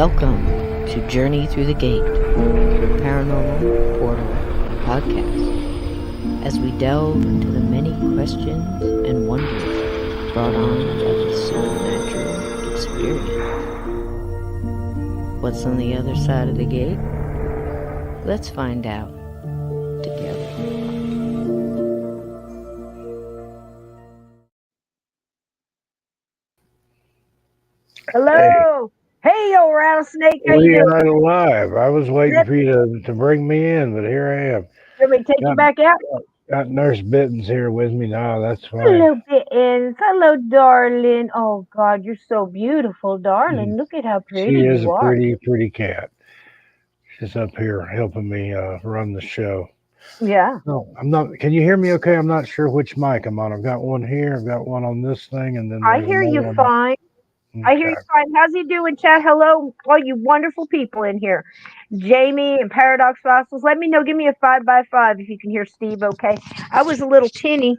Welcome to Journey Through the Gate, Paranormal Portal Podcast, as we delve into the many questions and wonders brought on by the supernatural experience. What's on the other side of the gate? Let's find out together. Hello. Hey, old rattlesnake. How you We doing? are alive. I was waiting Yep. for you to bring me in, but here I am. Let me take you Got, back out. got Nurse Bittens here with me now. That's fine. Hello, Bittens. Hello, darling. Oh, God, you're so beautiful, darling. Look at how pretty She is you a are. pretty cat. She's up here helping me run the show. Yeah. No, I'm not. Can you hear me okay? I'm not sure which mic I'm on. I've got one here. I've got one on this thing, and then I there's hear you another one. fine. I hear Okay. you fine. How's he doing, chat? Hello, all you wonderful people in here. Jamie and Paradox Fossils. Let me know. Give me a 5x5 if you can hear Steve okay. I was a little tinny,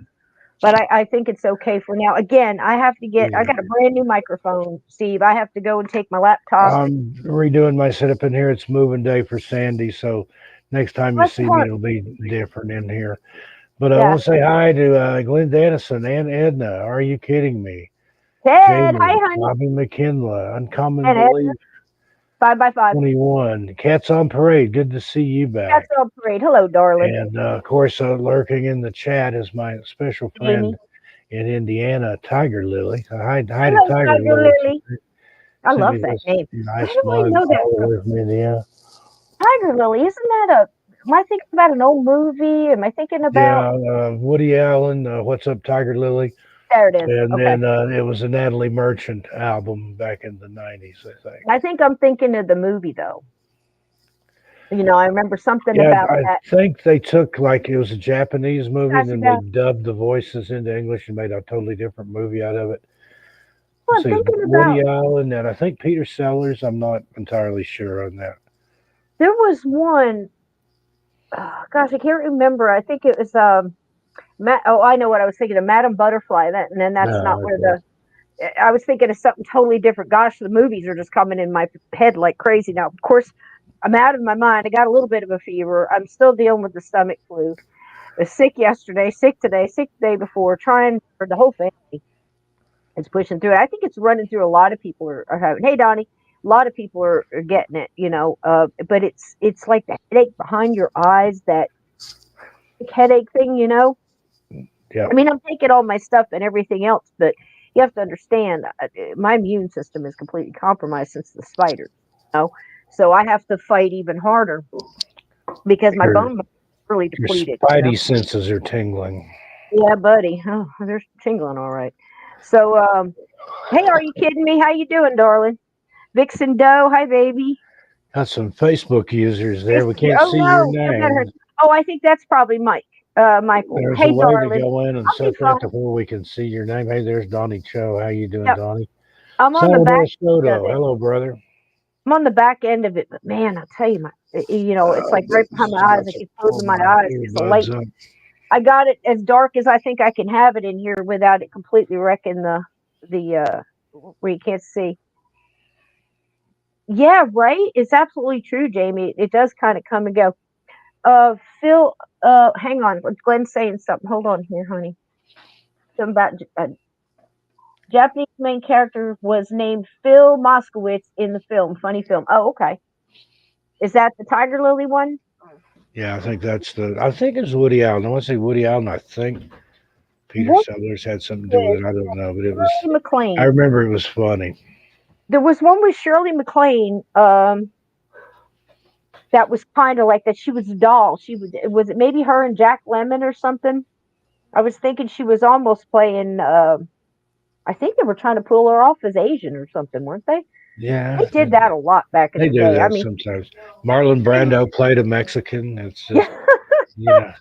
but I think it's okay for now. Again, I got a brand new microphone, Steve. I have to go and take my laptop. I'm redoing my setup in here. It's moving day for Sandy, so next time you That's see me, smart. it'll be different in here. But I Yeah. want to say hi to Glenn Dennison and Edna. Are you kidding me? Ted, hi, Jamie, honey. Bobby McKinley, Uncommon And Ed, Belief 5x5. 21, Cats on Parade. Good to see you That's back. on parade. Hello, darling. And of course, lurking in the chat is my special Jamie. friend in Indiana, Tiger Lily. Hi to Hello, Tiger Tiger Lily. Lily. I Sent love me that this name. Where nice do I mug know that all the from? way from Indiana. Tiger Lily. Isn't that am I thinking about an old movie? Am I thinking about? Yeah, Woody Allen, What's Up, Tiger Lily? There it is. And Okay. then it was a Natalie Merchant album back in the 90s, I think. I think I'm thinking of the movie, though. I remember something Yeah, about I that. think they took like it was a Japanese movie and Pass it then they down. dubbed the voices into English and made a totally different movie out of it. Well, Let's I'm see, thinking Woody about. Allen and I think Peter Sellers. I'm not entirely sure on that. There was one. Oh, gosh, I can't remember. I think it was I know what I was thinking of. Madame Butterfly. And then that's not where Okay. I was thinking of something totally different. Gosh, the movies are just coming in my head like crazy now. Of course, I'm out of my mind. I got a little bit of a fever. I'm still dealing with the stomach flu. I was sick yesterday, sick today, sick the day before, trying for the whole family. It's pushing through it. I think it's running through a lot of people are having. Hey, Donnie, a lot of people are getting it, but it's like the headache behind your eyes, that headache thing. Yeah. I mean, I'm taking all my stuff and everything else, but you have to understand, my immune system is completely compromised since the spiders, you know? So I have to fight even harder because my Your bone is really your depleted. spidey senses are tingling. Yeah, buddy. Oh, they're tingling all right. So, hey, are you kidding me? How you doing, darling? Vixen Doe, hi, baby. Got some Facebook users there. We can't Oh see your no, you got her. name. Oh, I think that's probably Michael. There's a Hey, way to darling. go in and I'll be set fine. that to where we can see your name. Hey, there's Donnie Cho. How you doing, Yep, Donnie? I'm on the back Salvador end of Soto. it. Hello, brother. I'm on the back end of it, but man, I tell you, it's like right behind Goodness, my I eyes. got I to keep pull closing my my eyes because the light. earbuds up. I got it as dark as I think I can have it in here without it completely wrecking the where you can't see. Yeah, right. It's absolutely true, Jamie. It does kind of come and go. Phil. Hang on. Glenn's saying something. Hold on here, honey. Something about Japanese main character was named Phil Moskowitz in the film. Funny film. Oh, okay. Is that the Tiger Lily one? Yeah, I think it's Woody Allen. I want to say Woody Allen. I think Peter What Sellers had something to do with with it. I don't know, but Shirley I MacLaine? remember it was funny. There was one with Shirley MacLaine. That was kind of like that. She was a doll. Was it maybe her and Jack Lemmon or something? I was thinking she was almost playing. I think they were trying to pull her off as Asian or something, weren't they? Yeah, They did that a lot back in they the do day. I that mean, sometimes. Marlon Brando played a Mexican. It's just, yeah. you know,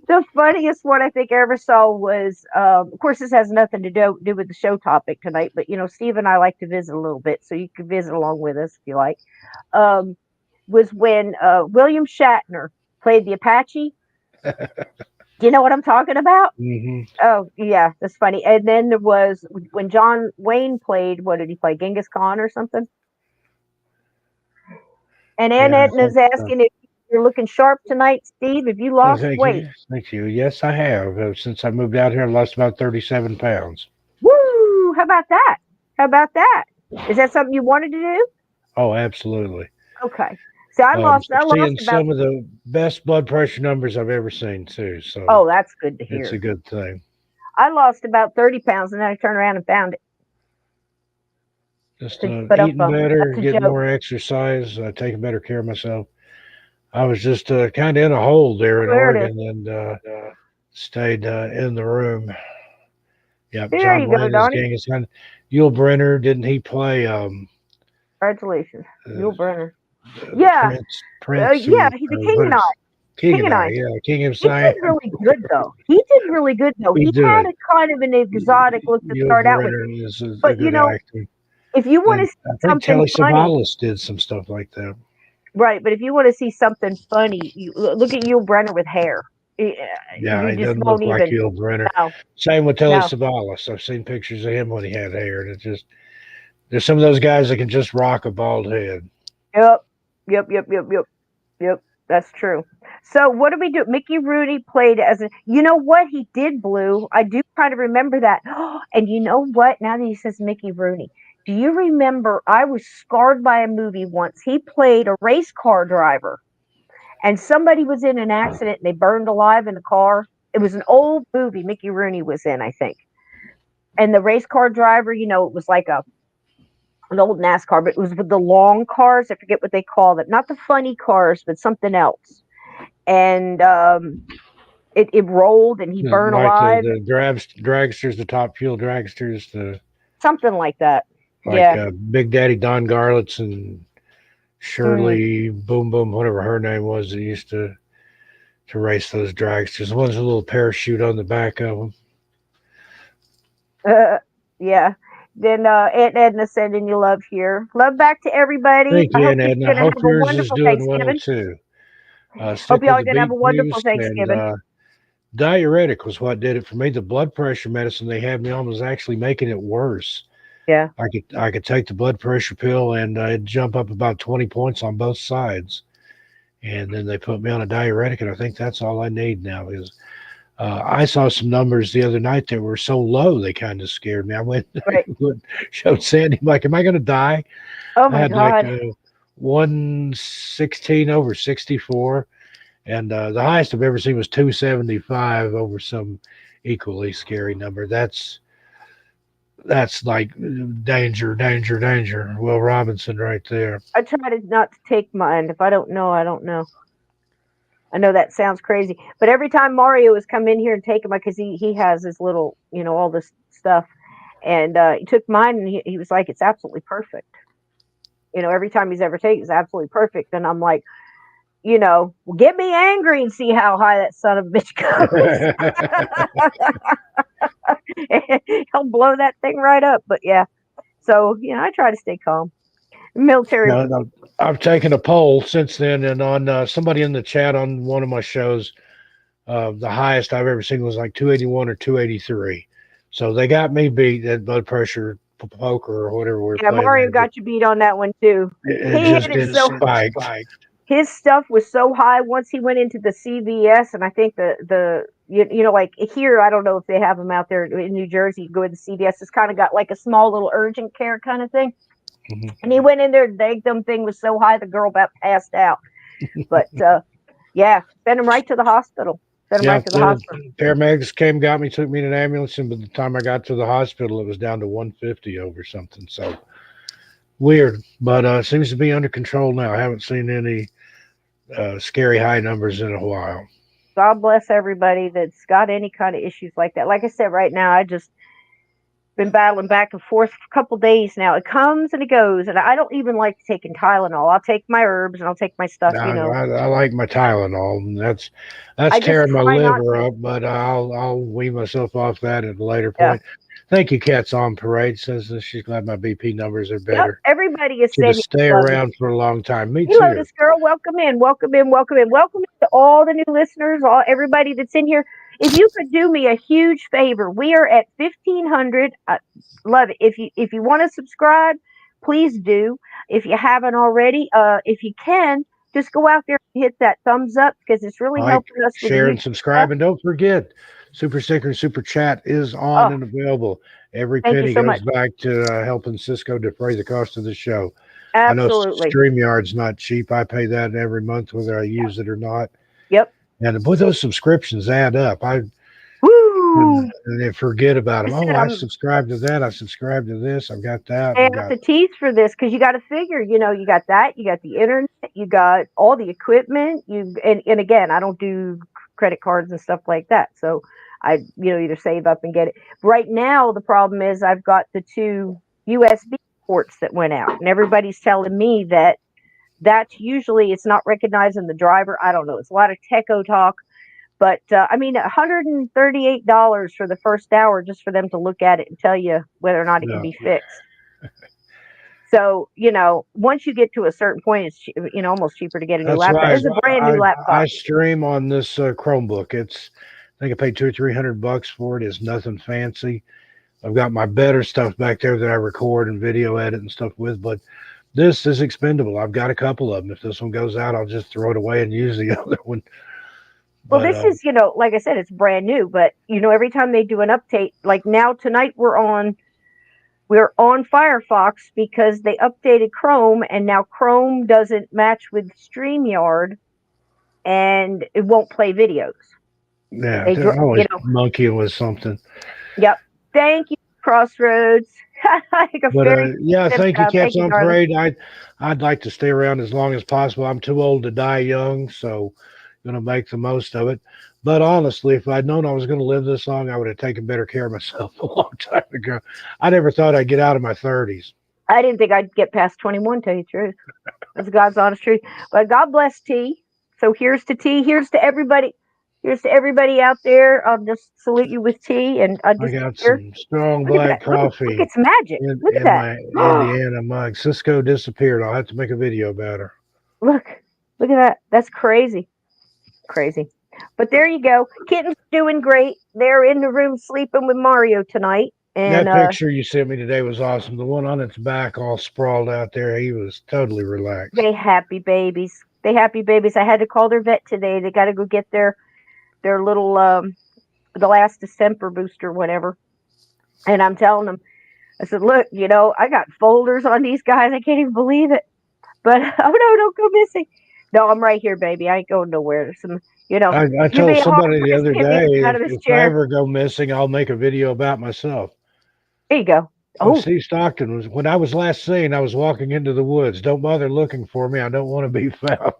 The funniest one I think I ever saw was, of course, this has nothing to do with the show topic tonight, but Steve and I like to visit a little bit, so you can visit along with us if you like. Um, was when William Shatner played the Apache. Do you know what I'm talking about? hmm Oh, yeah, that's funny. And then there was when John Wayne played, what did he play? Genghis Khan or something? And Yeah, Aunt Edna's asking if you're looking sharp tonight, Steve. If you oh, lost thank weight. you. Thank you. Yes, I have. Since I moved out here, I lost about 37 pounds. Woo! How about that? How about that? Is that something you wanted to do? Oh, absolutely. Okay. So I lost Seeing about. some of the best blood pressure numbers I've ever seen, too. So Oh, that's good to it's a hear. good thing. I lost about 30 pounds, and then I turned around and found it. Just To put up eating better, that's a getting joke. more exercise, taking better care of myself. I was just kind of in a hole there in There it is. Oregon and stayed in the room. Yep, There John you go, Landis, Donnie. Gangstahs. Yul Brenner, didn't he play Congratulations, uh, Yul Brenner. Yeah, Prince, yeah. or He's the King what and I. is King King and and I? I. Yeah, King of He Siam. did really good though. He did really good though. He He had did. a kind of an exotic look to Yul start out with. Brenner is a But good actor. if you want to And see I think something Telly funny, Savalas did some stuff like that. right? But if you want to see something funny, you look at Yul Brenner with hair. Yeah, You he just doesn't won't look like even. Yul Brenner. No, Same with Telly no. Savalas. I've seen pictures of him when he had hair, and it's just there's some of those guys that can just rock a bald head. Yep, yep. That's true. So what do we do? Mickey Rooney played as a. You know what he did, Blue? I do kind of remember that. And you know what? Now that he says Mickey Rooney, do you remember? I was scarred by a movie once. He played a race car driver, and somebody was in an accident and they burned alive in the car. It was an old movie. Mickey Rooney was in, I think. And the race car driver, it was like an old NASCAR, but it was with the long cars. I forget what they called it. Not the funny cars, but something else. And it rolled and he burned Like alive. the dragsters, the top fuel dragsters, the Something like that. like Yeah. Big Daddy Don Garlitz and Mm. Shirley Boom Boom, whatever her name was, that used to race those dragsters. The ones with a little parachute on the back of them. Yeah. Then Aunt Edna sending you love here. Love back to everybody. Thank I you, hope and you're Edna. going to Hope have a yours is wonderful doing well Thanksgiving. too. Hope Stick y'all with are the going to have beet a wonderful juice and Thanksgiving. diuretic was what did it for me. The blood pressure medicine they had me on was actually making it worse. Yeah. I could take the blood pressure pill and it'd jump up about 20 points on both sides. And then they put me on a diuretic, and I think that's all I need now. Is I saw some numbers the other night that were so low they kind of scared me. I went Right. showed Sandy, I'm like, am I going to die? Oh I my had like God. a 116 over 64, and the highest I've ever seen was 275 over some equally scary number. That's like danger, danger, danger. Will Robinson right there. I try to not to take mine. If I don't know, I don't know. I know that sounds crazy, but every time Mario has come in here and taken my, because he has his little, all this stuff, and he took mine and he was like, it's absolutely perfect. Every time he's ever taken, it's absolutely perfect, and I'm like, well, get me angry and see how high that son of a bitch goes. He'll blow that thing right up. But yeah, so I try to stay calm. Military. No, I've taken a poll since then, and on somebody in the chat on one of my shows, the highest I've ever seen was like 281 or 283. So they got me beat at blood pressure poker or whatever we're Yeah, playing Mario there. got you beat on that one too. It He just hit it didn't so. spike. His stuff was so high once he went into the CVS, and I think the like here, I don't know if they have them out there in New Jersey. You go to the CVS, it's kind of got like a small little urgent care kind of thing. Mhm. And he went in there, the damn thing was so high, the girl about passed out. But yeah, sent him right to the hospital. Sent him Yeah, right to the hospital. paramedics came, got me, took me in an ambulance, and by the time I got to the hospital, it was down to 150 over something. So weird, but seems to be under control now. I haven't seen any scary high numbers in a while. God bless everybody that's got any kind of issues like that. Like I said, right now, I just been battling back and forth for a couple days now. It comes and it goes, and I don't even like taking Tylenol. I'll take my herbs and I'll take my stuff. I like my Tylenol. And that's I just tearing my try not liver to. up, but I'll wean myself off that at a later Yeah. point. Thank you, Cats on Parade. Says that she's glad my BP numbers are Yep. better. Everybody is Should have sending stay love. around for a long time. Me Hey, too. Lotus girl, welcome in, welcome in, welcome in, welcome in to all the new listeners, everybody that's in here. If you could do me a huge favor, we are at 1,500. Love it. If you want to subscribe, please do. If you haven't already, if you can, just go out there and hit that thumbs up because it's really Like, helping us with share, and YouTube stuff. subscribe. And don't forget, Super Sticker and Super Chat is on Oh, and available. Every thank you penny so goes much. back to helping Cisco defray the cost of the show. I know Absolutely. StreamYard's not cheap. I pay that every month whether I use it or not. Yep. And boy, those subscriptions add up. Woo! And they forget about I them. said Oh, I I'm subscribed to that. I subscribed to this. I've got that. stay I've out got the teeth for this because you got to figure, you got that, you got the internet, you got all the equipment, and again, I don't do credit cards and stuff like that, so I either save up and get it. Right now, the problem is I've got the two USB ports that went out, and everybody's telling me that that's usually it's not recognizing the driver. I don't know. It's a lot of techo talk. But I mean, $138 for the first hour just for them to look at it and tell you whether or not it can no. be fixed. So, once you get to a certain point, it's almost cheaper to get a new That's laptop. right. It's a brand new I laptop. stream on this Chromebook. I think I paid $200-300 for it. It's nothing fancy. I've got my better stuff back there that I record and video edit and stuff with, but this is expendable. I've got a couple of them. If this one goes out, I'll just throw it away and use the other one. Well, But this is, like I said, it's brand new. But every time they do an update, like now tonight we're on Firefox because they updated Chrome, and now Chrome doesn't match with StreamYard, and it won't play videos. yeah, they're always monkeying with something. Yep. Thank you, Crossroads. Like a But fairy yeah, thank you, thank Cats you, on darling. Parade. I'd like to stay around as long as possible. I'm too old to die young, so gonna make the most of it. But honestly, if I'd known I was going to live this long, I would have taken better care of myself a long time ago. I never thought I'd get out of my 30s. I didn't think I'd get past 21, tell you the truth. That's God's honest truth. But God bless T. So here's to T. Here's to everybody. Here's to everybody out there. I'll just salute you with tea. And I just got here. some strong Look at black that. Look, coffee it's magic. Look at in that. my Indiana mug. Cisco disappeared. I'll have to make a video about her. Look at that. That's crazy. Crazy. But there you go. Kitten's doing great. They're in the room sleeping with Mario tonight. And That picture you sent me today was awesome. The one on its back, all sprawled out there, he was totally relaxed. they happy babies. They happy babies. I had to call their vet today. They got to go get their little the last December booster, whatever. And I'm telling them, I said, look, I got folders on these guys. I can't even believe it. But oh no, don't go missing. No, I'm right here, baby. I ain't going nowhere. There's some, I give me told a hug, somebody the Chris, other get me day, out of this if I chair. ever go missing, I'll make a video about myself. There you go. Oh, Steve Stockton was when I was last seen. I was walking into the woods. Don't bother looking for me. I don't want to be found.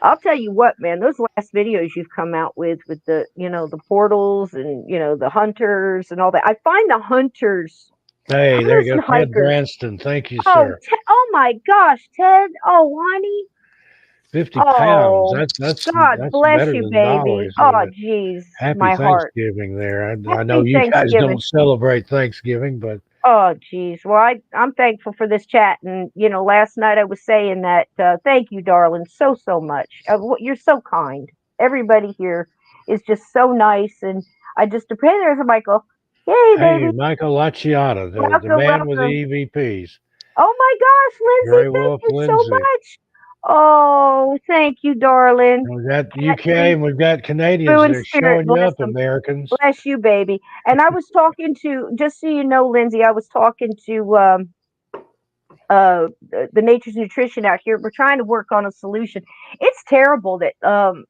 I'll tell you what, man. Those last videos you've come out with the, the portals and the hunters and all that. I find the hunters. Hey, there you And go, Ted hikers. Branston. Thank you, Oh, sir. oh my gosh, Ted. Oh, honey. 50 pounds. That's God bless better you, than baby. dollars. Oh, geez, Happy my heart. Thanksgiving there. I know Happy you guys Thanksgiving. don't celebrate Thanksgiving, but Oh, geez. Well, I'm thankful for this chat. And, last night I was saying that, thank you, darling, so much. You're so kind. Everybody here is just so nice. And I just appreciate there's a Michael. Hey, baby. Michael Laciata, the Welcome, man with the welcome. EVPs. Oh my gosh, Lindsay, Gray thank Wolf you so Lindsay. much. Oh, thank you, darling. We've got UK and we've got Canadians True in that are spirit, showing you bless up, them. Americans. Bless you, baby. And I was talking to, just so you know, Lindsay, I was talking to the Nature's Nutrition out here. We're trying to work on a solution. It's terrible that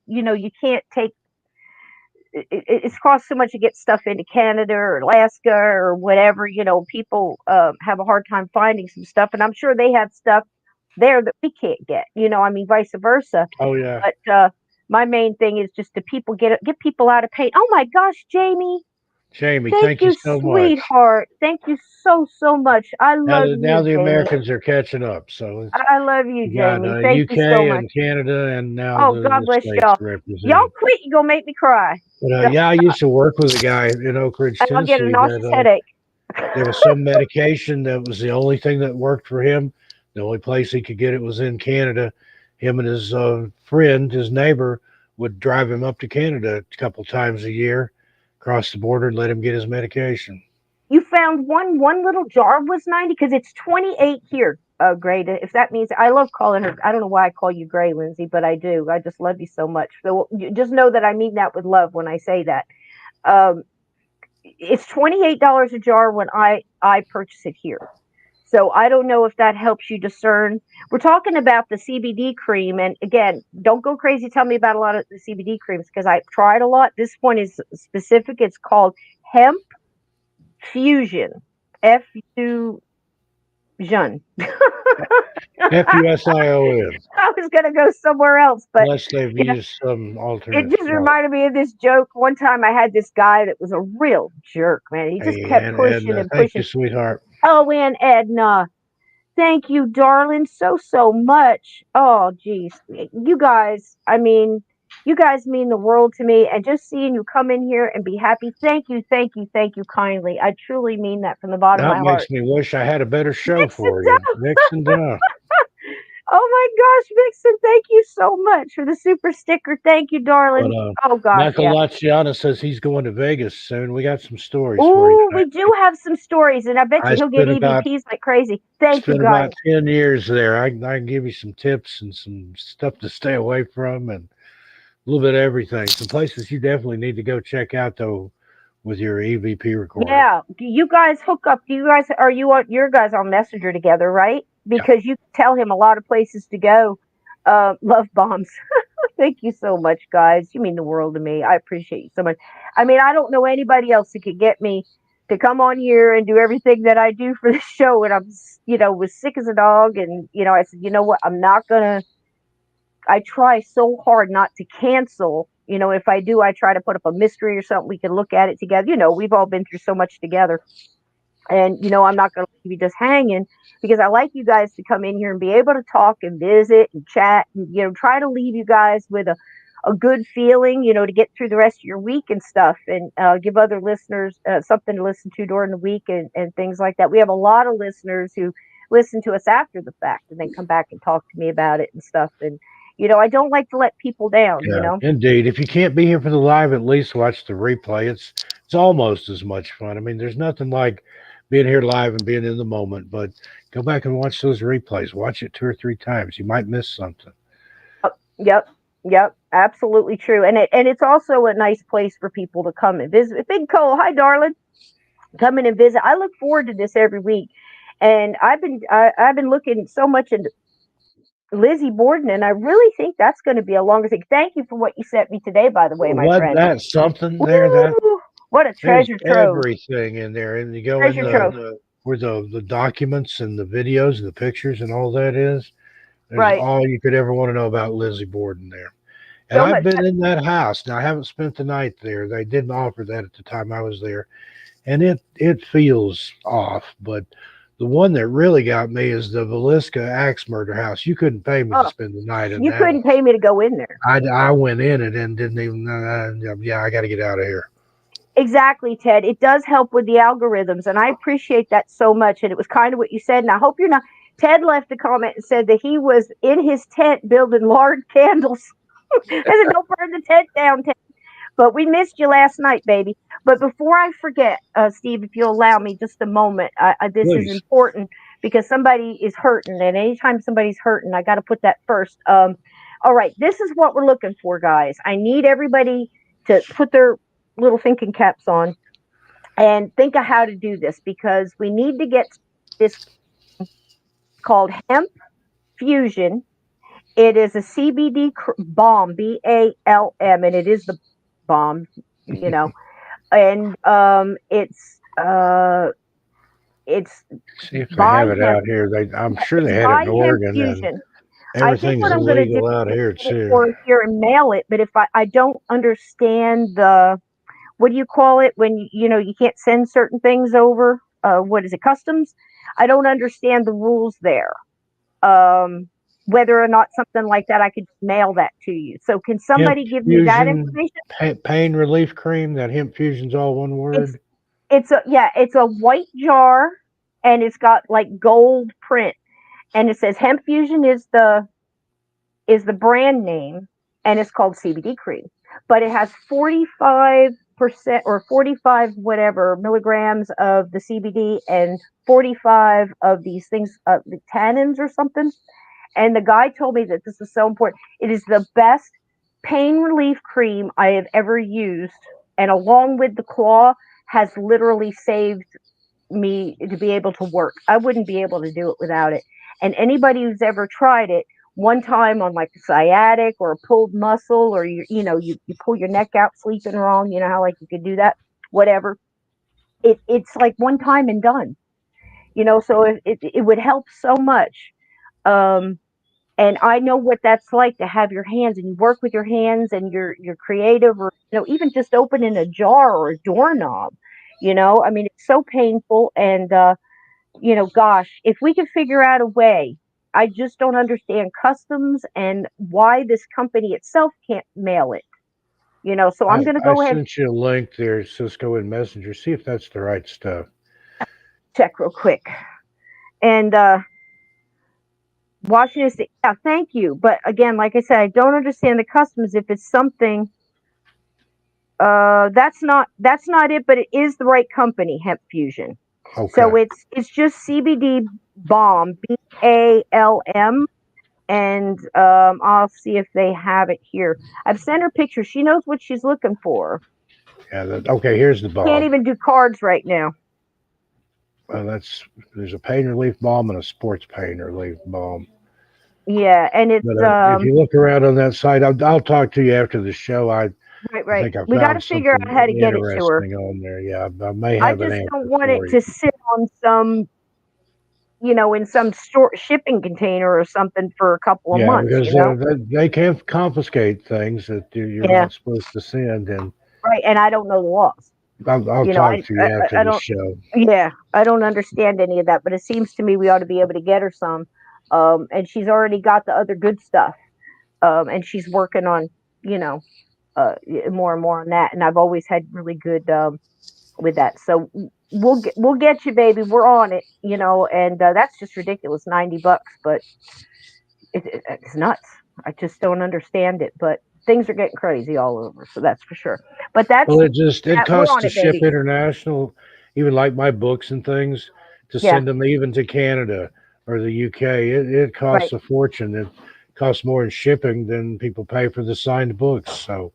you can't take. It's cost so much to get stuff into Canada or Alaska or whatever. People have a hard time finding some stuff, and I'm sure they have stuff there that we can't get. I mean, vice versa. Oh yeah. But my main thing is just to get people out of pain. Oh my gosh, Jamie, thank you so much. Sweetheart. Thank you so much. I love you. Now the Jamie. Americans are catching up. So I love you, Jamie. Thank UK you so much. and Canada, and now God bless States y'all. represented. Y'all quit. You gonna make me cry. But yeah, I used to work with a guy in Oak Ridge, And I'll get a Tennessee. nauseous headache. There was some medication that was the only thing that worked for him. The only place he could get it was in Canada. Him and his friend, his neighbor, would drive him up to Canada a couple times a year, cross the border, and let him get his medication. You found one little jar was 90 because it's 28 here. Gray. If that means I love calling her. I don't know why I call you Gray, Lindsay, but I do. I just love you so much. So just know that I mean that with love when I say that. It's $28 a jar when I purchase it here. So I don't know if that helps you discern. We're talking about the CBD cream, and again, don't go crazy. Tell me about a lot of the CBD creams because I've tried a lot. This one is specific. It's called Hemp Fusion. Fusion. FUSION. I was gonna go somewhere else, but Unless they've you know, used some it alternate just spell. reminded me of this joke. One time I had this guy that was a real jerk, man. He just Hey, kept and pushing Edna, and thank you, pushing. sweetheart. Oh, and Edna, thank you, darling, so much. Oh, geez, you guys. I mean, you guys mean the world to me, and just seeing you come in here and be happy. Thank you kindly. I truly mean that from the bottom of That my heart. makes me wish I had a better show Mix and for you. Dove. Mix and Dove. Oh my gosh, Vixen, thank you so much for the super sticker. Thank you, But darling. Oh gosh, Michael yeah. Laciana says he's going to Vegas soon. We got some stories for you Ooh, tonight. we do have some stories, and I bet you I he'll get spent about EVPs like crazy. Thank you, spent guys. about 10 years there. I can give you some tips and some stuff to stay away from and a little bit of everything. Some places you definitely need to go check out though with your EVP recorder. Yeah, do you guys hook up? Do you guys are you on your guys on Messenger together, right? Yeah. Because you tell him a lot of places to go. Love bombs. Thank you so much, guys. You mean the world to me. I appreciate you so much. I mean, I don't know anybody else who could get me to come on here and do everything that I do for the show. And I'm, was sick as a dog. And, I said, you know what? I'm not going to, I try so hard not to cancel. If I do, I try to put up a mystery or something. We can look at it together. We've all been through so much together. And, I'm not going to leave you just hanging because I like you guys to come in here and be able to talk and visit and chat and, try to leave you guys with a good feeling, to get through the rest of your week and stuff and give other listeners something to listen to during the week and things like that. We have a lot of listeners who listen to us after the fact and then come back and talk to me about it and stuff. And, I don't like to let people down. Yeah, indeed. If you can't be here for the live, at least watch the replay. It's almost as much fun. I mean, there's nothing like being here live and being in the moment, but go back and watch those replays. Watch it 2 or 3 times. You might miss something. Yep, absolutely true. And it's also a nice place for people to come and visit. Big Cole, hi darling. Come in and visit. I look forward to this every week. And I've been looking so much into Lizzie Borden, and I really think that's going to be a longer thing. Thank you for what you sent me today, by the way, my Wasn't friend. that something there? That Woo! What a there's treasure trove. everything in there, and you go in Treasure trove. where the documents and the videos and the pictures and all that is. There's Right. all you could ever want to know about Lizzie Borden there. And So I've much. been in that house. Now I haven't spent the night there. They didn't offer that at the time I was there. And it feels off, but the one that really got me is the Velisca axe murder house. You couldn't pay me to Oh, spend the night in you that couldn't one. pay me to go in there. I went in it and didn't even. Yeah, I got to get out of here. Exactly, Ted. It does help with the algorithms, and I appreciate that so much. And it was kind of what you said. And I hope you're not. Ted left a comment and said that he was in his tent building large candles. I said, "Don't burn the tent down, Ted." But we missed you last night, baby. But before I forget, Steve, if you'll allow me just a moment, this is Please. important because somebody is hurting, and anytime somebody's hurting, I got to put that first. All right, this is what we're looking for, guys. I need everybody to put their little thinking caps on and think of how to do this because we need to get this called Hemp Fusion. It is a CBD balm, BALM, and it is the bomb, and it's See if they by have it hemp. out here. I'm sure they It's had it by in Hemp Oregon, and Fusion. I think everything's what I'm going to do illegal out is here get it too. for here and mail it. But if I don't understand what do you call it when you can't send certain things over? What is it, customs? I don't understand the rules there. Whether or not something like that, I could mail that to you. So can Hemp somebody give me that fusion information? pain relief cream. That hemp fusion's all one It's word. it's a white jar and it's got like gold print and it says Hemp Fusion is the brand name and it's called CBD cream. But it has 45 or 45 whatever milligrams of the CBD and 45 of these things, the tannins or something. And the guy told me that this is so important. It is the best pain relief cream I have ever used. And along with the claw, has literally saved me to be able to work. I wouldn't be able to do it without it. And anybody who's ever tried it, one time on like a sciatic or a pulled muscle, or you pull your neck out sleeping wrong, you know how like you could do that, whatever. It's like one time and done. So it would help so much. Um, and I know what that's like to have your hands and you work with your hands and you're creative, or even just opening a jar or a doorknob. I mean, it's so painful, and gosh, if we could figure out a way. I just don't understand customs and why this company itself can't mail it. So I'm going to I go ahead and sent you a link there, Cisco in Messenger. See if that's the right stuff. check real quick. And Washington State, yeah, thank you. But again, like I said, I don't understand the customs. If it's something, that's not it. But it is the right company, Hemp Fusion. Okay. So it's just CBD balm, BALM, and I'll see if they have it here. I've sent her pictures. She knows what she's looking for. Yeah. Okay. Here's the balm. Can't even do cards right now. There's a pain relief balm and a sports pain relief balm. Yeah, and it's But if you look around on that site, I'll talk to you after the show. I right. think I We got to found figure out how to get it to her. interesting on there. Yeah, I may I have an just answer don't want for it you. to sit on some, in some shipping container or something for a couple of Yeah, months. because they can confiscate things that you're Yeah, not supposed to send, and right. And I don't know the laws. I'll talk to you after I the don't. show. Yeah, I don't understand any of that, but it seems to me we ought to be able to get her some. And she's already got the other good stuff. And she's working on, more and more on that. And I've always had really good with that. So we'll get you, baby. We're on it, and that's just ridiculous, $90. But it's nuts. I just don't understand it. But things are getting crazy all over, so that's for sure. But Well, it we're costs on to it, ship baby. international, even like my books and things, to Yeah, send them even to Canada or the UK. It right. costs a fortune. It costs more in shipping than people pay for the signed books. So,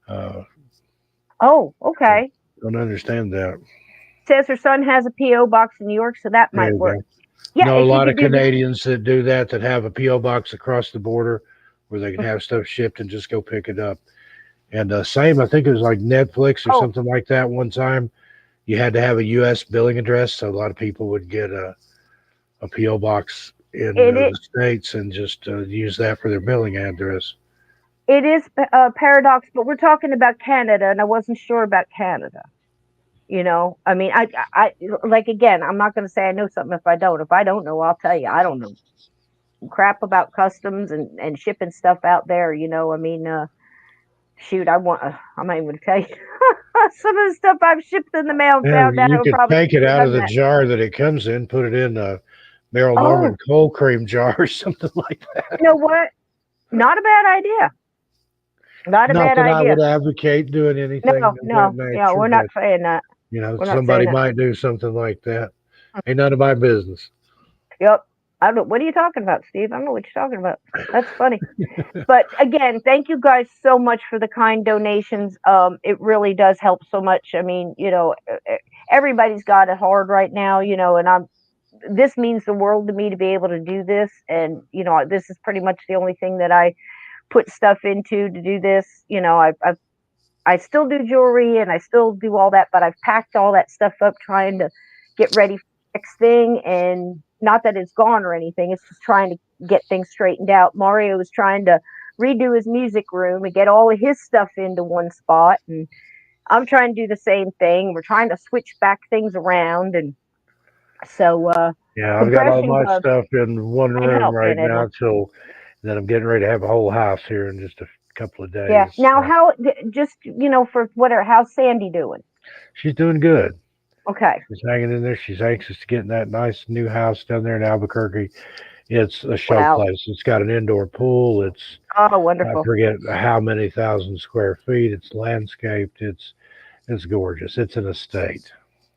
uh, Oh, okay. don't understand that. Says her son has a PO box in New York, so that There might you work. go. Yeah, Know a if you lot could of do the Canadians that do that have a PO box across the border where they can have stuff shipped and just go pick it up. And same, I think it was like Netflix or oh, something like that. One time, you had to have a U.S. billing address, so a lot of people would get a PO box in it the states and just use that for their billing address. it is a paradox, but we're talking about Canada, and I wasn't sure about Canada. I mean, I like, again, I'm not going to say I know something if I don't. If I don't know, I'll tell you I don't know crap about customs and shipping stuff out there. I mean, shoot, I'm not even going to tell you some of the stuff I've shipped in the mail and Yeah, found out. I you would could probably take it shouldn't out have of done the that. jar that it comes in, put it in a Merrill Oh, Norman cold cream jar or something like you know what? Not a bad idea. Not a Not bad that I idea. would advocate doing anything No, of that no, nature, we're not but saying that. We're not saying somebody that. might do something like that. Ain't none of my business. Yep. I don't. What are you talking about, Steve? I don't know what you're talking about. That's funny. But again, thank you guys so much for the kind donations. It really does help so much. I mean, everybody's got it hard right now, and this means the world to me to be able to do this. And, this is pretty much the only thing that I put stuff into to do this. I still do jewelry and I still do all that, but I've packed all that stuff up trying to get ready for the next thing. And not that it's gone or anything, it's just trying to get things straightened out. Mario was trying to redo his music room and get all of his stuff into one spot. And I'm trying to do the same thing. We're trying to switch back things around. And so, Yeah, I've got all progression my does stuff in one can't room help right it. now till then I'm getting ready to have a whole house here in just a couple of Yeah. days. Now, just, for whatever, how's Sandy doing? She's doing good. Okay. She's hanging in there. She's anxious to get in that nice new house down there in Albuquerque. It's a show Wow. place. It's got an indoor pool. Oh, I wonderful. forget how many thousand square feet. It's landscaped. It's It's gorgeous. It's an estate.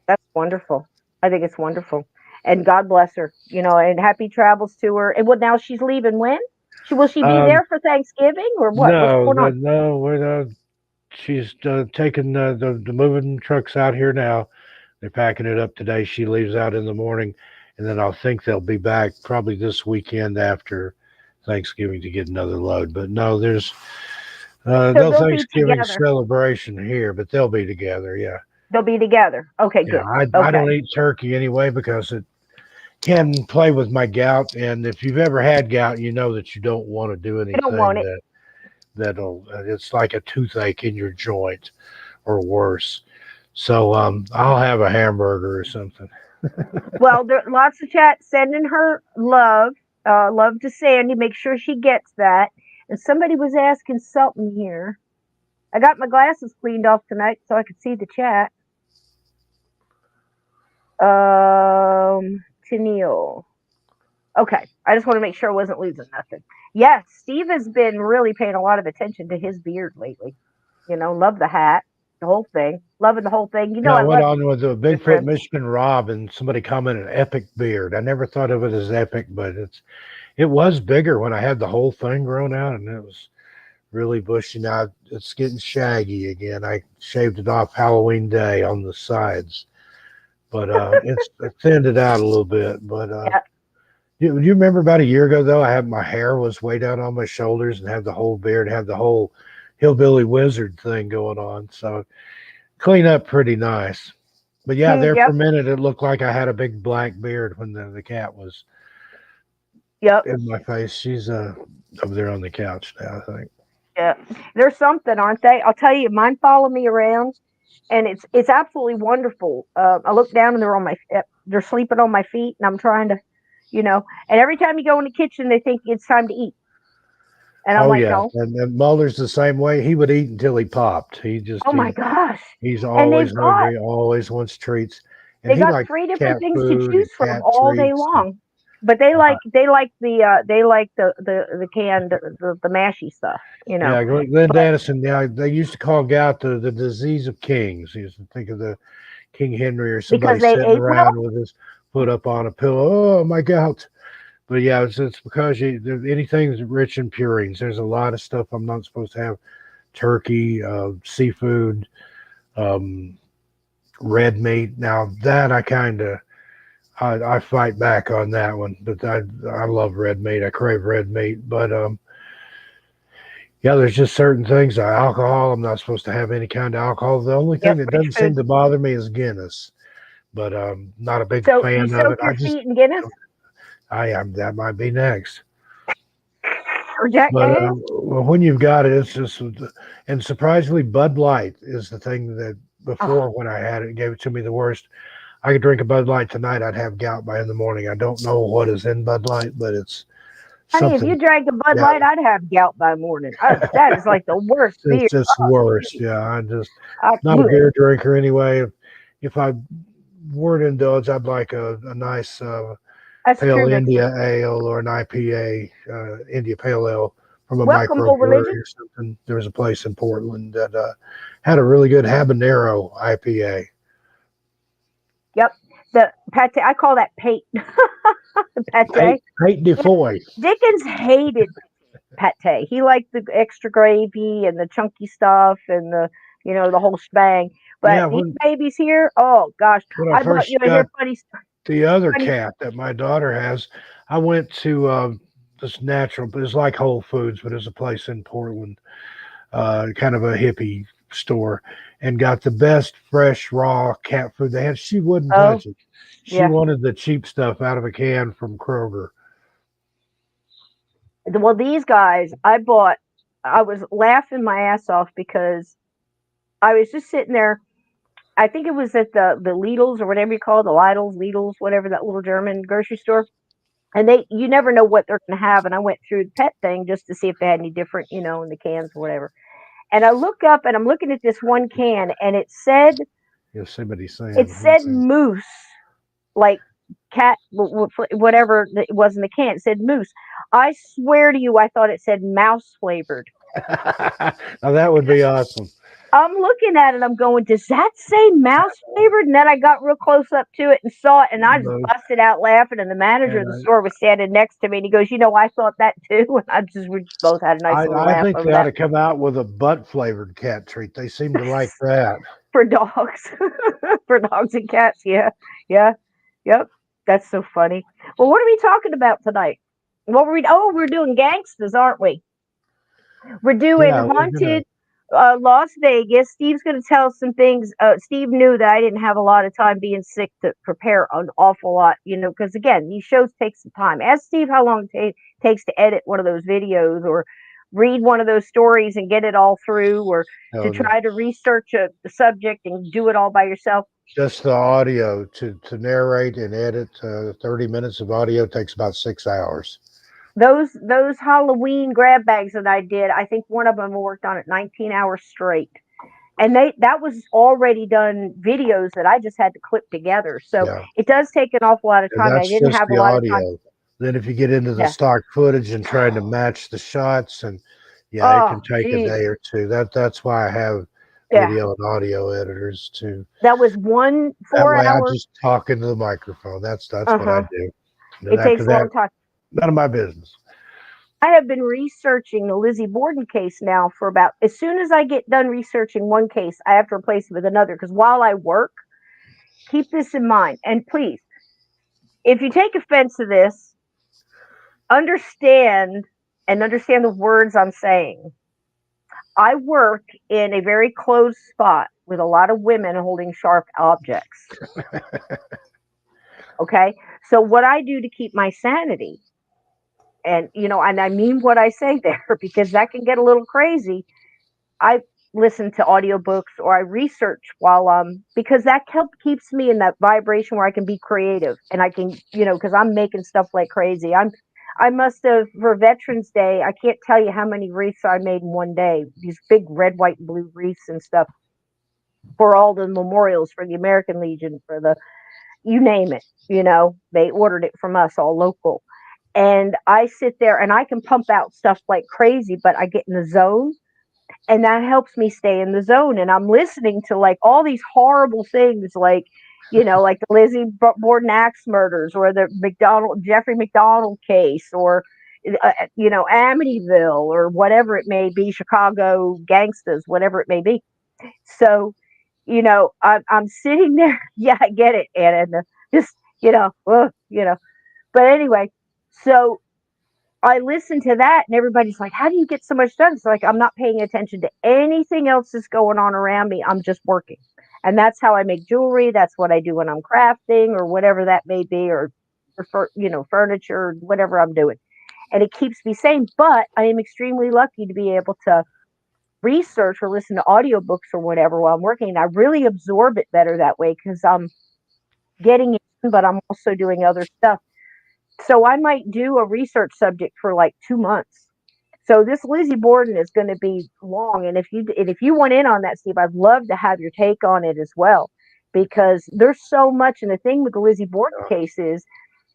That's wonderful. I think it's wonderful. And God bless her, and happy travels to her. And what now she's leaving when? Will she be Um, there for Thanksgiving or what? What's no, going on? no, we're she's taking the moving trucks out here now. They're packing it up today. She leaves out in the morning, and then I'll think they'll be back probably this weekend after Thanksgiving to get another load. But no, there's So no they'll be Thanksgiving together. celebration here, but they'll be together. Yeah, They'll be together. Okay, yeah. good. I Okay. don't eat turkey anyway because it can play with my gout, and if you've ever had gout, you know that you don't want to do You don't want anything it. that'll it's like a toothache in your joint or worse. So I'll have a hamburger or something. Well, there lots of chat sending her love. Love to Sandy. Make sure she gets that. And somebody was asking something here. I got my glasses cleaned off tonight so I could see the chat. Tennille. Okay. I just want to make sure I wasn't losing nothing. Yes, Steve has been really paying a lot of attention to his beard lately. Love the hat, the whole thing. Loving the whole thing. Yeah, I I went love on with the your Bigfoot trim. Michigan Rob, and somebody commented epic beard. I never thought of it as epic, but it was bigger when I had the whole thing grown out, and it was really bushy. Now it's getting shaggy again. I shaved it off Halloween Day on the sides, but it's thinned it out a little bit. But Yeah. you remember about a year ago though, I had my hair was way down on my shoulders and had the whole beard, had the whole hillbilly wizard thing going on. So clean up pretty nice. But yeah, there for Yep. a minute it looked like I had a big black beard when the cat was Yep. in my face. She's over there on the couch now, I think. Yeah. They're something, aren't they? I'll tell you, mine follow me around, and it's absolutely wonderful. I look down and they're sleeping on my feet, and I'm trying to, And every time you go in the kitchen, they think it's time to eat, and I'm Oh like, yeah, no. and Mulder's the same way. He would eat until he popped. Oh my gosh! He's And always hungry, always wants treats, and they he got likes three different cat things to food choose and from cat all day treats. And, long. But they uh, like the canned the mashy stuff, yeah, Glenn But Dennison. Yeah, they used to call gout the disease of kings. He used to think of the King Henry or somebody because they sitting ate well. around with his foot up on a pillow. Oh my gout! But yeah, it's because anything's rich in purines. There's a lot of stuff I'm not supposed to have: turkey, seafood, um, red meat. Now that I fight back on that one, but I love red meat. I crave red meat, but yeah, there's just certain things. Alcohol, I'm not supposed to have any kind of alcohol. The only thing Yep, that rich doesn't seem food. to bother me is Guinness, but not a big So you fan of soak it. your feet in Guinness I am that might be next. or Jack But Daniels? well, when you've got it, it's just and surprisingly, Bud Light is the thing that Oh, before when I had it, it gave it to me the worst. I could drink a Bud Light tonight, I'd have gout by in the morning. I don't know what is in Bud Light, but it's honey, if something. you drank a Bud Yeah, Light, I'd have gout by morning. That is like the worst beer. it's just Oh, worse. geez. Yeah, I just not a Bleh. beer drinker anyway. If I were to indulge, I'd like a nice That's pale true, Vixen. India ale or an IPA, India Pale Ale from a Welcome, Whole microbrewery Religion. or something. There was a place in Portland that had a really good habanero IPA. Yep. The pate, I call that pate. Pate, Pate. Pate de Yeah, Foy. Dickens hated pate. He liked the extra gravy and the chunky stuff and the whole shebang. But Yeah, these babies here, oh gosh, when I I bought first you a got here funny, the other funny. cat that my daughter has, I went to this natural, but it's like Whole Foods, but it's a place in Portland, kind of a hippie store, and got the best fresh raw cat food they had. She wouldn't Oh touch it. She yeah. wanted the cheap stuff out of a can from Kroger. Well, these guys, I bought. I was laughing my ass off because I was just sitting there. I think it was at the Lidl's or whatever you call it, the Lidl's, whatever that little German grocery store. And you never know what they're going to have. And I went through the pet thing just to see if they had any different, in the cans or whatever. And I look up and I'm looking at this one can, and Yosemite it Sam. said moose, like cat, whatever it was in the can. It said moose. I swear to you, I thought it said mouse flavored. Now that would be awesome. I'm looking at it. I'm going, does that say mouse flavored? And then I got real close up to it and saw it, and I just No, busted out laughing. And the manager of the and store was standing next to me, and he goes, I thought that too. And we just both had a nice little I laugh think over they ought that to come out with a butt flavored cat treat. They seem to like that. for dogs, for dogs and cats. Yeah, yeah, yep. That's so funny. Well, what are we talking about tonight? What were we? Oh, we're doing gangsters, aren't we? We're doing Yeah, we're gonna. haunted Las Vegas. Steve's going to tell us some things. Steve knew that I didn't have a lot of time being sick to prepare an awful lot, because again, these shows take some time. Ask Steve how long it takes to edit one of those videos or read one of those stories and get it all through, or to No, try to research a subject and do it all by yourself. just the audio to narrate and edit. 30 minutes of audio takes about 6 hours. Those Halloween grab bags that I did, I think one of them worked on it 19 hours straight. And that was already done videos that I just had to clip together. So Yeah, it does take an awful lot of and time. I that's didn't just have a the lot of time. audio. Then if you get into the Yeah. stock footage and trying to match the shots, and yeah, it Oh, can take a geez. day or two. That's why I have Yeah. video and audio editors too. That was one That four way, I hour. just talk into the microphone. That's what I Uh-huh. do. And It after takes a that, long time. none of my business. I have been researching the Lizzie Borden case now for about, as soon as I get done researching one case, I have to replace it with another. Because while I work, keep this in mind. And please, if you take offense to this, understand understand the words I'm saying. I work in a very closed spot with a lot of women holding sharp objects. Okay. So what I do to keep my sanity, and I mean what I say there, because that can get a little crazy. I listen to audiobooks or I research while because that keeps me in that vibration where I can be creative and I can, because I'm making stuff like crazy. I must have, for Veterans Day, I can't tell you how many wreaths I made in one day. These big red, white, and blue wreaths and stuff for all the memorials, for the American Legion, for the, you name it, they ordered it from us, all local. And I sit there and I can pump out stuff like crazy, but I get in the zone, and that helps me stay in the zone. And I'm listening to like all these horrible things, like, like the Lizzie Borden axe murders, or the Jeffrey McDonald case, or Amityville, or whatever it may be, Chicago Gangsters, whatever it may be. So, I'm sitting there. Yeah, I get it, and just, But anyway, so I listen to that, and everybody's like, "How do you get so much done?" It's like I'm not paying attention to anything else that's going on around me. I'm just working, and that's how I make jewelry. That's what I do when I'm crafting, or whatever that may be, or for furniture, whatever I'm doing, and it keeps me sane. But I am extremely lucky to be able to research or listen to audiobooks or whatever while I'm working. And I really absorb it better that way because I'm getting in, but I'm also doing other stuff. So I might do a research subject for like 2 months. So this Lizzie Borden is going to be long, and if you want in on that, Steve, I'd love to have your take on it as well, because there's so much. And the thing with the Lizzie Borden case is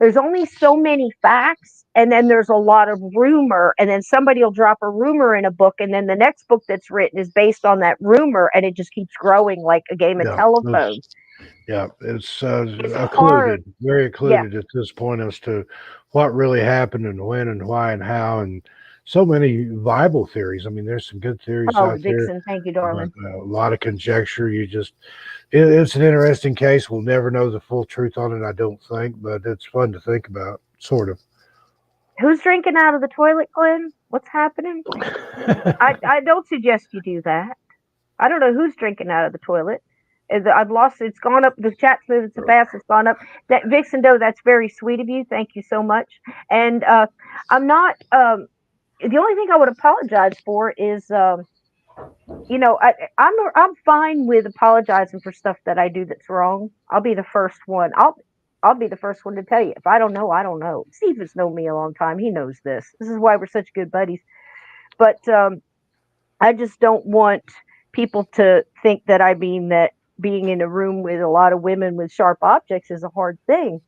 there's only so many facts, and then there's a lot of rumor, and then somebody will drop a rumor in a book, and then the next book that's written is based on that rumor, and it just keeps growing like a game of Yeah, telephone. it's It's hard. occluded, very Yeah. occluded at this point as to what really happened and when and why and how, and so many viable theories. I mean, there's some good theories Oh, out there, Vixen, thank you, but darling. a lot of conjecture. It's an interesting case. We'll never know the full truth on it, I don't think, but it's fun to think about, sort of. Who's drinking out of the toilet, Glenn? What's happening? I don't suggest you do that. I don't know who's drinking out of the toilet. I've lost. It's gone up. The chat's moving so fast. It's gone up. That Vixen Doe. That's very sweet of you. Thank you so much. And I'm not. The only thing I would apologize for is, I'm fine with apologizing for stuff that I do that's wrong. I'll be the first one. I'll be the first one to tell you. If I don't know, I don't know. Steve has known me a long time. He knows this. This is why we're such good buddies. But I just don't want people to think that I mean that being in a room with a lot of women with sharp objects is a hard thing.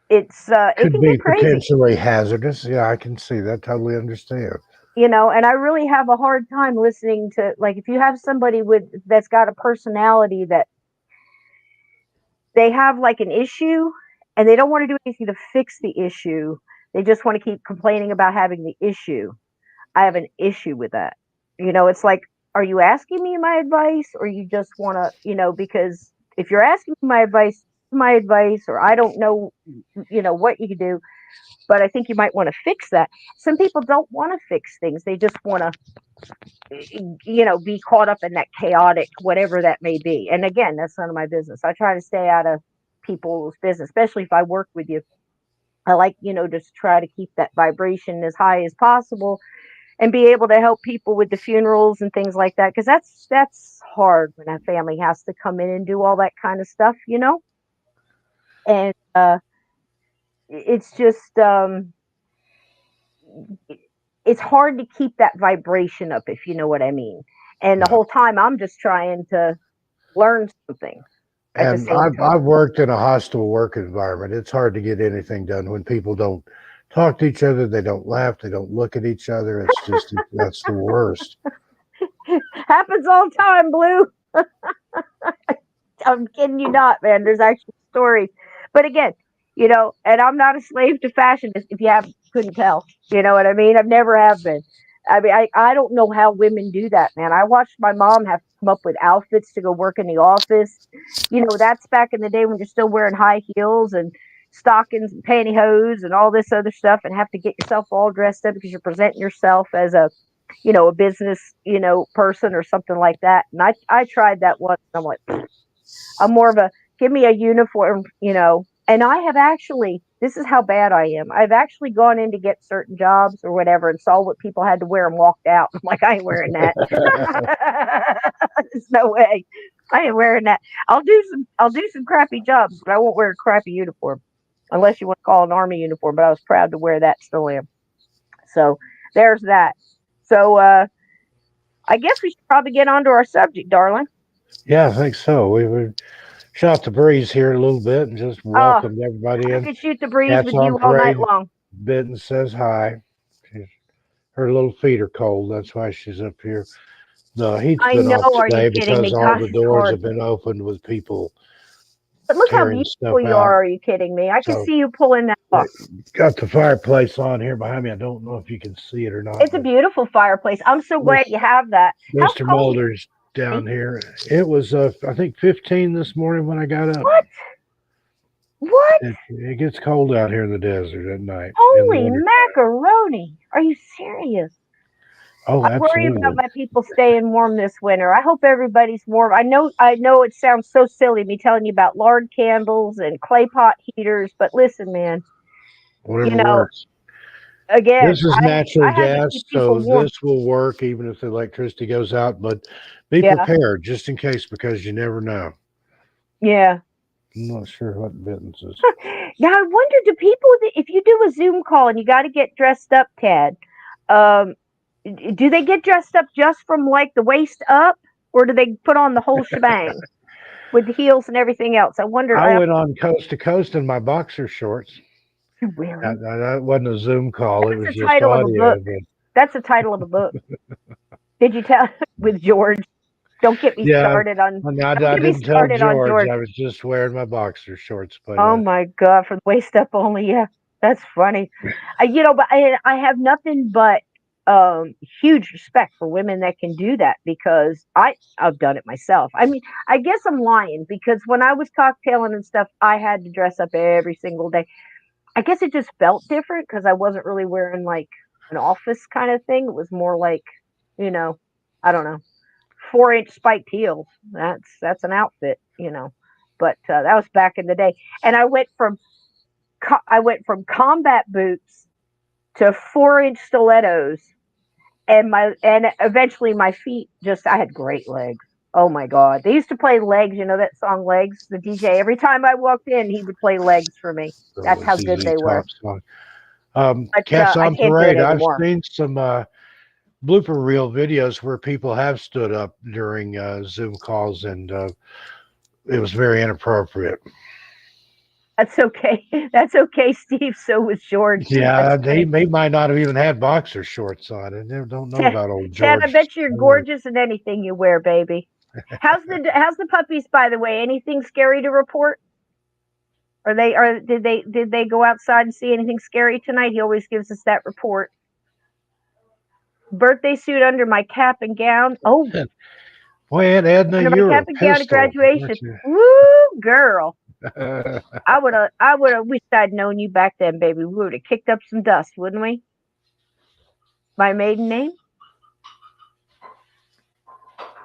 It Could can be get crazy. potentially hazardous. Yeah, I can see that. Totally understand. you know, and I really have a hard time listening to, like, if you have somebody that's got a personality that they have like an issue and they don't want to do anything to fix the issue. They just want to keep complaining about having the issue. I have an issue with that. You know, it's like, are you asking me my advice or you just want to, you know, because if you're asking me my advice, or I don't know, you know, what you can do, but I think you might want to fix that. Some people don't want to fix things. They just want to, you know, be caught up in that chaotic, whatever that may be. And again, that's none of my business. I try to stay out of people's business, especially if I work with you. I like, you know, just try to keep that vibration as high as possible and be able to help people with the funerals and things like that. Cause that's hard when a family has to come in and do all that kind of stuff, you know? And, it's just, it's hard to keep that vibration up, if you know what I mean. And the Yeah. whole time I'm just trying to learn something at the And same time. I've worked in a hostile work environment. It's hard to get anything done when people don't talk to each other, they don't laugh, they don't look at each other. It's just that's the worst. Happens all the time, Blue. I'm kidding you not, man. There's actually stories. But again, you know, and I'm not a slave to fashion, if you couldn't tell. You know what I mean? I've never have been. I mean, I don't know how women do that, man. I watched my mom have to come up with outfits to go work in the office. You know, that's back in the day when you're still wearing high heels and stockings and pantyhose and all this other stuff, and have to get yourself all dressed up because you're presenting yourself as a, you know, a business, you know, person or something like that. And I tried that once. And I'm like, I'm more of a, give me a uniform, you know. And I have actually, this is how bad I am. I've actually gone in to get certain jobs or whatever and saw what people had to wear and walked out. I'm like, I ain't wearing that. There's no way. I ain't wearing that. I'll do some crappy jobs, but I won't wear a crappy uniform unless you want to call it an army uniform. But I was proud to wear that, still am. So there's that. So I guess we should probably get on to our subject, darling. Yeah, I think so. We shot the breeze here a little bit and just Oh, welcomed everybody I in. could shoot the breeze Cat's with on you all night parade. long. Bitten says hi. She's, her little feet are cold. That's why she's up here. The heat's I been know. off Are you today kidding because me? all Gosh, the it's doors hard. have been opened with people But look how tearing stuff beautiful you out. are. Are you kidding me? I can So see you pulling that off. got the fireplace on here behind me. I don't know if you can see it or not, It's a but beautiful fireplace. I'm so glad you have that. How Mr. cold Mulder's is down it? here. It was I think 15 this morning when I got up. What? What? It gets cold out here in the desert at night in the Holy winter. macaroni. Are you serious? Oh, I worry about absolutely. my people staying warm this winter. I hope everybody's warm. I know it sounds so silly me telling you about lard candles and clay pot heaters, but listen, man, you Whatever know, works. again, This is natural I have to gas, keep people so warm. this will work even if the electricity goes out. But be Yeah. prepared just in case because you never know. Yeah. I'm not sure what business is. Now I wonder, do people, if you do a Zoom call and you got to get dressed up, Tad, um, do they get dressed up just from like the waist up, or do they put on the whole shebang with the heels and everything else? I wonder. I went on coast to coast in my boxer shorts. Really? That wasn't a Zoom call; it That's was the just title of a book. audio. But That's the title of a book. Did you tell with George? Don't get me yeah, started on. I Don't get me didn't tell started on George. George. I was just wearing my boxer shorts. But Oh my God, from the waist up only. Yeah, that's funny. You know, but I have nothing but huge respect for women that can do that, because I've done it myself. I mean, I guess I'm lying, because when I was cocktailing and stuff, I had to dress up every single day. I guess it just felt different because I wasn't really wearing like an office kind of thing. It was more like, you know, I don't know, 4-inch spiked heels. That's an outfit, you know. But that was back in the day, and I went from combat boots to 4-inch stilettos, and eventually my feet just, I had great legs. Oh my God, they used to play Legs. You know that song Legs? The DJ, every time I walked in, he would play Legs for me. so That's how it's good easy they were. talk song. But Cats I on can't do it Parade. I've anymore. seen some blooper reel videos where people have stood up during Zoom calls, and it was very inappropriate. That's okay. That's okay, Steve. So was George. That's Yeah, they funny. might not have even had boxer shorts on. I don't know Chad, about old Chad, I George. bet you're gorgeous in anything you wear, baby. How's the puppies, by the way? Anything scary to report? Did they go outside and see anything scary tonight? He always gives us that report. Birthday suit under my cap and gown. Oh, Boy, Aunt Edna, under my you're cap a and gown at pistol, graduation. aren't you? Woo, girl. I would have wished I'd known you back then, baby. We would have kicked up some dust, wouldn't we? My maiden name?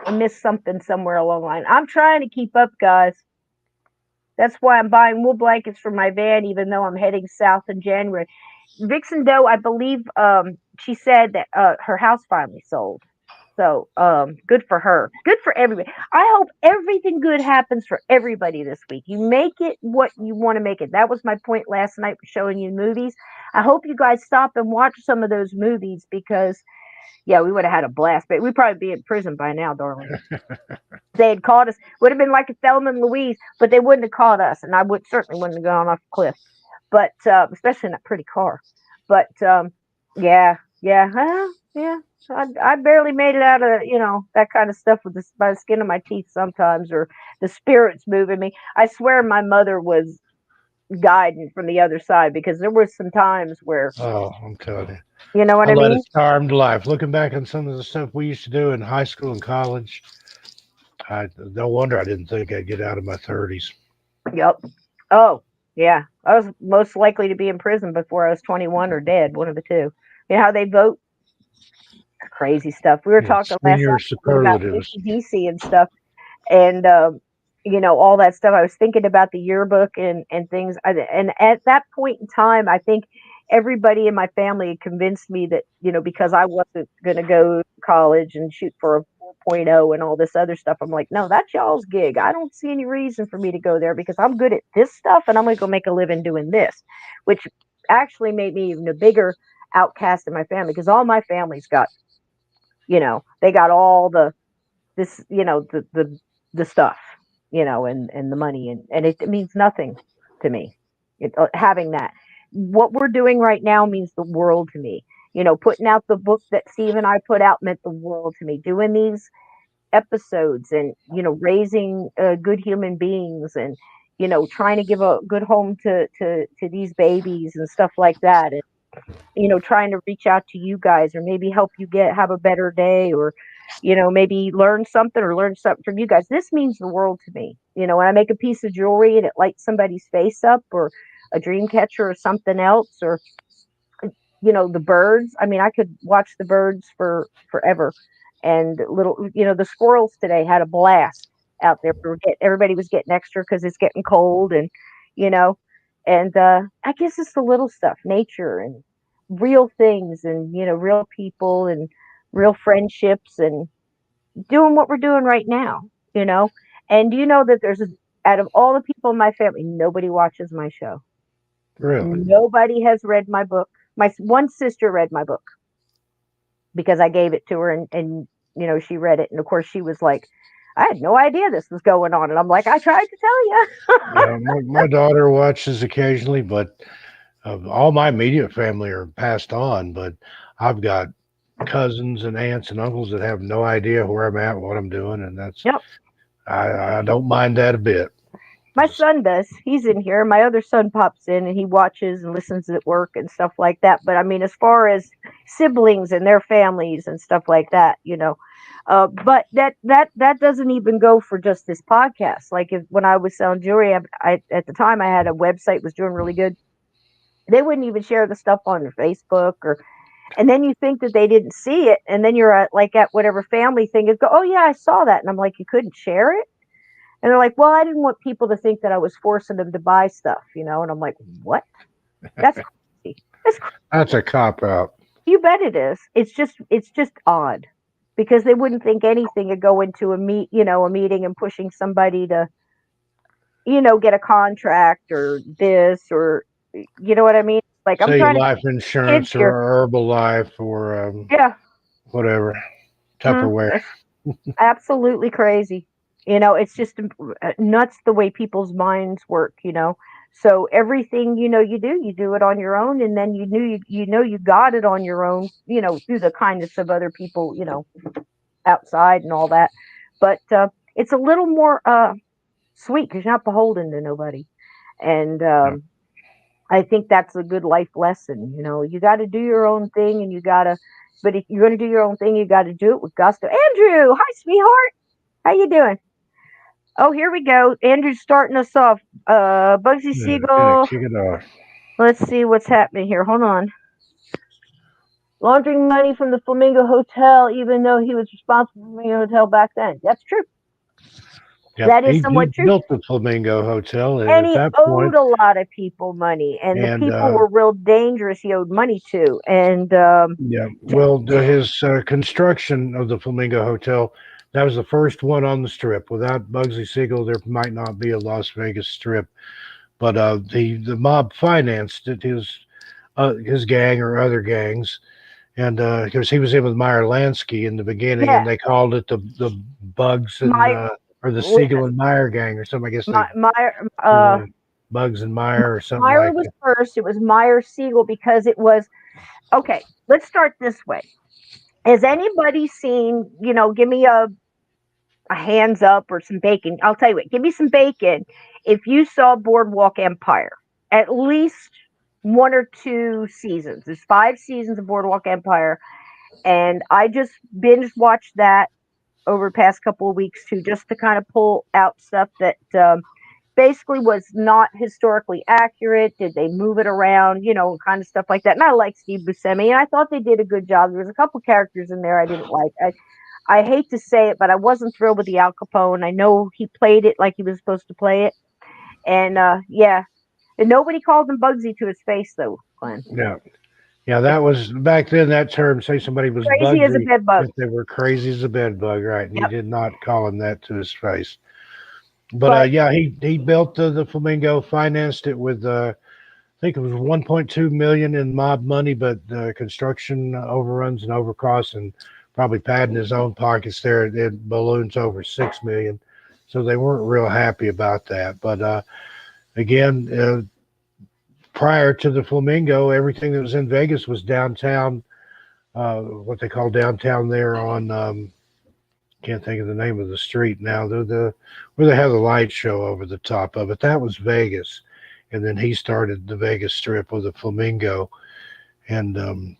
I missed something somewhere along the line. I'm trying to keep up, guys. That's why I'm buying wool blankets for my van, even though I'm heading south in January. Vixen Doe, I believe, she said that her house finally sold. So good for her. Good for everybody. I hope everything good happens for everybody this week. You make it what you want to make it. That was my point last night for showing you movies. I hope you guys stop and watch some of those movies because, yeah, we would have had a blast. But we'd probably be in prison by now, darling. They had caught us. Would have been like a Thelma and Louise, but they wouldn't have caught us, and I would certainly wouldn't have gone off the cliff. But especially in that pretty car. But yeah, yeah. I barely made it out of that kind of stuff with this by the skin of my teeth sometimes, or the spirits moving me. I swear my mother was guiding from the other side because there were some times where Oh, I'm telling you. you know what I I led a mean. charmed life. Looking back on some of the stuff we used to do in high school and college, no wonder I didn't think I'd get out of my 30s. Yep. Oh yeah, I was most likely to be in prison before I was 21 or dead, one of the two. You know how they vote? Crazy stuff. We were Yeah, talking swing last your night about superlatives. DC and stuff, and all that stuff. I was thinking about the yearbook and things, and at that point in time, I think everybody in my family convinced me that because I wasn't going to go to college and shoot for a 4.0 and all this other stuff. I'm like, no, that's y'all's gig. I don't see any reason for me to go there because I'm good at this stuff and I'm going to go make a living doing this, which actually made me even a bigger outcast in my family because all my family's got they got all this, the stuff, and the money, and it means nothing to me. Having that, what we're doing right now means the world to me. Putting out the book that Steve and I put out meant the world to me. Doing these episodes and raising good human beings and trying to give a good home to these babies and stuff like that. And trying to reach out to you guys or maybe help you have a better day or, maybe learn something from you guys. This means the world to me. When I make a piece of jewelry and it lights somebody's face up or a dream catcher or something else or, the birds. I mean, I could watch the birds for forever. And the squirrels today had a blast out there. Everybody was getting extra because it's getting cold you know, and I guess it's the little stuff, nature and real things and, real people and real friendships and doing what we're doing right now, you know. And you know that out of all the people in my family, nobody watches my show. Really? Nobody has read my book. My one sister read my book because I gave it to her and she read it. And of course she was like, I had no idea this was going on. And I'm like, I tried to tell you. Yeah, my daughter watches occasionally, but all my immediate family are passed on. But I've got cousins and aunts and uncles that have no idea where I'm at, what I'm doing, and Yep. I don't mind that a bit. My Just, son does. He's in here. My other son pops in and he watches and listens at work and stuff like that. But I mean, as far as siblings and their families and stuff like that, but that doesn't even go for just this podcast. Like when I was selling jewelry, I at the time I had a website was doing really good. They wouldn't even share the stuff on their Facebook and then you think that they didn't see it, and then you're at whatever family thing and go, oh yeah, I saw that, and I'm like, you couldn't share it. And they're like, well, I didn't want people to think that I was forcing them to buy stuff, And I'm like, what? That's crazy. That's crazy. that's a cop out. You bet it is. It's just odd because they wouldn't think anything would go into a meeting and pushing somebody to, get a contract or this or, you know what I mean? Like I'm Say trying to life teach kids insurance or here. Herbalife or Yeah. whatever, Mm, Tupperware. it's absolutely crazy. It's just nuts the way people's minds work. So everything you do it on your own, and then you got it on your own, through the kindness of other people, outside and all that. But it's a little more sweet because you're not beholden to nobody, and Yeah. I think that's a good life lesson. You got to do your own thing, and but if you're going to do your own thing, you got to do it with gusto. Andrew, hi, sweetheart. How you doing? Oh, here we go. Andrew's starting us off. Bugsy Yeah, gotta Siegel. kick it off. Let's see what's happening here. Hold on. Laundering money from the Flamingo Hotel, even though he was responsible for the Flamingo Hotel back then. That's true. Yep, That is he somewhat true. built the Flamingo Hotel, and And at he that owed point, a lot of people money, and the and people were real dangerous. He owed money to, and yeah, well, his construction of the Flamingo Hotel, that was the first one on the Strip. Without Bugsy Siegel, there might not be a Las Vegas Strip. But the mob financed it, his gang or other gangs, and because he was in with Meyer Lansky in the beginning, yeah, and they called it the Bugs and my or the Siegel and Meyer gang or something. I guess they Meyer Bugs and Meyer or something Meyer like was that. first. It was Meyer Siegel because it was okay. Let's start this way. Has anybody seen? Give me a hands up or some bacon. I'll tell you what. Give me some bacon if you saw Boardwalk Empire. At least one or two seasons. There's 5 seasons of Boardwalk Empire, and I just binge watched that over the past couple of weeks too, just to kind of pull out stuff that basically was not historically accurate. Did they move it around, kind of stuff like that. And I like Steve Buscemi, and I thought they did a good job. There was a couple characters in there I didn't like. I hate to say it, but I wasn't thrilled with the Al Capone. I know he played it like he was supposed to play it, and yeah, and nobody called him Bugsy to his face though, Glenn. Yeah, yeah, that was back then. That term, say somebody was Crazy as a Bugsy, bed bug. if they were crazy as a bed bug, right? And you Yep. did not call him that to his face. But But yeah, he built the Flamingo, financed it with I think it was 1.2 million in mob money, but construction overruns and overcosts, and probably padding his own pockets there. It balloons over 6 million, so they weren't real happy about that. But again, prior to the Flamingo, everything that was in Vegas was downtown. What they call downtown there on can't think of the name of the street now. The where they have the light show over the top of it. That was Vegas, and then he started the Vegas Strip with the Flamingo, and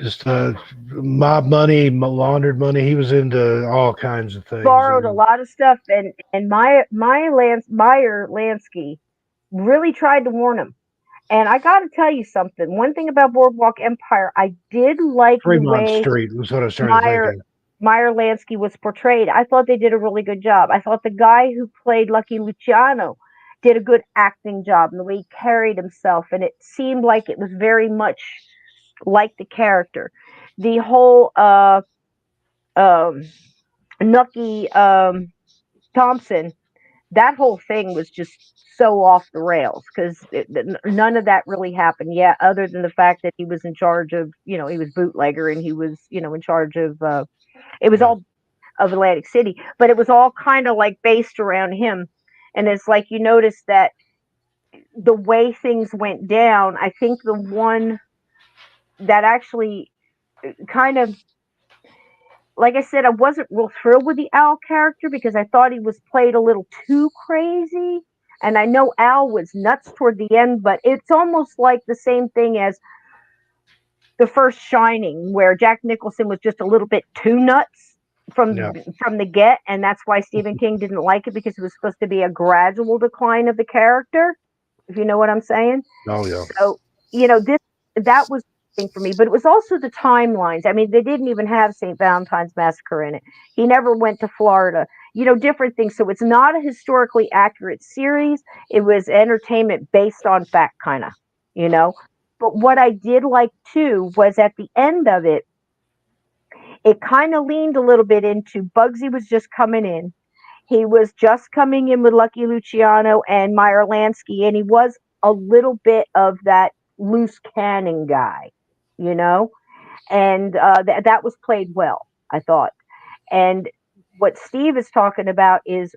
just mob money, laundered money. He was into all kinds of things, borrowed a and lot of stuff, and Meyer Lansky really tried to warn him. And I got to tell you something. One thing about Boardwalk Empire, I did like the Fremont way Street was what I was trying to think Meyer of. Meyer Lansky was portrayed. I thought they did a really good job. I thought the guy who played Lucky Luciano did a good acting job in the way he carried himself, and it seemed like it was very much like the character. The whole um, Nucky Thompson, that whole thing was just so off the rails because none of that really happened yet, other than the fact that he was in charge of, he was bootlegger and he was, in charge of, it was Yeah, all of Atlantic City, but it was all kind of like based around him. And it's like you notice that the way things went down, I think the one that actually kind of, like I said, I wasn't real thrilled with the Al character because I thought he was played a little too crazy. And I know Al was nuts toward the end, but it's almost like the same thing as the first Shining, where Jack Nicholson was just a little bit too nuts yeah, from the get, and that's why Stephen King didn't like it because it was supposed to be a gradual decline of the character, if you know what I'm saying. oh yeah, So, this that was the thing for me, but it was also the timelines. I mean, they didn't even have St. Valentine's Massacre in it. He never went to Florida. Different things. So it's not a historically accurate series. It was entertainment based on fact, kind of. You know. But what I did like too was at the end of it, it kind of leaned a little bit into Bugsy was just coming in. He was just coming in with Lucky Luciano and Meyer Lansky, and he was a little bit of that loose cannon guy, you know, and that was played well, I thought. And what Steve is talking about is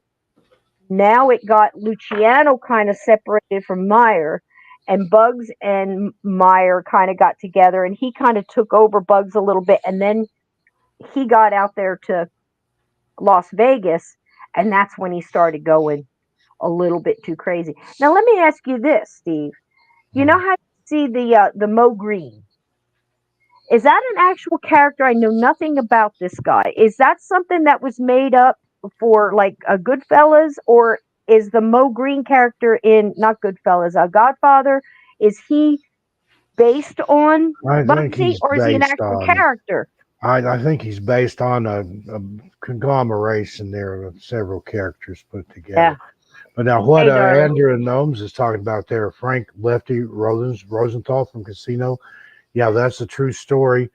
Now it got Luciano kind of separated from Meyer, and Bugs and Meyer kind of got together, and he kind of took over Bugs a little bit, and then he got out there to Las Vegas, and that's when he started going a little bit too crazy. Now let me ask you this, Steve. You know how you see the Mo Green? Is that an actual character? I know nothing about this guy. Is that something that was made up for like a Goodfellas, or is the Mo Green character in not Goodfellas, a Godfather? Is he based on I think Bugsy, he's or is he an based actual on. character? I think he's based on a conglomeration there of several characters put Yeah. together. But now, what Hey, darling. Andrew and Gnomes is talking about there, Frank Lefty Rosenthal from Casino, yeah, that's a true story.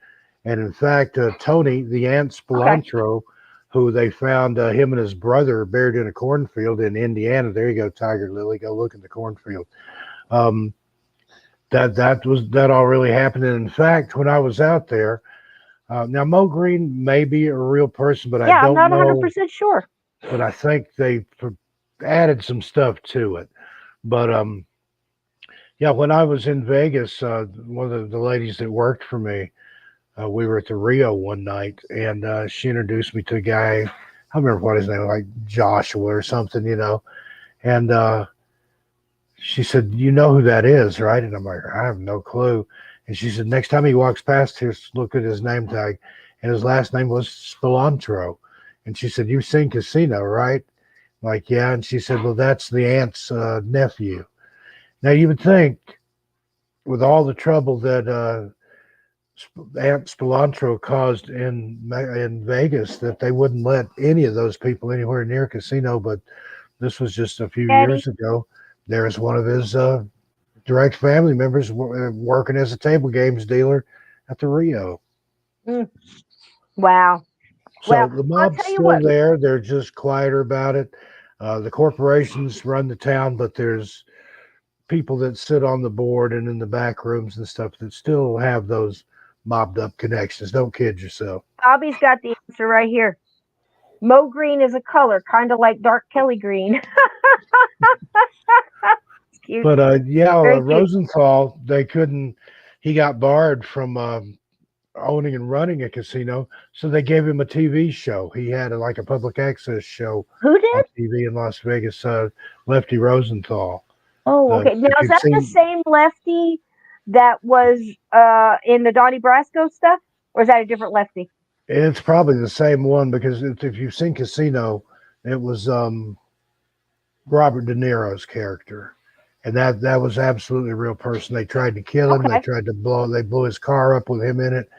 And in fact, Tony, the ant Okay. Spilantro, who they found him and his brother buried in a cornfield in Indiana. There you go, Tiger Lily. Go look in the cornfield. Um, that all really happened. And in fact, when I was out there, now Mo Green may be a real person, but I Yeah, I'm don't not know. 100% sure. But I think they added some stuff to it. But yeah, when I was in Vegas, one of the ladies that worked for me, we were at the Rio one night, and she introduced me to a guy. I don't remember what his name was, like Joshua or something, And she said, "You know who that is, right?" And I'm like, "I have no clue." And she said, "Next time he walks past here, look at his name tag." And his last name was Spilantro. And she said, "You've seen Casino, right?" I'm like, "Yeah." And she said, "Well, that's the aunt's nephew." Now, you would think, with all the trouble that Aunt Spilantro caused in Vegas, that they wouldn't let any of those people anywhere near Casino, but this was just a few Daddy. years ago. There's one of his direct family members working as a table games dealer at the Rio. Mm. Wow. So Well, the I'll mob's tell you still what. there. They're just quieter about it. The corporations run the town, but there's people that sit on the board and in the back rooms and stuff that still have those mobbed up connections. Don't kid yourself. Bobby's got the answer right here. Mo green is a color, kind of like dark Kelly green. It's cute. But yeah, Very cute. Rosenthal, they couldn't. He got barred from owning and running a casino, so they gave him a TV show. He had like a public access show Who on did? TV in Las Vegas. Lefty Rosenthal. Oh, okay. Now If is you've that the seen, same Lefty that was in the Donnie Brasco stuff, or is that a different Lefty? it's probably the same one because if you've seen Casino, it was Robert De Niro's character, and that was absolutely a real person. They tried to kill him. They Okay. tried to blow. They blew his car up with him in it.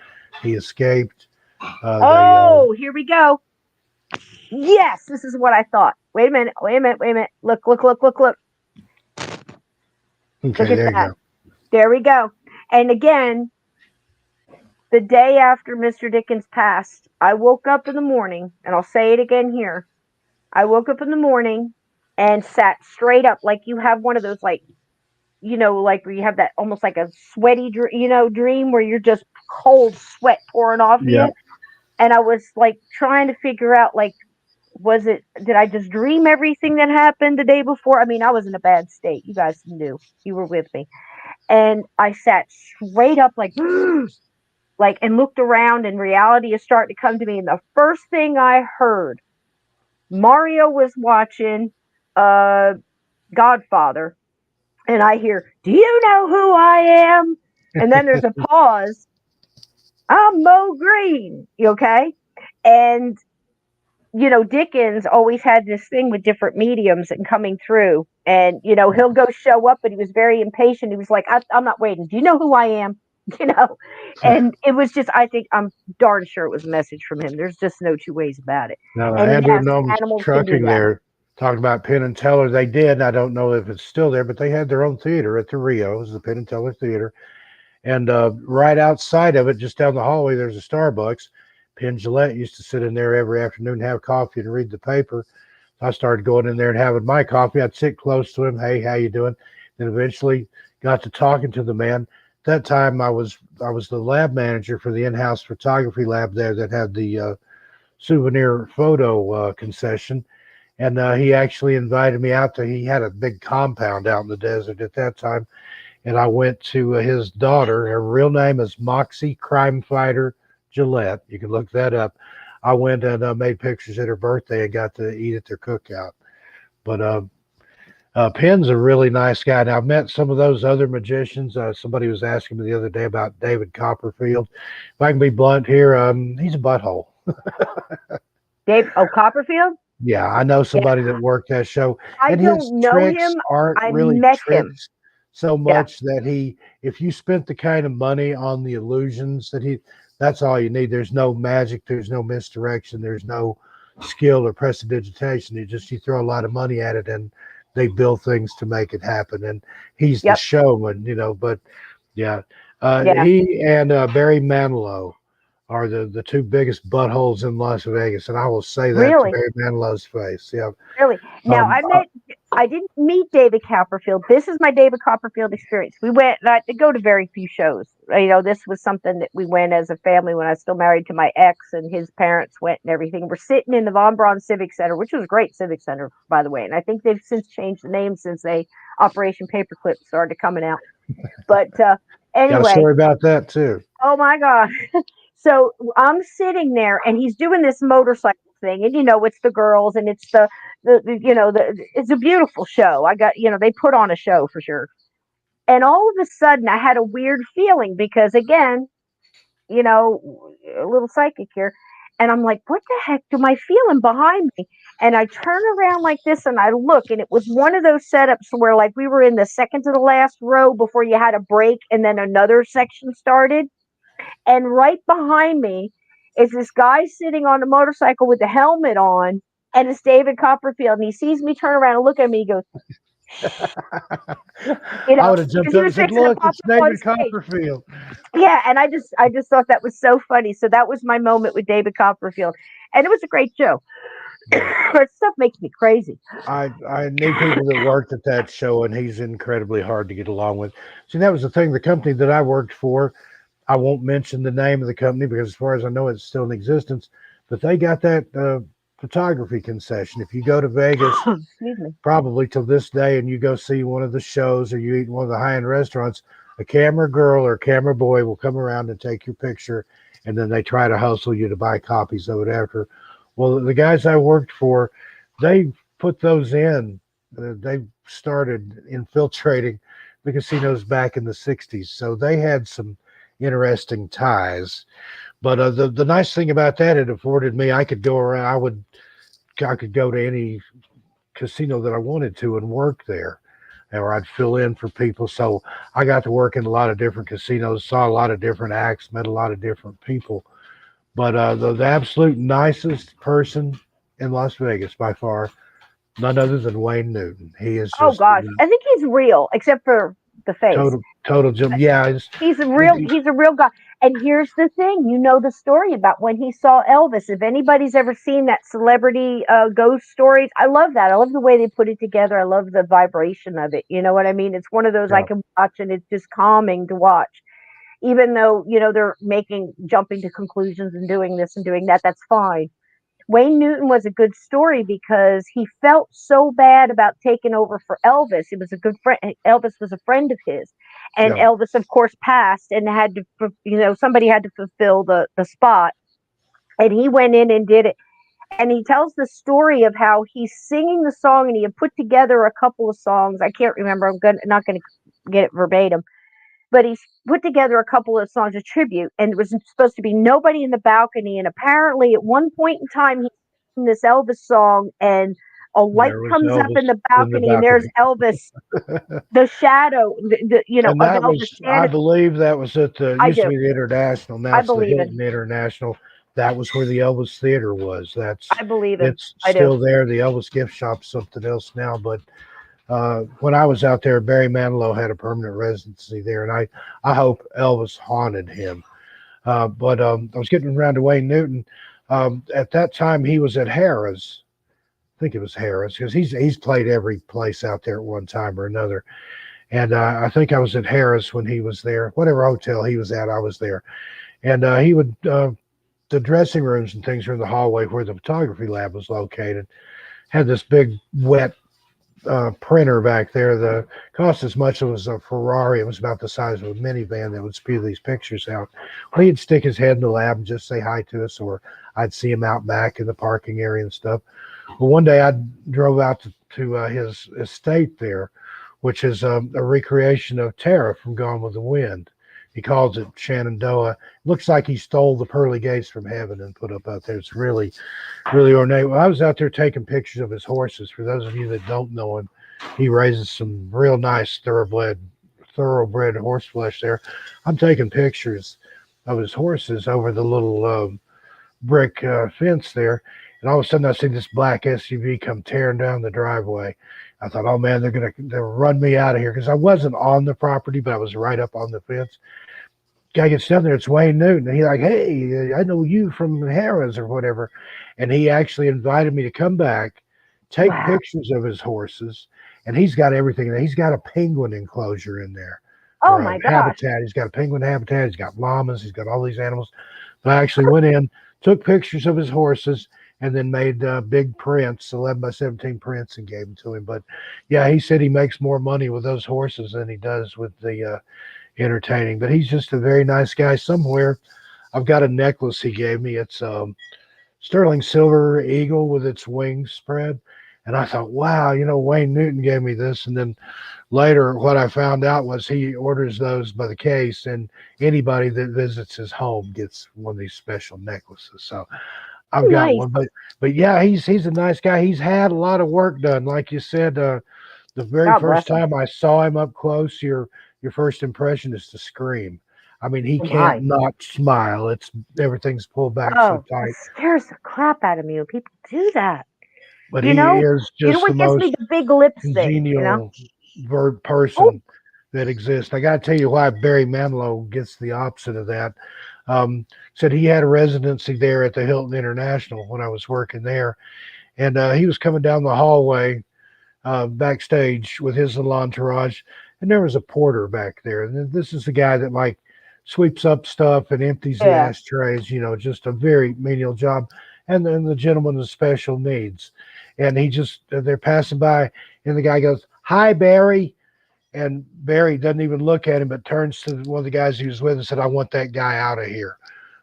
He escaped. They Oh, here we go. Yes, this is what I thought. Wait a minute. Wait a minute. Wait a minute. Look, look, look, look, look. Look okay. at There you that. go. There we go. And again, the day after Mr. Dickens passed, I woke up in the morning, and I'll say it again here. I woke up in the morning and sat straight up like you have one of those, like, like where you have that almost like a sweaty, dream where you're just cold sweat pouring off Yeah. you. And I was like trying to figure out, like, did I just dream everything that happened the day before? I mean, I was in a bad state. You guys knew, you were with me. And I sat straight up like, like, and looked around, and reality is starting to come to me. And the first thing I heard, Mario was watching Godfather, and I hear, "Do you know who I am?" And then there's a pause. "I'm Mo Green." Okay. And Dickens always had this thing with different mediums and coming through, and he'll go show up, but he was very impatient. He was like, I'm not waiting. Do you know who I am? You know, and it was just, I think, I'm darn sure it was a message from him. There's just no two ways about it. Now, And Andrew yes, Nome's animals can do trucking that. there, talking about Penn and Teller. They did. I don't know if it's still there, but they had their own theater at the Rio. It was the Penn and Teller Theater. And right outside of it, just down the hallway, there's a Starbucks. Penn Jillette used to sit in there every afternoon, have coffee, and read the paper. So I started going in there and having my coffee. I'd sit close to him. "Hey, how you doing?" Then eventually got to talking to the man. That time I was the lab manager for the in-house photography lab there that had the souvenir photo concession. And he actually invited me out to. He had a big compound out in the desert at that time, and I went to his daughter. Her real name is Moxie Crime Fighter Gillette. You can look that up. I went and made pictures at her birthday and got to eat at their cookout. But Penn's a really nice guy. Now, I've met some of those other magicians. Somebody was asking me the other day about David Copperfield. If I can be blunt here, he's a butthole. Copperfield? Yeah, I know somebody that worked that show. I And his don't know tricks him. aren't I really met him. tricks so much that if you spent the kind of money on the illusions that's all you need. There's no magic, there's no misdirection, there's no skill or prestidigitation. You throw a lot of money at it and they build things to make it happen. And he's the showman, but yeah. He and Barry Manilow are the two biggest buttholes in Las Vegas, and I will say that to Barry Manilow's face. Yeah, really. Now I didn't meet David Copperfield. This is my David Copperfield experience. We went. I go to very few shows. This was something that we went as a family when I was still married to my ex, and his parents went and everything. We're sitting in the Von Braun Civic Center, which was a great civic center, by the way. And I think they've since changed the name since Operation Paperclip started coming out. But anyway, got a story about that too. Oh my God. So I'm sitting there and he's doing this motorcycle thing, and it's the girls and it's it's a beautiful show. They put on a show for sure. And all of a sudden I had a weird feeling because again, a little psychic here. And I'm like, what the heck am I feeling behind me? And I turn around like this and I look, and it was one of those setups where like we were in the second to the last row before you had a break and then another section started. And right behind me is this guy sitting on a motorcycle with a helmet on, and it's David Copperfield. And he sees me turn around and look at me. He goes, I would have jumped up and said, "Look, it's David Copperfield." Yeah, and I just thought that was so funny. So that was my moment with David Copperfield, and it was a great show. But stuff makes me crazy. I knew people that worked at that show, and he's incredibly hard to get along with. See, that was the thing. The company that I worked for. I won't mention the name of the company because as far as I know, it's still in existence, but they got that photography concession. If you go to Vegas, probably till this day, and you go see one of the shows or you eat in one of the high-end restaurants, a camera girl or a camera boy will come around and take your picture, and then they try to hustle you to buy copies of it after. Well, the guys I worked for, they put those in. They started infiltrating the casinos back in the 60s, so they had some interesting ties. But the nice thing about that, it afforded me, I could go around, I could go to any casino that I wanted to and work there, or I'd fill in for people. So I got to work in a lot of different casinos, saw a lot of different acts, met a lot of different people. But the absolute nicest person in Las Vegas by far, none other than Wayne Newton. He is just, oh gosh, I think he's real, except for the face. Total Jim. Yeah, he's a real guy. And here's the thing, the story about when he saw Elvis. If anybody's ever seen that celebrity ghost stories, I love that. I love the way they put it together. I love the vibration of it. You know what I mean? It's one of those I can watch, and it's just calming to watch. Even though, they're jumping to conclusions and doing this and doing that, that's fine. Wayne Newton was a good story because he felt so bad about taking over for Elvis. He was a good friend. Elvis was a friend of his. And Elvis, of course, passed and had to, somebody had to fulfill the spot. And he went in and did it. And he tells the story of how he's singing the song, and he had put together a couple of songs. I can't remember. I'm not going to get it verbatim. But he's put together a couple of songs of tribute, and it was supposed to be nobody in the balcony. And apparently at one point in time, he's singing this Elvis song, and a light comes up in the balcony, and there's Elvis, the shadow, and that was, I believe that was at the, used to be the International, now it's the Hilton International. That was where the Elvis Theater was. I believe it. It's still there. The Elvis gift shop's something else now, but when I was out there, Barry Manilow had a permanent residency there, and I hope Elvis haunted him. But I was getting around to Wayne Newton. At that time, he was at Harrah's. I think it was Harrah's, because he's played every place out there at one time or another. And I think I was at Harrah's when he was there. Whatever hotel he was at, I was there. And he would, the dressing rooms and things were in the hallway where the photography lab was located. had this big wet printer back there. The cost as much as a Ferrari. It was about the size of a minivan that would spew these pictures out. Well, he'd stick his head in the lab and just say hi to us, or I'd see him out back in the parking area and stuff. Well, one day I drove out to his estate there, which is a recreation of Tara from Gone with the Wind. He calls it Shenandoah. Looks like he stole the pearly gates from heaven and put up out there. It's really, really ornate. Well, I was out there taking pictures of his horses. For those of you that don't know him, he raises some real nice thoroughbred horse flesh there. I'm taking pictures of his horses over the little brick fence there, and all of a sudden I see this black SUV come tearing down the driveway. I thought, oh man, they'll run me out of here, because I wasn't on the property, but I was right up on the fence. Guy gets down there, it's Wayne Newton, and he's like, hey, I know you from Harrah's or whatever. And he actually invited me to come back, take pictures of his horses, and he's got everything. He's got a penguin enclosure in there. Oh my gosh. Habitat. He's got a penguin habitat, he's got llamas, he's got all these animals. But I actually went in, took pictures of his horses, and then made big prints, 11 by 17 prints, and gave them to him. But yeah, he said he makes more money with those horses than he does with the entertaining. But he's just a very nice guy. Somewhere I've got a necklace he gave me. It's sterling silver eagle with its wings spread. And I thought, wow, Wayne Newton gave me this. And then later what I found out was he orders those by the case, and anybody that visits his home gets one of these special necklaces. So I've got one, but yeah, he's a nice guy. He's had a lot of work done. Like you said, the very first time I saw him up close, your first impression is to scream. I mean, he can't not smile. Everything's pulled back so tight. It scares the crap out of me when people do that. But he is just the most the big lips congenial person that exists. I got to tell you why Barry Manilow gets the opposite of that. Said he had a residency there at the Hilton International when I was working there, and he was coming down the hallway backstage with his little entourage, and there was a porter back there. And this is the guy that like sweeps up stuff and empties the ashtrays, just a very menial job. And then the gentleman with special needs, and they're passing by, and the guy goes, "Hi, Barry." And Barry doesn't even look at him, but turns to one of the guys he was with and said, "I want that guy out of here."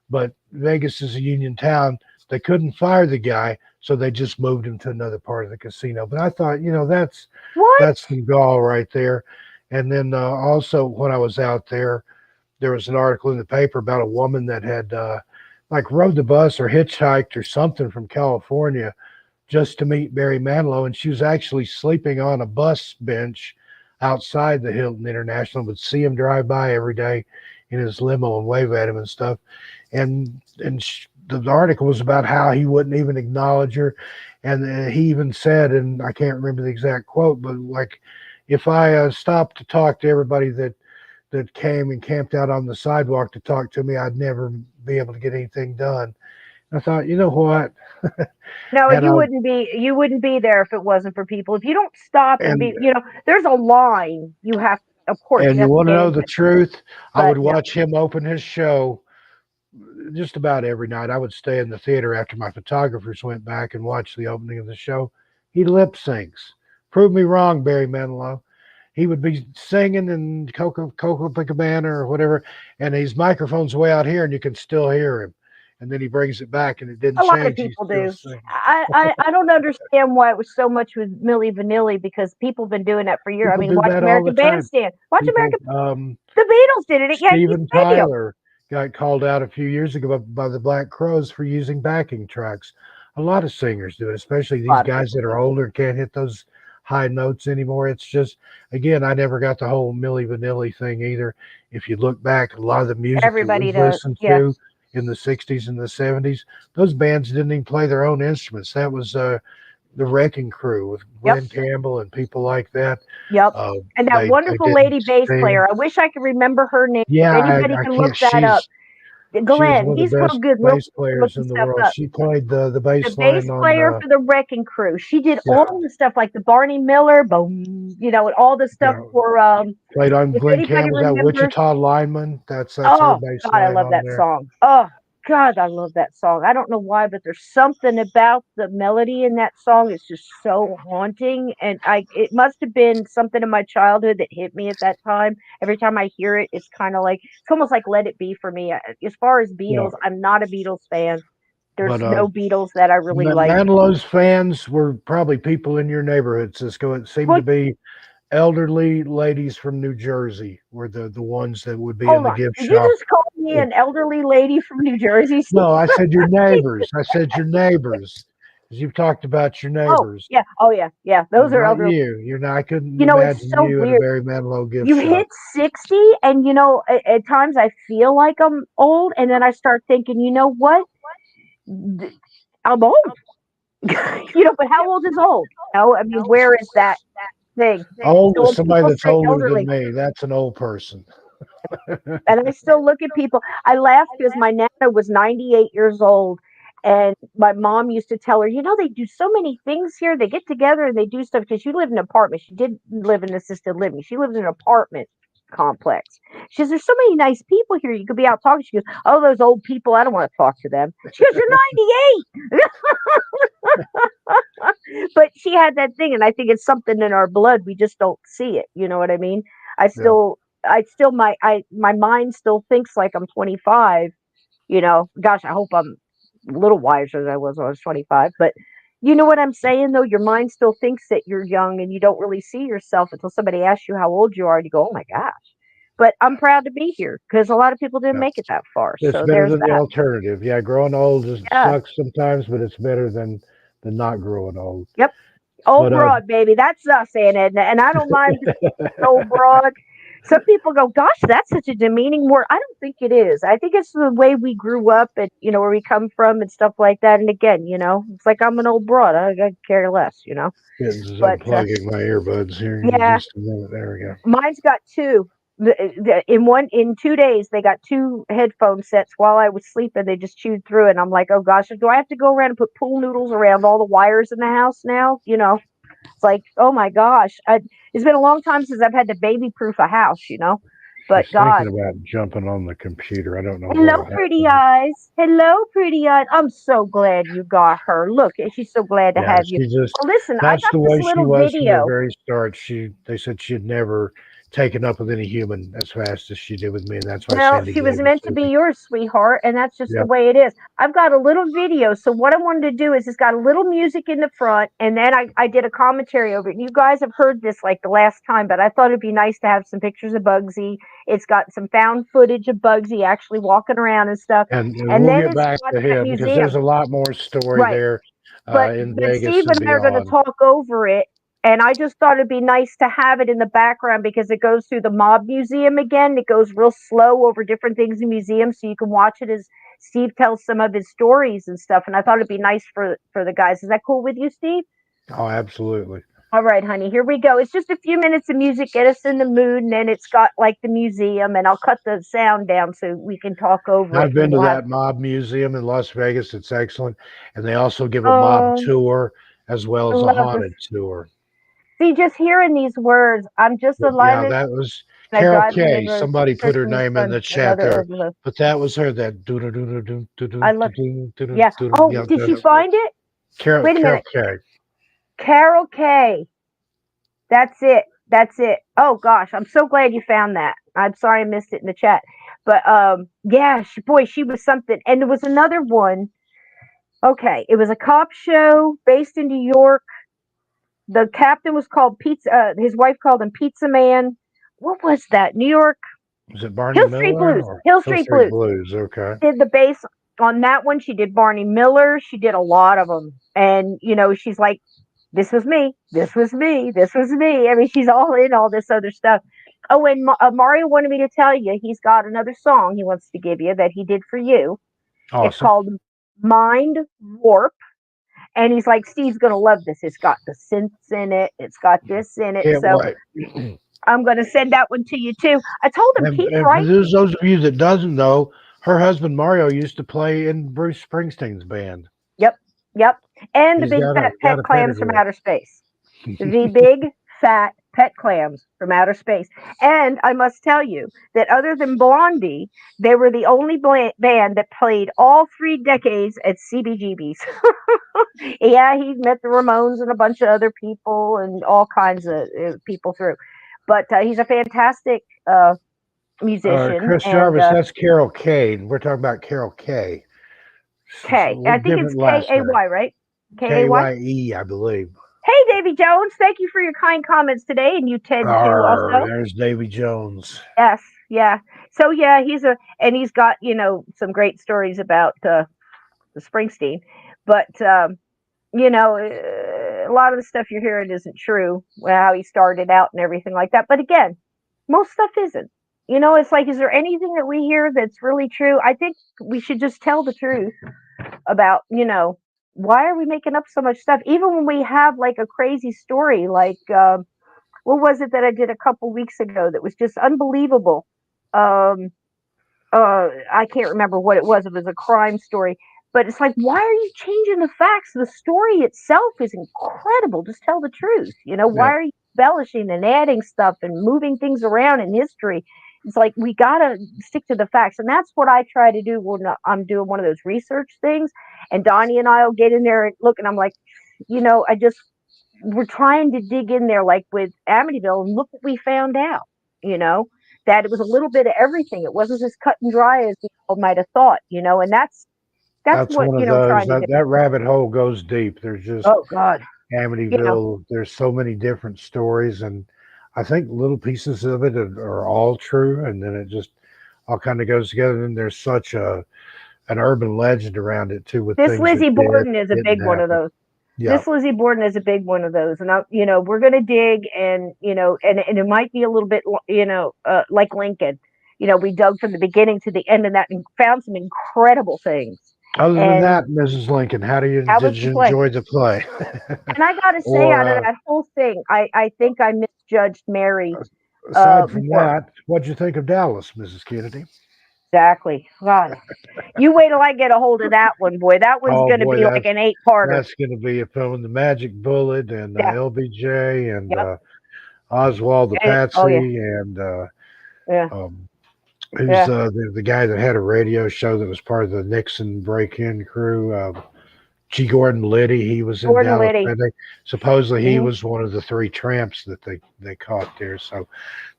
But Vegas is a union town. They couldn't fire the guy, so they just moved him to another part of the casino. But I thought, that's some gall right there. And then also when I was out there, there was an article in the paper about a woman that had rode the bus or hitchhiked or something from California just to meet Barry Manilow. And she was actually sleeping on a bus bench outside the Hilton International, would see him drive by every day in his limo and wave at him and stuff. And the article was about how he wouldn't even acknowledge her. And he even said, and I can't remember the exact quote, but like, if I stopped to talk to everybody that came and camped out on the sidewalk to talk to me, I'd never be able to get anything done. I thought, you know what? No, you wouldn't be there if it wasn't for people. If you don't stop and be, there's a line you have, of course. And you want to know the truth? I would watch him open his show just about every night. I would stay in the theater after my photographers went back and watched the opening of the show. He lip syncs. Prove me wrong, Barry Manilow. He would be singing in Copacabana or whatever, and his microphone's way out here, and you can still hear him. And then he brings it back, and it didn't change. A lot of people do. I don't understand why it was so much with Milli Vanilli, because people have been doing that for years. I mean, watch American Bandstand. Watch American. The Beatles did it. Steven Tyler got called out a few years ago by the Black Crowes for using backing tracks. A lot of singers do it, especially these guys that are older and can't hit those high notes anymore. It's just, again, I never got the whole Milli Vanilli thing either. If you look back, a lot of the music everybody that we listened to in the 60s and the 70s, those bands didn't even play their own instruments. That was the Wrecking Crew with Glenn Campbell and people like that. And that wonderful lady bass player. I wish I could remember her name. Yeah, anybody can look that up. Glenn, he's real good bass players in the world. She played the bass line. The bass player for the Wrecking Crew. She did all the stuff like the Barney Miller, boom, and all the stuff for played on Glenn Campbell's that Wichita Lineman. That's her bass line. I love that song. Oh, God, I love that song. I don't know why, but there's something about the melody in that song. It's just so haunting, and it must have been something in my childhood that hit me at that time. Every time I hear it, it's kind of like it's almost like Let It Be for me. As far as Yeah, Beatles, I'm not a Beatles fan. There's but no Beatles that I really like. Mandelow's fans were probably people in your neighborhood, Cisco. It seemed to What? be elderly ladies from New Jersey were the ones that would be in Hold the on. gift Did you shop. just call me an elderly lady from New Jersey, Steve? No, I said your neighbors. I said your neighbors. Because you've talked about your Oh, neighbors. yeah. Oh, yeah. Yeah. Those are Not elderly. you. You're not. I couldn't It's imagine so you at a weird. Barry Manilow gift You shop. hit 60, and at times I feel like I'm old, and then I start thinking, you know what? I'm old. But how old is old? I mean, where is that thing? Old So is when somebody people that's say older than elderly, me. That's an old person. and I still look at people, I laugh because my nana was 98 years old, and my mom used to tell her, they do so many things here. They get together and they do stuff because she lived in an apartment. She did live in assisted living. She lived in an apartment complex. She says, there's so many nice people here. You could be out talking. She goes, oh, those old people, I don't want to talk to them. She goes, you're 98. But she had that thing, and I think it's something in our blood. We just don't see it. You know what I mean? I Yeah. still, my mind still thinks like I'm 25. Gosh, I hope I'm a little wiser than I was when I was 25. But you know what I'm saying, though? Your mind still thinks that you're young, and you don't really see yourself until somebody asks you how old you are, and you go, oh my gosh. But I'm proud to be here because a lot of people didn't Yeah. make it that far. It's So better there's than the that. alternative. Yeah, growing old just Yeah. sucks sometimes, but it's better than not growing old. Yep. Old But broad, baby. That's us, Aunt Edna. And I don't mind old broad. Some people go, gosh, that's such a demeaning word. I don't think it is. I think it's the way we grew up and, where we come from and stuff like that. And again, it's like I'm an old broad. I care less. Just But unplugging my earbuds here in yeah, just a minute. There we go. mine's got two. In 2 days, they got two headphone sets while I was sleeping. They just chewed through it. And I'm like, oh gosh, do I have to go around and put pool noodles around all the wires in the house now? It's like, oh my gosh, it's been a long time since I've had to baby proof a house. But She's thinking God, about jumping on the computer. I don't know hello, what'll pretty happen. eyes. Hello, pretty eyes. I'm so glad you got her. Look, she's so glad to Yeah, have you. she just Well, listen, I that's got the this way she little was from the video. very start. They said she'd never taken up with any human as fast as she did with me, and that's why Well, Sandy she was gave it meant to to be me. yours, sweetheart, and that's just the Yep. way it is. I've got a little video, so what I wanted to do is it's got a little music in the front, and then I did a commentary over it. You guys have heard this like the last time, but I thought it'd be nice to have some pictures of Bugsy. It's got some found footage of Bugsy actually walking around and stuff, And and we'll then get it's back got to that him because there's museum. a lot more story Right. there But in Steve Vegas and and I are going to beyond. talk over it, and I just thought it'd be nice to have it in the background because it goes through the mob museum again. It goes real slow over different things in museums, so you can watch it as Steve tells some of his stories and stuff. And I thought it'd be nice for the guys. Is that cool with you, Steve? Oh, absolutely. All right, honey, here we go. It's just a few minutes of music, get us in the mood, and then it's got like the museum, and I'll cut the sound down so we can talk over it. I've And been to we'll have. that mob museum in Las Vegas. It's excellent. And they also give a mob Oh, tour as well I as a love this. haunted tour. See, just hearing these words, I'm just Yeah, alive. that was I Carol drive the main Kay. road, Somebody put her searching the name in sun the for chat another there, overload. but that was her. That do do do do do do I do love, do do do yeah. do. Oh, Yeah, did she that's find it? Wait a Carol minute. Kay. Carol K. That's it. That's it. Oh gosh, I'm so glad you found that. I'm sorry I missed it in the chat. But yeah, boy, she was something. And there was another one. Okay, it was a cop show based in New York. The captain was called Pizza. His wife called him Pizza Man. What was that? New York Was it Barney Hill Street Miller Blues. or Hill Hill Street Street Blues. Blues? Okay. Did the bass on that one. She did Barney Miller. She did a lot of them. And, she's like, this was me. This was me. This was me. I mean, she's all in all this other stuff. Oh, and Mario wanted me to tell you he's got another song he wants to give you that he did for you. It's Awesome. called Mind Warp. And he's like, Steve's going to love this. It's got the synths in it. It's got this in it. Can't So wait. I'm going to send that one to you, too. I told him, keep And for writing. those of you that doesn't know, her husband Mario used to play in Bruce Springsteen's band. Yep. Yep. And the He's big got fat a clams from pedigree. outer space. The big fat Pet clams from outer space. And I must tell you that other than Blondie, they were the only band that played all 3 decades at CBGB's. Yeah, he met the Ramones and a bunch of other people and all kinds of people through. But he's a fantastic musician. Chris And Jarvis, that's Carol Kane. We're talking about Carol K. K, I think it's Different last Kay, name. right? Kay. K-Y-E, I believe. Hey, Davy Jones, thank you for your kind comments today, and you, Ted, too, also. There's Davy Jones. Yes, yeah. So, yeah, he's got, some great stories about the Springsteen. But, a lot of the stuff you're hearing isn't true, how he started out and everything like that. But again, most stuff isn't. It's like, is there anything that we hear that's really true? I think we should just tell the truth about, why are we making up so much stuff? Even when we have like a crazy story, like, what was it that I did a couple weeks ago that was just unbelievable? I can't remember what it was. It was a crime story. But it's like, why are you changing the facts? The story itself is incredible. Just tell the truth. Why are you embellishing and adding stuff and moving things around in history? It's like, we got to stick to the facts. And that's what I try to do when I'm doing one of those research things. And Donnie and I will get in there and look, and I'm like, we're trying to dig in there, like with Amityville, and look what we found out, that it was a little bit of everything. It wasn't as cut and dry as we all might have thought, and that's what, one of those. trying to do. That rabbit hole goes deep. There's just Oh, God. Amityville. There's so many different stories, and I think little pieces of it are all true, and then it just all kind of goes together. And there's such an urban legend around it too. With this Lizzie Borden is a big one of those. Yeah. This Lizzie Borden is a big one of those, and we're going to dig, and and it might be a little bit, like Lincoln. We dug from the beginning to the end of that and found some incredible things. Other than that, Mrs. Lincoln, did you enjoy the play? And I got to say, out of that whole thing, I think I misjudged Mary. Aside from that, what'd you think of Dallas, Mrs. Kennedy? Exactly. God, you wait till I get a hold of that one, boy. That one's going to be like an 8-parter. That's going to be a film. The Magic Bullet and LBJ and Oswald the Patsy and who's the guy that had a radio show that was part of the Nixon break-in crew? G. Gordon Liddy. He was in Dallas. Supposedly he was one of the 3 tramps that they caught there. So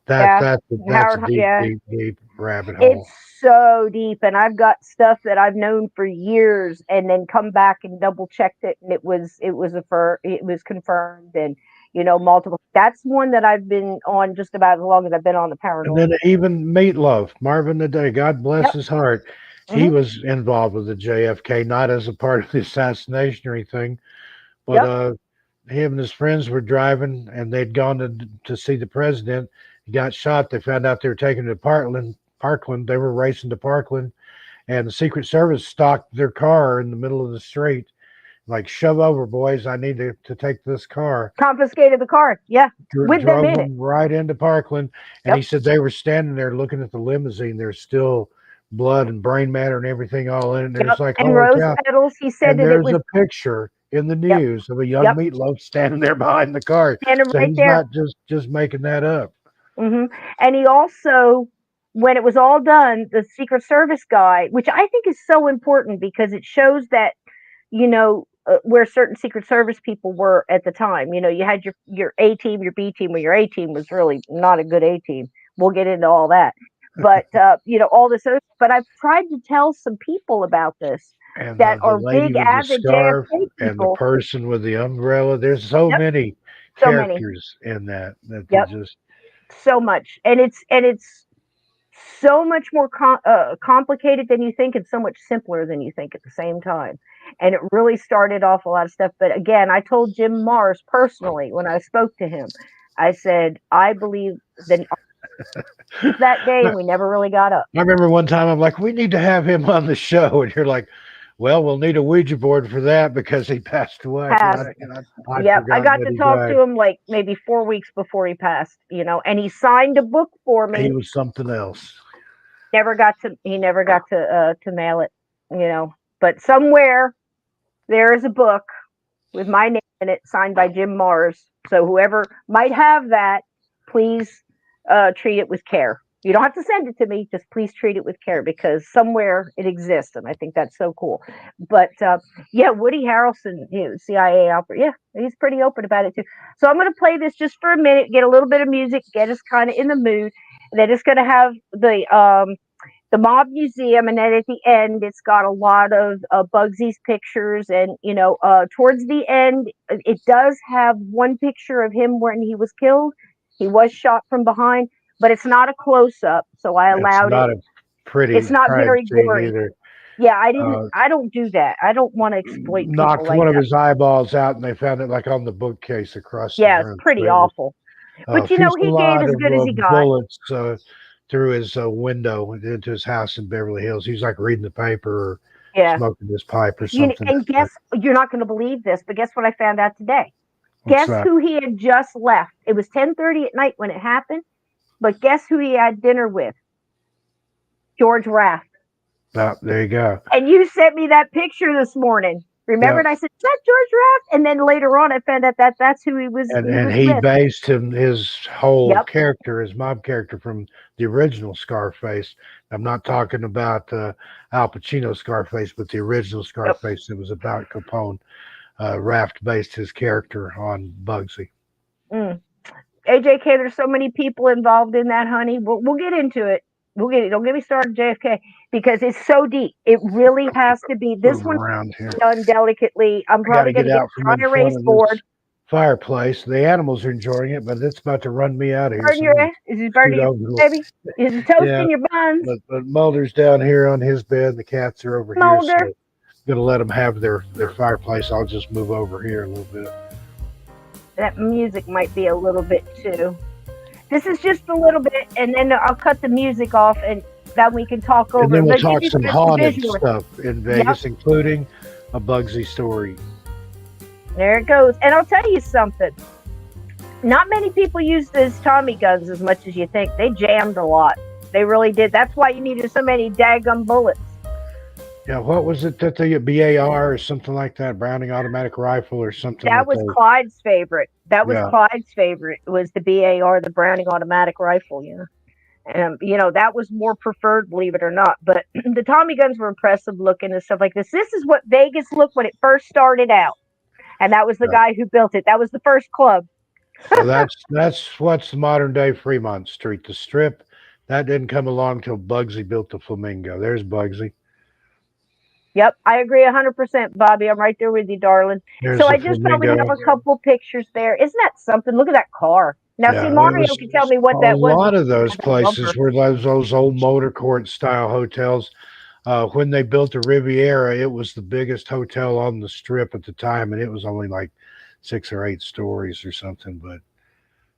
that's a deep rabbit hole. It's so deep, and I've got stuff that I've known for years, and then come back and double checked it, and it was confirmed, and multiple. That's one that I've been on just about as long as I've been on the paranormal. And then even Meatloaf, Marvin the Day, God bless his heart. He was involved with the JFK, not as a part of the assassination or anything, but him and his friends were driving, and they'd gone to see the president. He got shot. They found out they were taking him to Parkland. They were racing to Parkland, and the Secret Service stopped their car in the middle of the street. Like, shove over, boys. I need to take this car. Confiscated the car. Yeah. With drove them in them right into Parkland. And he said they were standing there looking at the limousine. There's still blood and brain matter and everything all in it. And it's like, and rose petals. He said that there's a picture in the news of a young Meatloaf standing there behind the car. So he's not just making that up. Mm-hmm. And he also, when it was all done, the Secret Service guy, which I think is so important because it shows that, where certain Secret Service people were at the time. You had your A team, your B team, where your A team was really not a good A team. We'll get into all that. But, all this. But I've tried to tell some people about this and that are big, avid JFK people. And the person with the umbrella. There's so many characters in that they just. So much. And it's so much more complicated than you think, and so much simpler than you think at the same time. And it really started off a lot of stuff. But again, I told Jim Mars personally when I spoke to him, I said, I believe that that day we never really got up. I remember one time I'm like, we need to have him on the show. And you're like, well, we'll need a Ouija board for that because he passed away. I got to talk to him like maybe 4 weeks before he passed, and he signed a book for me. He was something else. He never got to mail it, but somewhere there is a book with my name in it, signed by Jim Mars, So whoever might have that, please treat it with care. You don't have to send it to me. Just please treat it with care because somewhere it exists, and I think that's so cool. But yeah, Woody Harrelson, CIA opera. Yeah, he's pretty open about it too. So I'm going to play this just for a minute, get a little bit of music, get us kind of in the mood. And then it's going to have the Mob Museum, and then at the end, it's got a lot of Bugsy's pictures, and towards the end, it does have one picture of him when he was killed. He was shot from behind, but it's not a close up, so I It's allowed it. not a pretty It's not crime very scene gory. either. Yeah, I didn't. Uh, I don't do that. I don't want to exploit people knocked like one of that. his eyeballs out, and they found it like on the bookcase across the Yeah, it's room. So pretty it was awful. a But he gave fusillade as good as he of got. bullets through his window into his house in Beverly Hills. He was like reading the paper or Yeah. smoking his pipe or something. And guess, you're not going to believe this, but guess what I found out today? What's Guess that? who he had just left? It was 10:30 at night when it happened, but guess who he had dinner with? George Raft. Oh, there you go. And you sent me that picture this morning. Remember? And I said, "Is that George Raft?" And then later on, I found out that that's who he was. And was he with. based his whole Yep. character, his mob character, from the original Scarface. I'm not talking about Al Pacino Scarface, but the original Scarface. It was about Capone. Raft based his character on Bugsy. AJK, there's so many people involved in that, honey. We'll get into it. Don't get me started, JFK, because it's so deep. It really has to be. This Move one around here. done delicately. I'm probably going to get out from on in a front race of board. this fireplace. The animals are enjoying it, but it's about to run me out of here. Burn your ass? Is it burning your baby? Is it toasting your buns? But Mulder's down here on his bed. The cats are over Mulder. here. So I'm going to let them have their fireplace. I'll just move over here a little bit. That music might be a little bit too. This is just a little bit, and then I'll cut the music off, and then we can talk over. And then we'll But talk you some got haunted visual. stuff in Vegas, including a Bugsy story. There it goes. And I'll tell you something. Not many people use those Tommy guns as much as you think. They jammed a lot. They really did. That's why you needed so many daggum bullets. Yeah, what was it that the BAR or something like that, Browning automatic rifle or something? That was Clyde's favorite. That was Clyde's favorite. Was the BAR, the Browning automatic rifle. And that was more preferred, believe it or not. But the Tommy guns were impressive looking and stuff like this. This is what Vegas looked when it first started out, and that was the guy who built it. That was the first club. So that's what's the modern day Fremont Street, the Strip. That didn't come along till Bugsy built the Flamingo. There's Bugsy. Yep, I agree 100%, Bobby. I'm right there with you, darling. So I just probably have a couple pictures there. Isn't that something? Look at that car. Now, see, Mario can tell me what that was. A lot of those places were those old motor court style hotels. When they built the Riviera, it was the biggest hotel on the Strip at the time, and it was only like 6 or 8 stories or something. But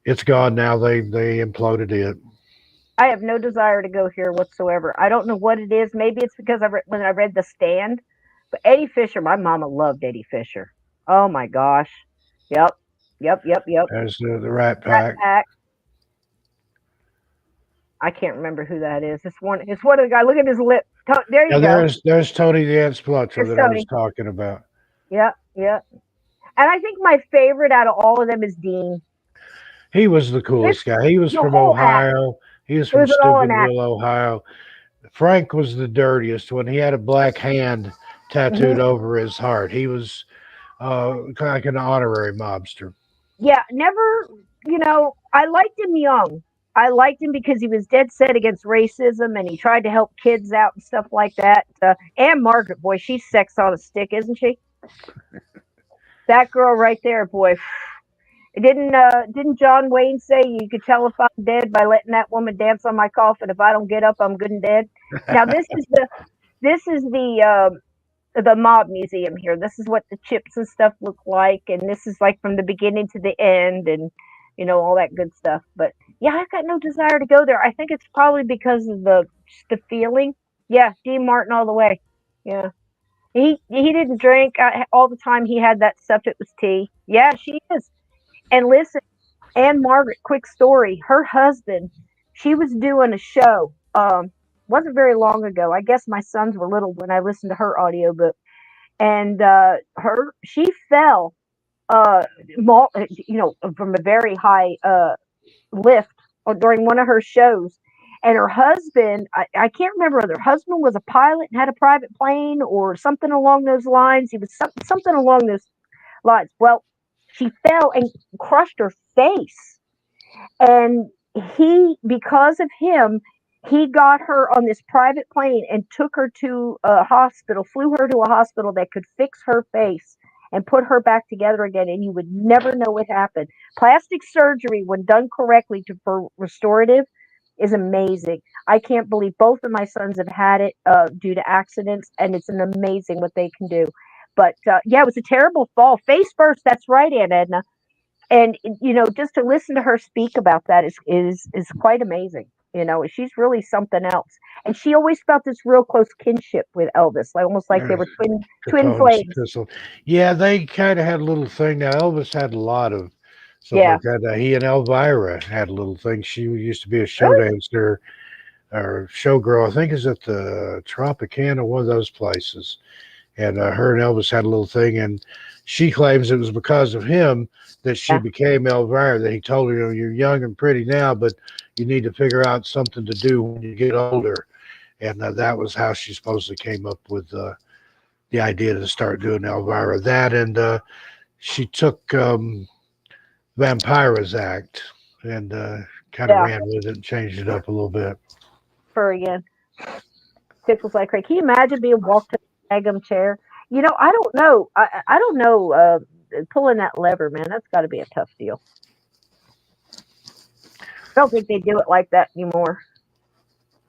it's gone now. They imploded it. I have no desire to go here whatsoever. I don't know what it is. Maybe it's because when I read The Stand. But Eddie Fisher, my mama loved Eddie Fisher. Oh my gosh. Yep. There's the Rat Pack. I can't remember who that is. It's one of the guys. Look at his lip. There you go. There's Tony the Ant Splutzer that I was talking about. Yep. And I think my favorite out of all of them is Dean. He was the coolest guy. He was from Ohio. He was from Steubenville, Ohio. Frank was the dirtiest one. He had a black hand tattooed over his heart. He was kind of like an honorary mobster. Yeah, never, I liked him young. I liked him because he was dead set against racism and he tried to help kids out and stuff like that. And Margaret, boy, she's sex on a stick, isn't she? That girl right there, boy. Didn't John Wayne say you could tell if I'm dead by letting that woman dance on my coffin? If I don't get up, I'm good and dead. Now this is the Mob Museum here. This is what the chips and stuff look like, and this is like from the beginning to the end, and all that good stuff. But yeah, I've got no desire to go there. I think it's probably because of the feeling. Yeah, Dean Martin all the way. Yeah, he didn't drink all the time. He had that stuff. It was tea. Yeah, she is. And listen, Anne Margaret, quick story. Her husband, she was doing a show. Wasn't very long ago. I guess my sons were little when I listened to her audiobook. And she fell from a very high lift during one of her shows. And her husband, I can't remember whether her husband was a pilot and had a private plane or something along those lines. He was something along those lines. Well, she fell and crushed her face. And because of him, he got her on this private plane and took her to a hospital, flew her to a hospital that could fix her face and put her back together again. And you would never know what happened. Plastic surgery, when done correctly for restorative, is amazing. I can't believe both of my sons have had it due to accidents, and it's an amazing what they can do. But yeah, it was a terrible fall, face first. That's right, Aunt Edna. And just to listen to her speak about that is quite amazing. She's really something else. And she always felt this real close kinship with Elvis, like almost like they were twin Capone's flames. pistol. Yeah, they kind of had a little thing. Now Elvis had a lot of stuff Yeah. like that. He and Elvira had a little thing. She used to be a show Really? dancer or showgirl. I think it's at the Tropicana, one of those places. And her and Elvis had a little thing, and she claims it was because of him that she Yeah. became Elvira. That he told her, you're young and pretty now, but you need to figure out something to do when you get older. And that was how she supposedly came up with the idea to start doing Elvira. That and she took Vampira's Act and kind of Yeah. ran with it and changed it up a little bit. Her again. Tickles like crazy. Can you imagine being walked to the Magnum chair? I don't know. I don't know. Pulling that lever, man, that's got to be a tough deal. I don't think they do it like that anymore.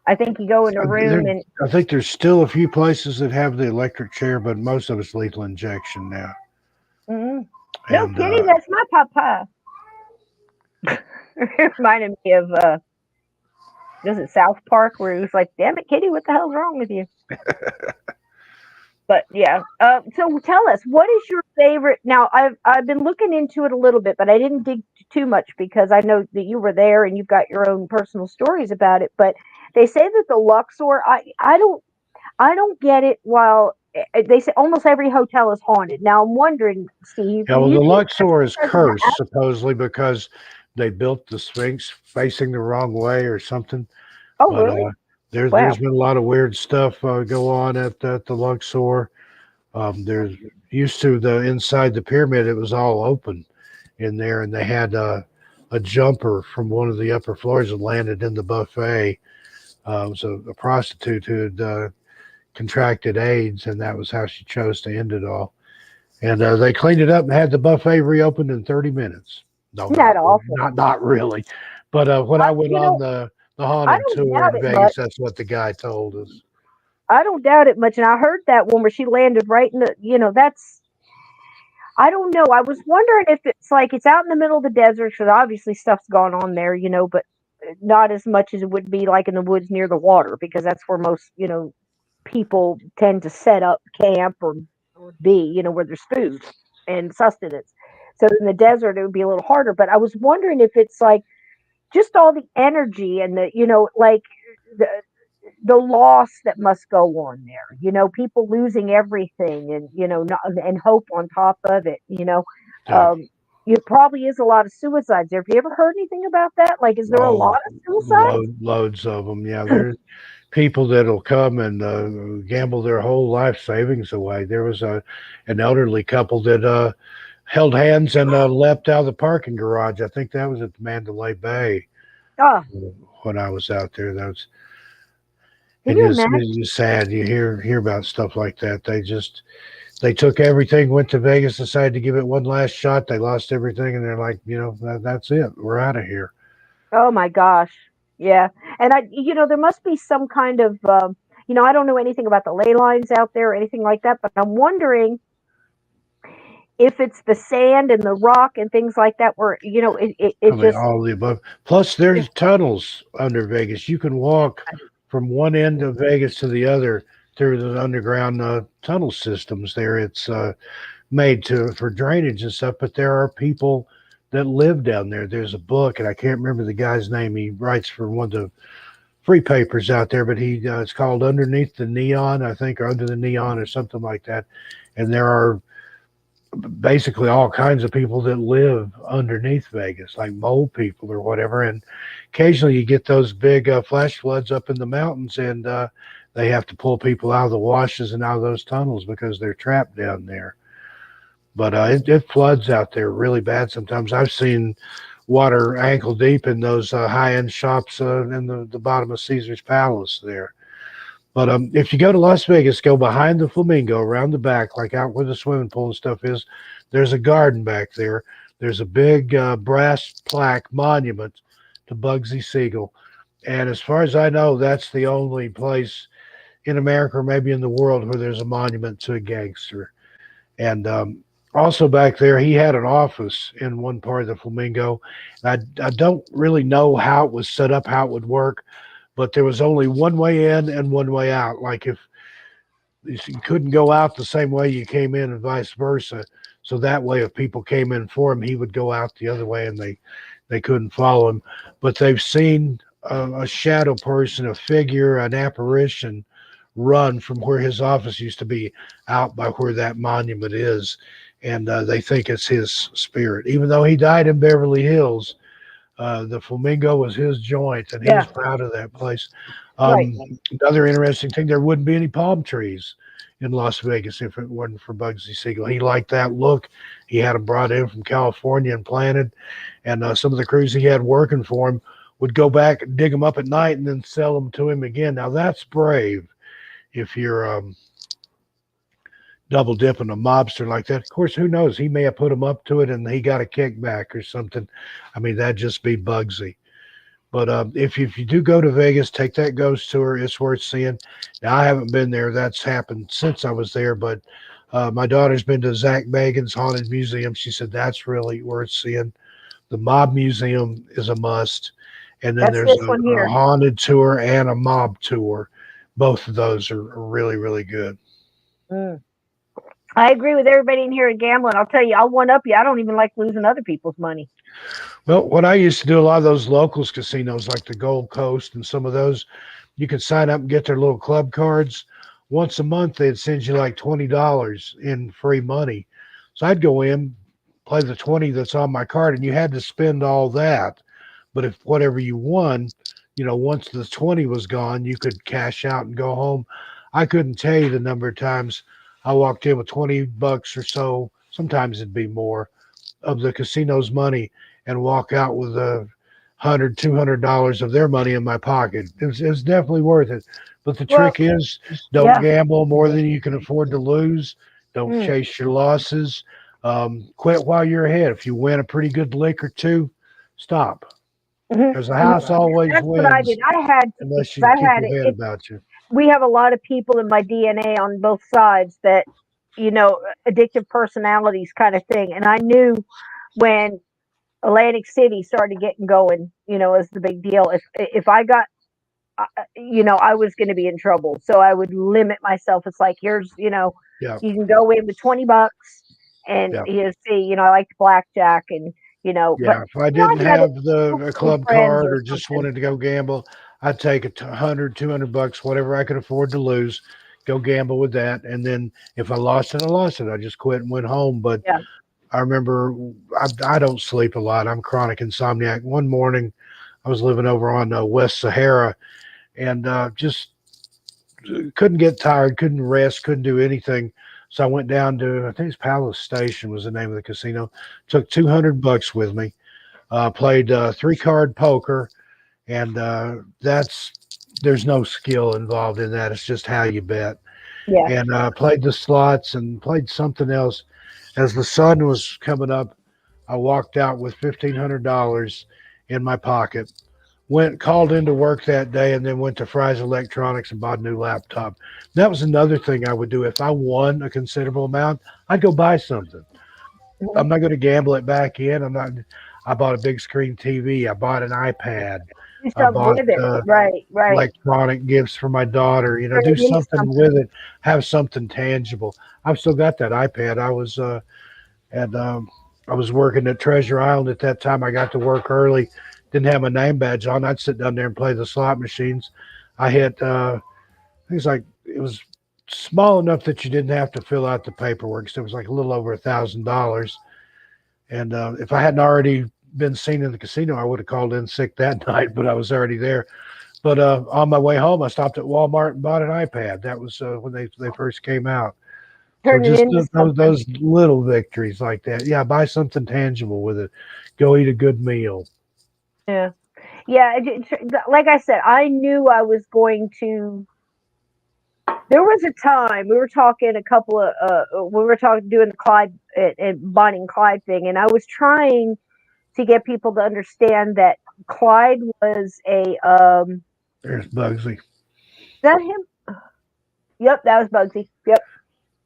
I think you go in a room and I think there's still a few places that have the electric chair, but most of it's lethal injection now. no And kidding, that's my papa. It reminded me of was it South Park where he was like, "Damn it, Kitty, what the hell's wrong with you?" But yeah, so tell us, what is your favorite? Now, I've been looking into it a little bit, but I didn't dig too much because I know that you were there and you've got your own personal stories about it. But they say that the Luxor, I don't get it. While they say almost every hotel is haunted. Now I'm wondering, Steve, yeah, do well, you the think Luxor is that's because of cursed supposedly because they built the Sphinx facing the wrong way or something. oh, But really? there's Wow. been a lot of weird stuff go on at the Luxor. There's used to the inside the pyramid, it was all open in there, and they had a jumper from one of the upper floors that landed in the buffet. It was a prostitute who had contracted AIDS, and that was how she chose to end it all. And they cleaned it up and had the buffet reopened in 30 minutes. No, Isn't that awful? not really. But when I went You on know, the I haunted don't tour doubt in it much. Vegas, that's what the guy told us. I don't doubt it much. And I heard that one where she landed right in that's, I don't know. I was wondering if it's like it's out in the middle of the desert, because obviously stuff's going on there, but not as much as it would be like in the woods near the water, because that's where most, people tend to set up camp or be, where there's food and sustenance. So in the desert, it would be a little harder. But I was wondering if it's like just all the energy and like the the loss that must go on there. People losing everything, and not, and hope on top of it. Yeah. It probably is a lot of suicides there. Have you ever heard anything about that? Like, is there a Oh, lot of suicides? loads of them. Yeah, there's people that'll come and gamble their whole life savings away. There was an elderly couple that held hands and leapt out of the parking garage. I think that was at the Mandalay Bay Oh, when I was out there. That was can it you is imagine? it is sad. You hear about stuff like that. They took everything, went to Vegas, decided to give it one last shot. They lost everything, and they're like, that's it. We're out of here. Oh my gosh. Yeah. And there must be some kind of, I don't know anything about the ley lines out there or anything like that, but I'm wondering if it's the sand and the rock and things like that where, I it mean, just, all of the above. Plus, there's tunnels under Vegas. You can walk from one end of Vegas to the other through the underground tunnel systems. There, it's made for drainage and stuff. But there are people that live down there. There's a book, and I can't remember the guy's name. He writes for one of the free papers out there, but it's called Underneath the Neon, I think, or Under the Neon, or something like that. And there are basically all kinds of people that live underneath Vegas, like mole people or whatever. And occasionally you get those big flash floods up in the mountains, and they have to pull people out of the washes and out of those tunnels because they're trapped down there. But it floods out there really bad sometimes. I've seen water ankle deep in those high end shops in the bottom of Caesar's Palace there. But if you go to Las Vegas, go behind the Flamingo, around the back, like out where the swimming pool and stuff is. There's a garden back there. There's a big brass plaque monument to Bugsy Siegel. And as far as I know, that's the only place in America or maybe in the world where there's a monument to a gangster. And also back there, he had an office in one part of the Flamingo. I don't really know how it was set up, how it would work, but there was only one way in and one way out. Like if you couldn't go out the same way you came in and vice versa. So that way, if people came in for him, he would go out the other way and they couldn't follow him. But they've seen a shadow person, a figure, an apparition run from where his office used to be out by where that monument is. And they think it's his spirit. Even though he died in Beverly Hills, the Flamingo was his joint, and he was proud of that place. Right. Another interesting thing, there wouldn't be any palm trees in Las Vegas if it wasn't for Bugsy Siegel. He liked that look. He had them brought in from California and planted, and some of the crews he had working for him would go back and dig them up at night and then sell them to him again. Now, that's brave if you're double dipping a mobster like that. Of course, who knows? He may have put him up to it and he got a kickback or something. I mean, that'd just be Bugsy. But if you do go to Vegas, take that ghost tour. It's worth seeing. Now, I haven't been there. That's happened since I was there. But my daughter's been to Zach Bagans' Haunted Museum. She said that's really worth seeing. The Mob Museum is a must. And then there's a haunted tour and a mob tour. Both of those are really, really good. Mm. I agree with everybody in here at gambling. I'll tell you, I'll one up you. I don't even like losing other people's money. Well, what I used to do, a lot of those locals casinos like the Gold Coast and some of those, you could sign up and get their little club cards. Once a month, they'd send you like $20 in free money. So I'd go in, play the 20 that's on my card, and you had to spend all that. But if whatever you won, once the 20 was gone, you could cash out and go home. I couldn't tell you the number of times I walked in with $20 or so, sometimes it'd be more, of the casino's money and walk out with $100, $200 of their money in my pocket. It was definitely worth it. But the trick is, don't gamble more than you can afford to lose. Don't chase your losses. Quit while you're ahead. If you win a pretty good lick or two, stop. Because the house always wins. What I did. I had unless you keep your head about you. We have a lot of people in my DNA on both sides that, addictive personalities kind of thing. And I knew when Atlantic City started getting going, as the big deal. If I got, I was going to be in trouble. So I would limit myself. It's like, here's, you can go in with $20 and you see, I like blackjack and, but if I didn't have a club card or just wanted to go gamble, I'd take $100, $200, whatever I could afford to lose, go gamble with that. And then if I lost it, I lost it. I just quit and went home. But I remember I don't sleep a lot. I'm chronic insomniac. One morning I was living over on West Sahara and just couldn't get tired, couldn't rest, couldn't do anything. So I went down to, I think it's Palace Station was the name of the casino, took $200 with me, played 3-card poker. And there's no skill involved in that. It's just how you bet. Yeah. And played the slots and played something else. As the sun was coming up, I walked out with $1,500 in my pocket. Called into work that day and then went to Fry's Electronics and bought a new laptop. That was another thing I would do. If I won a considerable amount, I'd go buy something. I'm not going to gamble it back in. I bought a big screen TV. I bought an iPad. I bought right. electronic gifts for my daughter. Do something with it. Have something tangible. I've still got that iPad. I was working at Treasure Island at that time. I got to work early. Didn't have my name badge on. I'd sit down there and play the slot machines. I hit it was small enough that you didn't have to fill out the paperwork. So it was like a little over $1,000. And if I hadn't already been seen in the casino, I would have called in sick that night, but I was already there. But on my way home, I stopped at Walmart and bought an iPad. That was when they first came out. So Turn it just into something. those little victories like that. Yeah, buy something tangible with it. Go eat a good meal. Yeah. Yeah. Like I said, I knew I was going to. There was a time we were talking we were talking doing the Clyde and Bonnie and Clyde thing, and I was trying to get people to understand that Clyde was a There's Bugsy. is that him? Yep, that was Bugsy. Yep.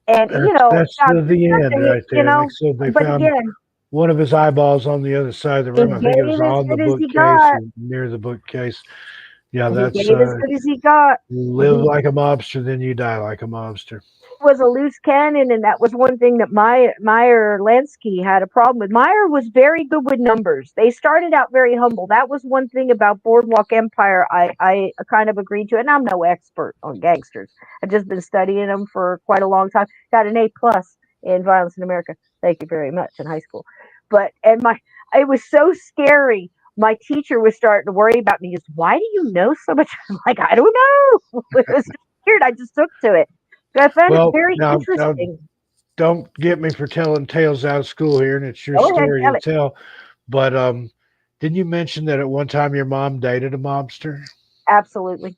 And That's God, the end right there. Like I said, they but found again, one of his eyeballs on the other side of the he room. I think it was gave as on the good as he bookcase got. or near the bookcase. Yeah, He that's gave as good as he got. live like a mobster, then you die like a mobster. Was a loose cannon, and that was one thing that Meyer Lansky had a problem with. Meyer was very good with numbers. They started out very humble. That was one thing about Boardwalk Empire I kind of agreed to, and I'm no expert on gangsters. I've just been studying them for quite a long time. Got an A+ in Violence in America. Thank you very much in high school. But it was so scary. My teacher was starting to worry about me. He goes, "Why do you know so much?" I'm like, "I don't know." It was just weird. I just took to it. I found it Well, very now interesting. don't get me for telling tales out of school here, and it's your Go ahead, story tell to it. tell. But didn't you mention that at one time your mom dated a mobster? Absolutely.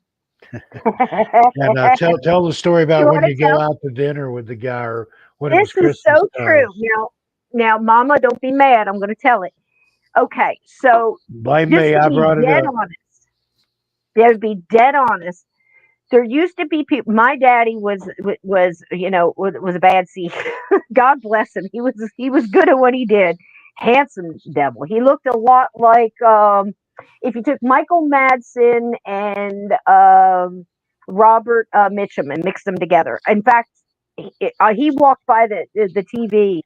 And tell the story You about when want to you go tell? out to dinner with the guy, or when it was This is Christmas so time. true. Now, Mama, don't be mad. I'm going to tell it. Okay, so Blame just me, to I be brought it dead up. honest, to be dead honest, there used to be people. My daddy was a bad seed. God bless him. He was good at what he did. Handsome devil. He looked a lot like if you took Michael Madsen and Robert Mitchum and mixed them together. In fact, he walked by the TV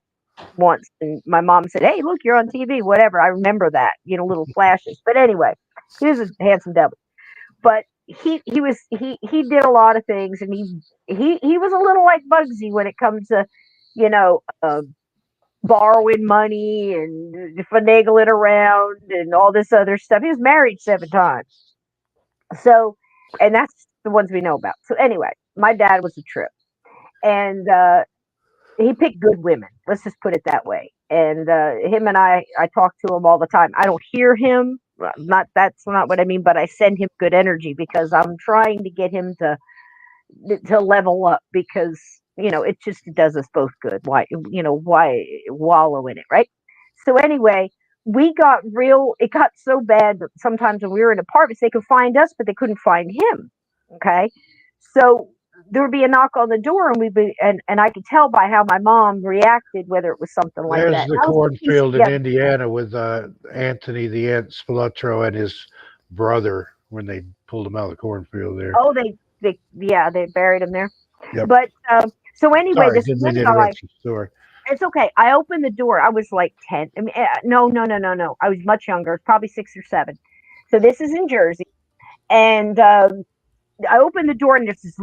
once, and my mom said, "Hey, look, you're on TV." Whatever. I remember that, little flashes. But anyway, he was a handsome devil. But he did a lot of things, and he was a little like Bugsy when it comes to you know uh, borrowing money and finagling around and all this other stuff. He was married 7 times, so and that's the ones we know about. So anyway, my dad was a trip, and he picked good women. Let's just put it that way. And him and I talk to him all the time. I don't hear him. Not that's not what I mean, but I send him good energy because I'm trying to get him to level up because it does us both good. Why wallow in it, right? So anyway, it got so bad that sometimes when we were in apartments they could find us but they couldn't find him. Okay, so there would be a knock on the door and and I could tell by how my mom reacted whether it was something like There's that. the And I was pieced cornfield in together. Indiana with Anthony the Ant Spilotro and his brother when they pulled him out of the cornfield there. Oh, they buried him there. Yep. But so anyway, Sorry, this didn't mean one to guy. interrupt your story. It's okay. I opened the door. I was like 10. I mean, no, no, no, no, no. I was much younger, probably 6 or 7. So this is in Jersey, and I opened the door, and there's this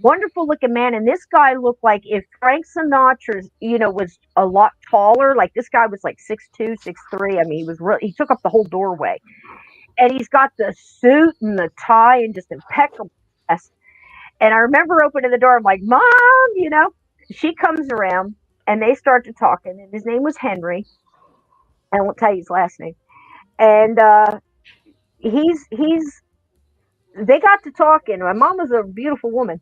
wonderful looking man, and this guy looked like if Frank Sinatra, was a lot taller. Like this guy was like 6'2", 6'3". I mean, he took up the whole doorway, and he's got the suit and the tie and just impeccable dress. And I remember opening the door. I'm like, "Mom," She comes around, and they start to talking, and his name was Henry. I won't tell you his last name. And he's they got to talking. My mom was a beautiful woman,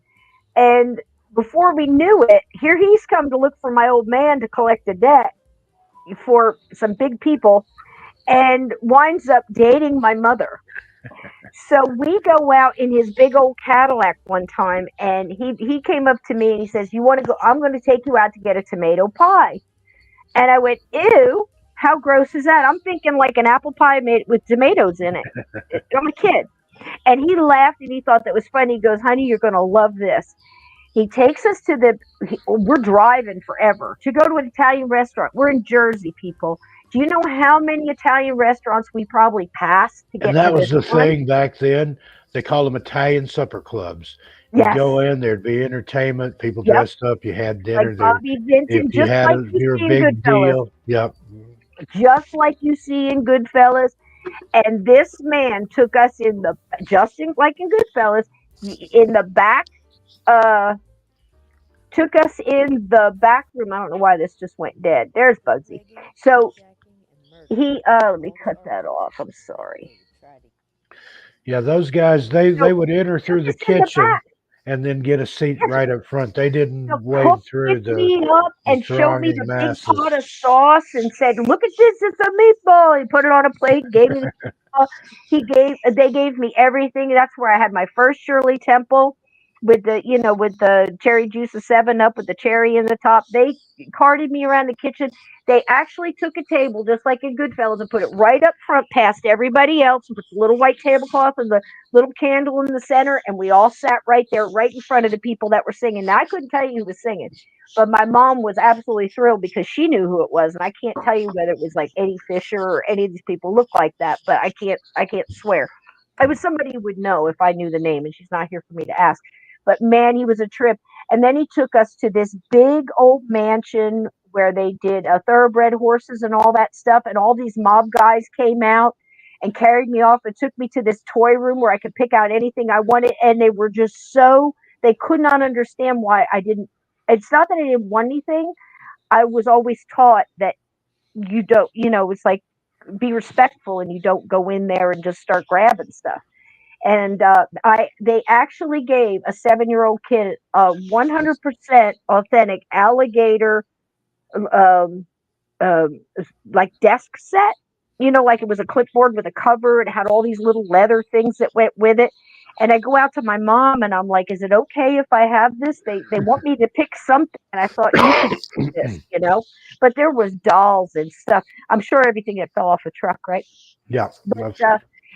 and before we knew it, here he's come to look for my old man to collect a debt for some big people, and winds up dating my mother. So we go out in his big old Cadillac one time, and he came up to me and he says, "You want to go? I'm going to take you out to get a tomato pie." And I went, "Ew, how gross is that?" I'm thinking like an apple pie made with tomatoes in it. I'm a kid. And he laughed and he thought that was funny. He goes, "Honey, you're going to love this." He takes us we're driving forever to go to an Italian restaurant. We're in Jersey, people. Do you know how many Italian restaurants we probably passed to And get to that was this the one? thing back then. They called them Italian supper clubs. You'd Yes. go in, there'd be entertainment, people Yep. dressed up, you had dinner Like there. Bobby If Vinton, you just had like a, you you're a see in big Goodfellas. deal, yep. Just like you see in Goodfellas. And this man took us in the just in, like in Goodfellas, in the back. Took us in the back room. I don't know why this just went dead. There's Bugsy. So he. Let me cut that off. I'm sorry. Yeah, those guys, they So would enter took through the us in the kitchen back. and then get a seat Yes. right up front. They So didn't wade Cook through picked me up the and showed me thronging the big pot masses. of sauce and said, "Look at this, it's a meatball." He put it on a plate, gave me the meatball. They gave me everything. That's where I had my first Shirley Temple with the, with the cherry juice of 7 Up with the cherry in the top. They carted me around the kitchen. They actually took a table, just like in Goodfellas, and put it right up front past everybody else and put the little white tablecloth and the little candle in the center, and we all sat right there, right in front of the people that were singing. Now, I couldn't tell you who was singing, but my mom was absolutely thrilled because she knew who it was, and I can't tell you whether it was like Eddie Fisher or any of these people look like that, but I can't swear. It was somebody who would know if I knew the name, and she's not here for me to ask. But man, he was a trip. And then he took us to this big old mansion where they did thoroughbred horses and all that stuff, and all these mob guys came out and carried me off and took me to this toy room where I could pick out anything I wanted. And they were just so, they could not understand why I didn't. It's not that I didn't want anything. I was always taught that you don't, it's like be respectful and you don't go in there and just start grabbing stuff. And they actually gave a 7-year-old kid a 100% authentic alligator um, um, like desk set. Like it was a clipboard with a cover. It had all these little leather things that went with it. And I go out to my mom and I'm like, "Is it okay if I have this? They want me to pick something." And I thought you could do this. But there was dolls and stuff. I'm sure everything that fell off a truck, right? Yeah, But that's,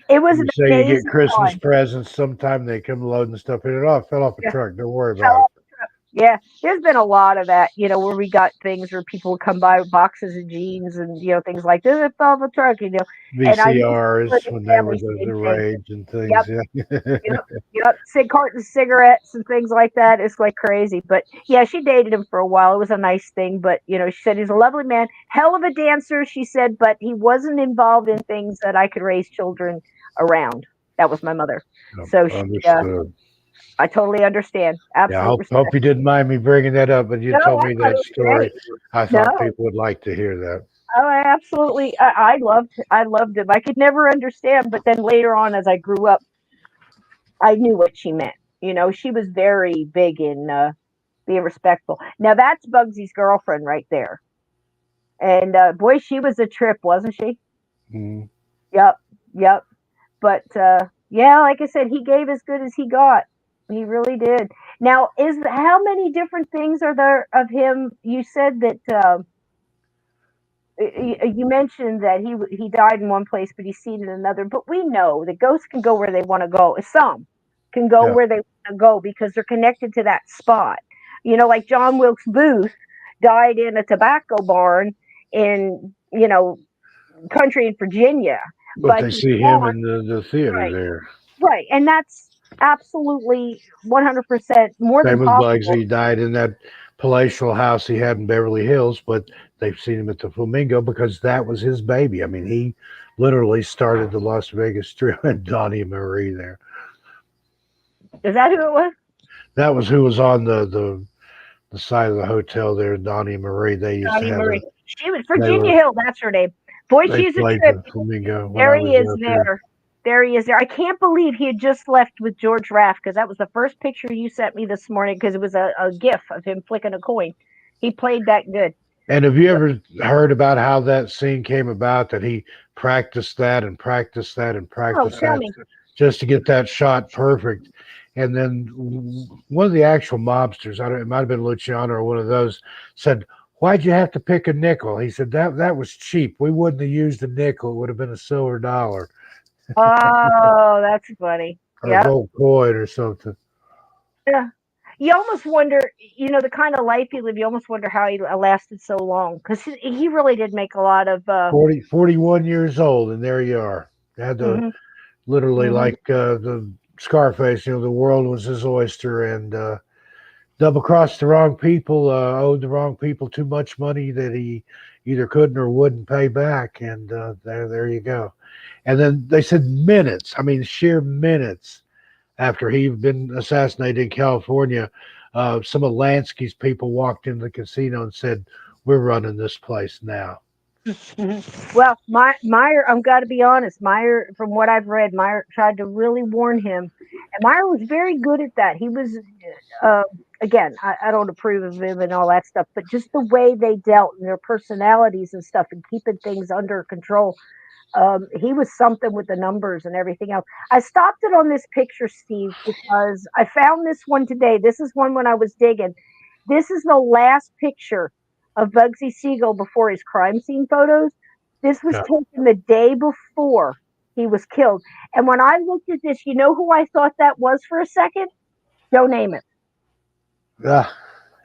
it was you an say you get amazing Christmas time. presents sometime, they come loading stuff in it. Oh, it fell off a Yeah. truck. Don't worry about it. Yeah, there's been a lot of that, where we got things where people would come by with boxes of jeans and things like this. It fell off a truck. And I knew people in VCRs the when they were family the stayed safe. rage and things. Yep, Yeah. yep, yep. Cartons of cigarettes and things like that. It's like crazy. But yeah, she dated him for a while. It was a nice thing. But she said he's a lovely man, hell of a dancer. She said, but he wasn't involved in things that I could raise children around. That was my mother. So Understood. I totally understand. Yeah, I Absolute hope respect. you didn't mind me bringing that up, but you No, told I me thought it that was great. story. I No, thought people would like to hear that. oh, absolutely. I loved him. I could never understand, but then later on, as I grew up, I knew what she meant. She was very big in being respectful. Now that's Bugsy's girlfriend right there, and boy, she was a trip, wasn't she? Mm. Yep, yep. But yeah, like I said, he gave as good as he got. He really did. Now, how many different things are there of him? You said that. You mentioned that he died in one place, but he's seen in another. But we know that ghosts can go where they want to go. Some can go Yeah. where they want to go because they're connected to that spot. Like John Wilkes Booth died in a tobacco barn in country in Virginia, But but they he's see him gone. in the theater Right, there. right, and that's absolutely 100% more than Same with possible. Bugsy. He died in that palatial house he had in Beverly Hills, but they've seen him at the Flamingo because that was his baby. I mean, he literally started the Las Vegas Strip and Donnie and Marie there. Is that who it was? That was who was on the side of the hotel there, Donnie and Marie. They used to Johnny have Marie. a She was they Virginia were Hill. That's her name. Boy, they she's a played trip. the Flamingo when I There he was is out there. there. There he is there. I can't believe he had just left with George Raft because that was the first picture you sent me this morning because it was a gif of him flicking a coin. He played that good. And have you ever heard about how that scene came about? That he practiced that and practiced that and Oh, practiced tell that me. just to get that shot perfect. And then one of the actual mobsters, I don't, it might have been Luciano or one of those, said, "Why'd you have to pick a nickel?" He said that was cheap. We wouldn't have used a nickel. It would have been a silver dollar Oh, that's funny. or a Yep. gold coin or something. Yeah. You almost wonder, the kind of life he lived, you almost wonder how he lasted so long because he really did make a lot of, 41 years old, and there you are. Had to mhm, literally mhm. like the Scarface, the world was his oyster, and double crossed the wrong people, owed the wrong people too much money that he either couldn't or wouldn't pay back, and there you go. And then they said minutes, I mean sheer minutes after he'd been assassinated in California, some of Lansky's people walked into the casino and said, "We're running this place now." Well, Meyer, I'm got to be honest. Meyer, from what I've read, Meyer tried to really warn him, and Meyer was very good at that. He was, uh, again, I don't approve of him and all that stuff, but just the way they dealt and their personalities and stuff, and keeping things under control. He was something with the numbers and everything else. I stopped it on this picture, Steve, because I found this one today. This is one when I was digging. This is the last picture of Bugsy Siegel before his crime scene photos. This was Yeah. taken the day before he was killed. And when I looked at this, you know who I thought that was for a second? Joe Namath. Ah.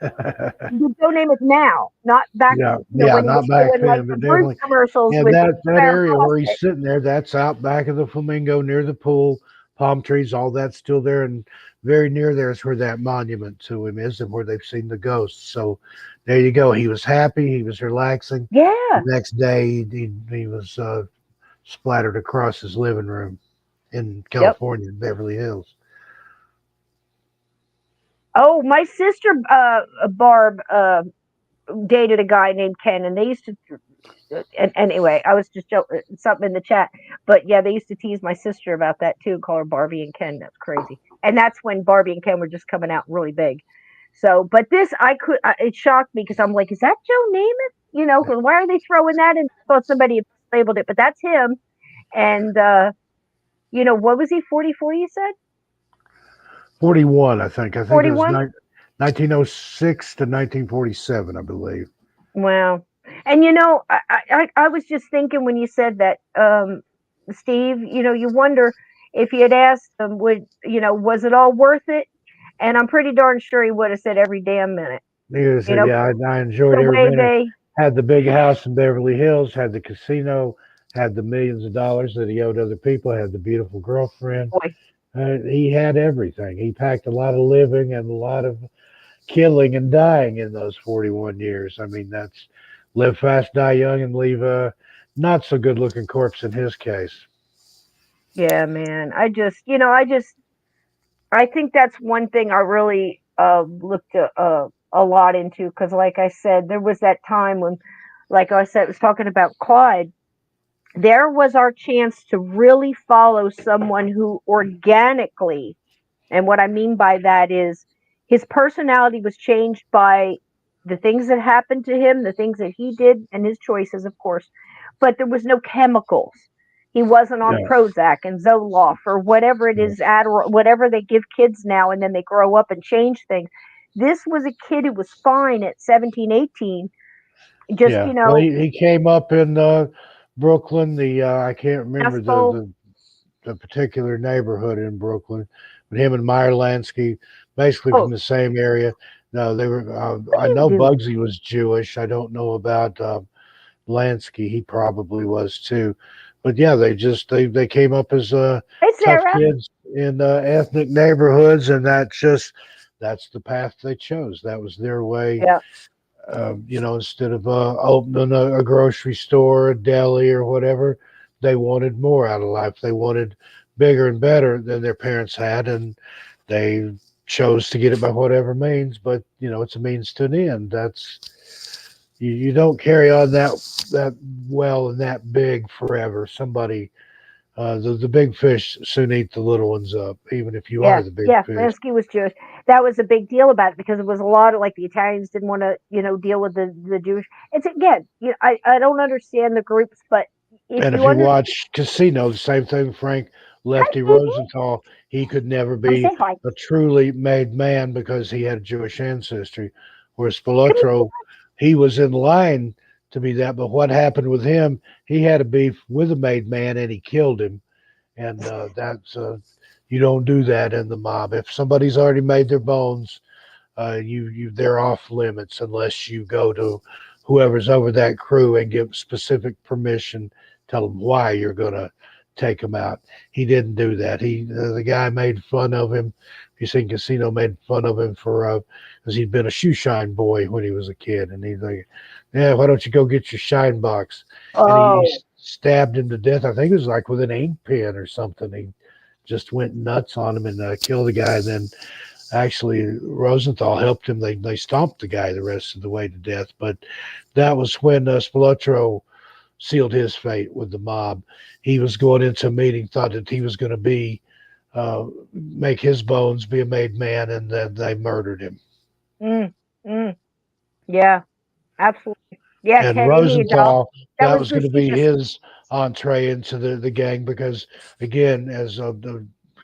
Joe Namath now, not back. Yeah, When he not was back doing like then, the but Bruce definitely. commercials And with that Farrah area where Fawcett. he's sitting there, that's out back of the Flamingo near the pool, palm trees, all that's still there, and very near there is where that monument to him is, and where they've seen the ghosts. So there you go. He was happy. He was relaxing. The Yeah. next day, he was splattered across his living room in Yep. California, in Beverly Hills. Oh, my sister Barb dated a guy named Ken, and they used to. And anyway, I was just joking, something in the chat, but yeah, they used to tease my sister about that too, call her Barbie and Ken. That's crazy, and that's when Barbie and Ken were just coming out really big. So, but this it shocked me because I'm like, is that Joe Namath? Because why are they throwing that in? I thought somebody had labeled it, but that's him. And what was he? 44? You said 41, I think. I think it was 41. 1906 to 1947, I believe. Wow. And I was just thinking when you said that, Steve, you wonder if you had asked him, was it all worth it? And I'm pretty darn sure he would have said every damn minute. He said, "Yeah, I enjoyed The every way minute." Had the big house in Beverly Hills, had the casino, had the millions of dollars that he owed other people, had the beautiful girlfriend. boy, He had everything. He packed a lot of living and a lot of killing and dying in those 41 years. I mean, that's live fast, die young, and leave a not so good looking corpse in his case. yeah, man. I think that's one thing I really looked a lot into because, like I said, there was that time when, like I said, was talking about Clyde. There was our chance to really follow someone who organically, and what I mean by that is his personality was changed by the things that happened to him, the things that he did, and his choices, of course. But there was no chemicals. He wasn't on Yeah. Prozac and Zoloft or whatever it is, Adderall, whatever they give kids now, and then they grow up and change things. This was a kid who was fine at 17, 18. Just, Yeah. Well, he came up in Brooklyn. I can't remember asshole. the particular neighborhood in Brooklyn, but him and Meyer Lansky, basically Oh, from the same area. No, they were. what I do you know do? Bugsy was Jewish. I don't know about Lansky. He probably was too. But yeah, they came up as Hey, tough Sarah. kids in ethnic neighborhoods, and that's the path they chose. That was their way. Yeah. Instead of opening a grocery store, a deli, or whatever, they wanted more out of life. They wanted bigger and better than their parents had, and they chose to get it by whatever means. But it's a means to an end. You don't carry on that well and that big forever. Somebody, the big fish soon eat the little ones up, even if you Yeah, are the big yeah. fish. Lansky was Jewish. That was a big deal about it because it was a lot of like the Italians didn't want to, deal with the Jewish. It's again, I don't understand the groups, but if And if you you understand, watch Casino, the same thing, Frank hi, Lefty baby. Rosenthal, he could never Come be say hi. a truly made man because he had Jewish ancestry. Whereas Come here. Spilotro, he was in line to be that. But what happened with him, he had a beef with a made man and he killed him. And you don't do that in the mob. If somebody's already made their bones, they're off limits unless you go to whoever's over that crew and give specific permission, tell them why you're gonna take him out. He didn't do that. The guy made fun of him. He's in Casino made fun of him for because he'd been a shoe shine boy when he was a kid, and he's like, "Yeah, why don't you go get your shine box?" And he Oh, stabbed him to death. I think it was like with an ink pen or something. He just went nuts on him and killed the guy. And then actually Rosenthal helped him. They stomped the guy the rest of the way to death. But that was when Spilotro sealed his fate with the mob. He was going into a meeting, thought that he was going to be make his bones be a made man, and then they murdered him. mm, mm, yeah, absolutely. Yeah, And Ted Hiodoff. Rosenthal, That that was was going to be Bucci's. his entree into the gang because, again, as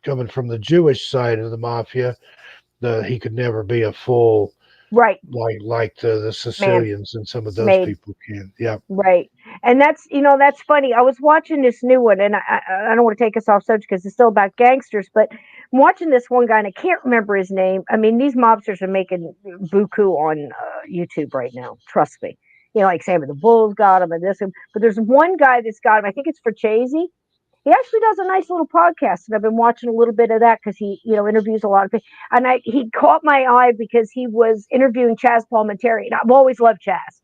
coming from the Jewish side of the mafia, he could never be a full Right, like the man, Sicilians and some of those made. people can. Yeah. Right. And that's funny. I was watching this new one, and I don't want to take us off subject because it's still about gangsters, but I'm watching this one guy, and I can't remember his name. I mean, these mobsters are making buku on YouTube right now. Trust me. Like Sammy the Bull's got him and this, but there's one guy that's got him. I think it's for Chazy. He actually does a nice little podcast, and I've been watching a little bit of that because he, interviews a lot of people. And he caught my eye because he was interviewing Chaz Palminteri, and I've always loved Chaz.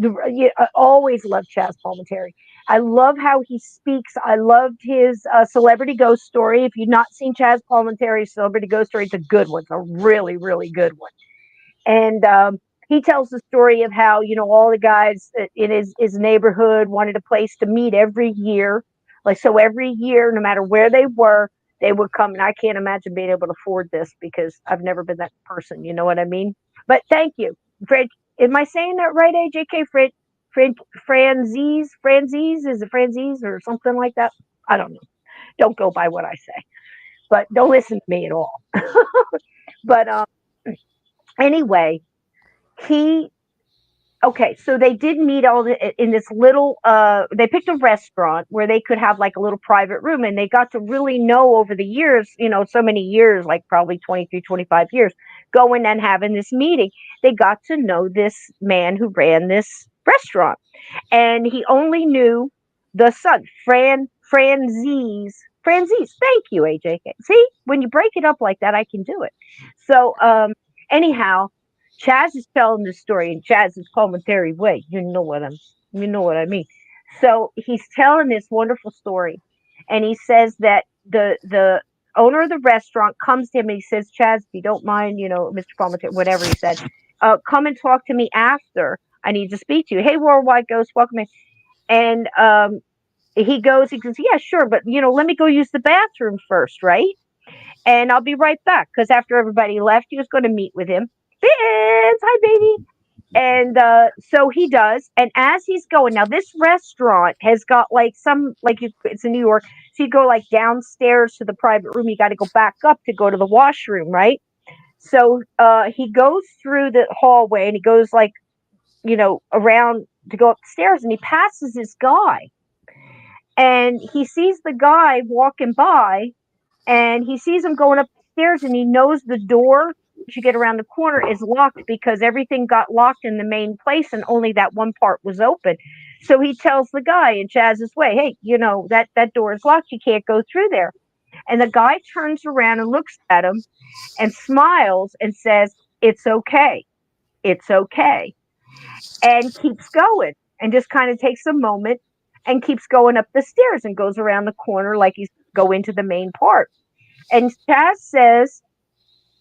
I always loved Chaz Palminteri. I love how he speaks. I loved his Celebrity Ghost Story. If you've not seen Chaz Palminteri's Celebrity Ghost Story, it's a good one. It's a really, really good one. And he tells the story of how all the guys in his neighborhood wanted a place to meet every year. Like, so every year, no matter where they would come. And I can't imagine being able to afford this because I've never been that person. You know what I mean? But thank you, Fred. Am I saying that right, AJK? Franzese, is it Franzese or something like that? I don't know. Don't go by what I say, but don't listen to me at all. But anyway, he okay, so they did meet in this little they picked a restaurant where they could have like a little private room, and they got to really know over the years, so many years, like probably 23, 25 years, going and having this meeting. They got to know this man who ran this restaurant, and he only knew the son, Franzese. Thank you, AJK. See, when you break it up like that, I can do it. So anyhow, Chaz is telling this story in Chaz's commentary way. You know what I mean. So he's telling this wonderful story, and he says that the owner of the restaurant comes to him and he says, "Chaz, if you don't mind, Mr. Palminteri, whatever he said, come and talk to me after. I need to speak to you. Hey, Worldwide Ghost, welcome in." And he says, "Yeah, sure, but let me go use the bathroom first, right? And I'll be right back." Because after everybody left, he was going to meet with him. Vince, hi, baby. And so he does. And as he's going, now this restaurant has got like it's in New York. So you go like downstairs to the private room. You got to go back up to go to the washroom, right? So he goes through the hallway and he goes like, around to go upstairs, and he passes this guy. And he sees the guy walking by, and he sees him going up the stairs, and he knows the door as you get around the corner is locked because everything got locked in the main place and only that one part was open. So he tells the guy in Chaz's way, "Hey, that door is locked. You can't go through there." And the guy turns around and looks at him and smiles and says, "It's okay. It's okay." And keeps going, and just kind of takes a moment and keeps going up the stairs and goes around the corner like he's going to the main part. And Chaz says,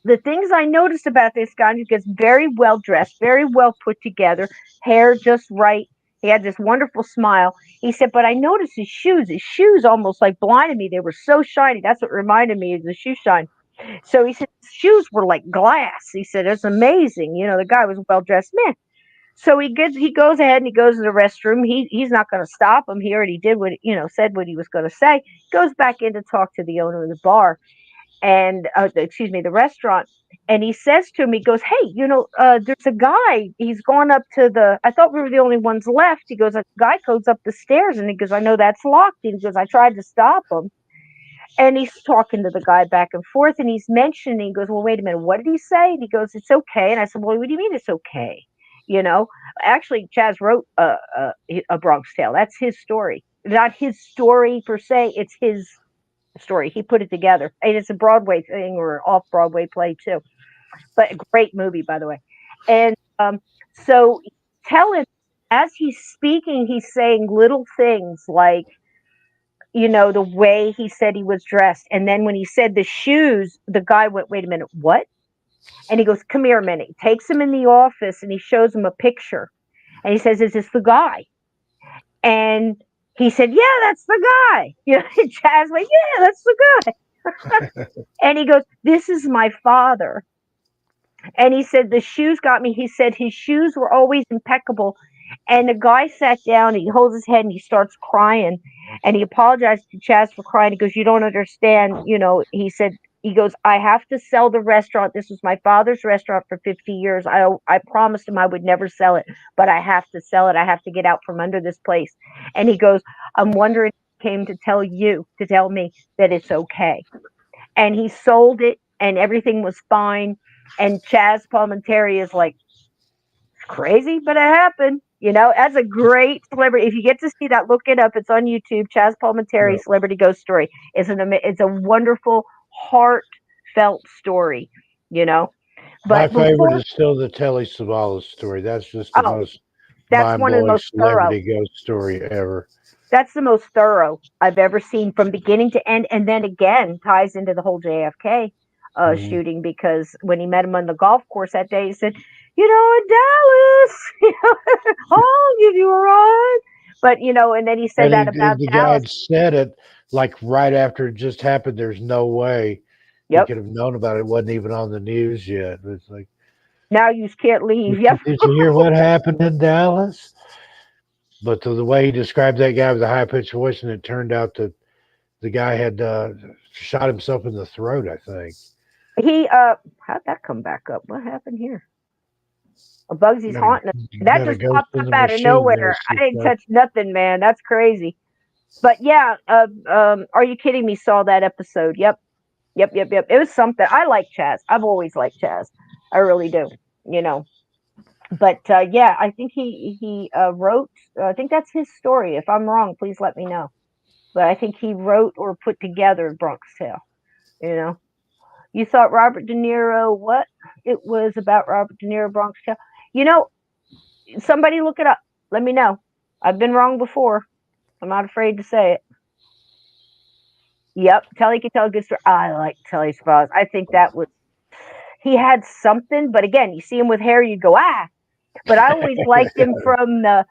the things I noticed about this guy, he gets very well dressed, very well put together, hair just right. He had this wonderful smile. He said, but I noticed his shoes. His shoes almost like blinded me. They were so shiny. That's what reminded me of the shoe shine. So he said, his shoes were like glass. He said, it's amazing. The guy was a well dressed man. So he goes ahead and he goes to the restroom. He's not going to stop him. He already did said what he was going to say. Goes back in to talk to the owner of the bar and the restaurant. And he says to him, he goes, "Hey, there's a guy. He's gone up to I thought we were the only ones left." He goes, "A guy goes up the stairs," and he goes, "I know that's locked." He goes, "I tried to stop him." And he's talking to the guy back and forth, and he's mentioning, he goes, "Well, wait a minute, what did he say?" And he goes, "It's okay." And I said, "Well, what do you mean it's okay?" Actually, Chaz wrote a Bronx Tale. That's his story. not his story per se. It's his story. He put it together, and it's a Broadway thing or off Broadway play too. But a great movie, by the way. And so tell him as he's speaking, he's saying little things like, the way he said he was dressed. And then when he said the shoes, the guy went, wait a minute, what? And he goes, come here a minute. He takes him in the office and he shows him a picture. And he says, is this the guy? And he said, yeah, that's the guy. And Chaz like, yeah, that's the guy. And he goes, this is my father. And he said, the shoes got me. He said his shoes were always impeccable. And the guy sat down, and he holds his head and he starts crying. And he apologized to Chaz for crying. He goes, you don't understand. He goes, I have to sell the restaurant. This was my father's restaurant for 50 years. I promised him I would never sell it, but I have to sell it. I have to get out from under this place. And he goes, I'm wondering if he came to tell me that it's okay. And he sold it and everything was fine. And Chaz Palminteri is like, it's crazy, but it happened. That's a great celebrity. If you get to see that, look it up. It's on YouTube. Chaz Palminteri, Celebrity Ghost Story. It's a wonderful, heartfelt story. But my favorite is still the Telly Savalas story. That's just the most mind-blowing celebrity ghost story ever. That's the most thorough I've ever seen from beginning to end. And then again, ties into the whole JFK shooting, because when he met him on the golf course that day, he said, in Dallas, I'll give you a ride. But, and then he said about the Dallas. guy said it like right after it just happened. There's no way he could have known about it. It wasn't even on the news yet. It's like, now you can't leave. Did you hear what happened in Dallas? But the way he described that guy with a high-pitched voice, and it turned out that the guy had shot himself in the throat, I think. How'd that come back up? What happened here? Bugsy's haunting us. That just popped up out of nowhere. I didn't touch nothing, man. That's crazy. But yeah, are you kidding me? Saw that episode. Yep. It was something. I like Chaz. I've always liked Chaz. I really do. But yeah, I think he wrote. I think that's his story. If I'm wrong, please let me know. But I think he wrote or put together Bronx Tale. You thought Robert De Niro, what? It was about Robert De Niro, Bronx Tale. Somebody look it up. Let me know. I've been wrong before. I'm not afraid to say it. Yep, Telly could tell a good story. I like Telly Savalas. I think he had something, but again, you see him with hair, you go, ah. But I always liked him from the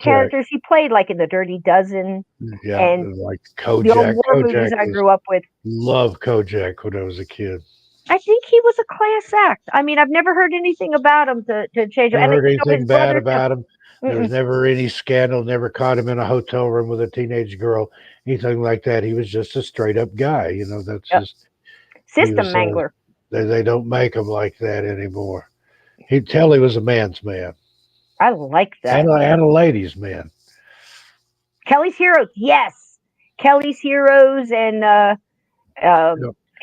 characters he played, like in The Dirty Dozen. Yeah, and like Kojak. The old war movies I grew up with. Loved Kojak when I was a kid. I think he was a class act. I mean, I've never heard anything about him to change. Never heard anything bad about him. There was never any scandal. Never caught him in a hotel room with a teenage girl, anything like that. He was just a straight up guy. That's just system mangler. They don't make him like that anymore. He'd tell he was a man's man. I like that. And a ladies' man. Kelly's Heroes, yes. Kelly's Heroes, and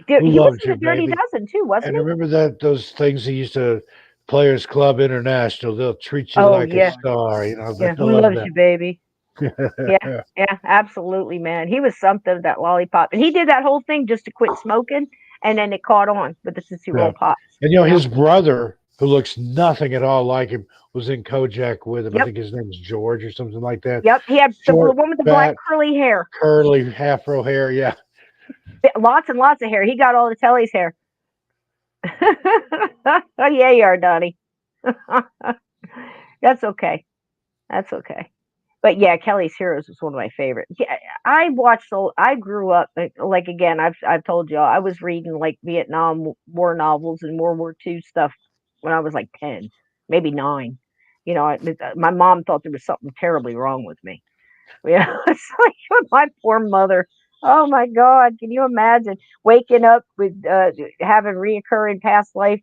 he was in The Dirty Dozen too, wasn't he? And remember those things he used to, Players Club International, they'll treat you like a star. Who loves you, baby? yeah, absolutely, man. He was something, that lollipop. And he did that whole thing just to quit smoking, and then it caught on with the Tootsie Roll Pops. And his brother, who looks nothing at all like him, was in Kojak with him. I think his name was George or something like that. Yep, he had the one with the black curly hair. Curly afro hair, yeah. Lots and lots of hair. He got all the Telly's hair. Oh, yeah, you are, Donnie. That's okay. But yeah, Kelly's Heroes was one of my favorites. Yeah, I grew up, like again, I've told y'all, I was reading like Vietnam War novels and World War II stuff when I was like 10, maybe 9. My mom thought there was something terribly wrong with me. It's like my poor mother. Oh my God, can you imagine waking up with having reoccurring past life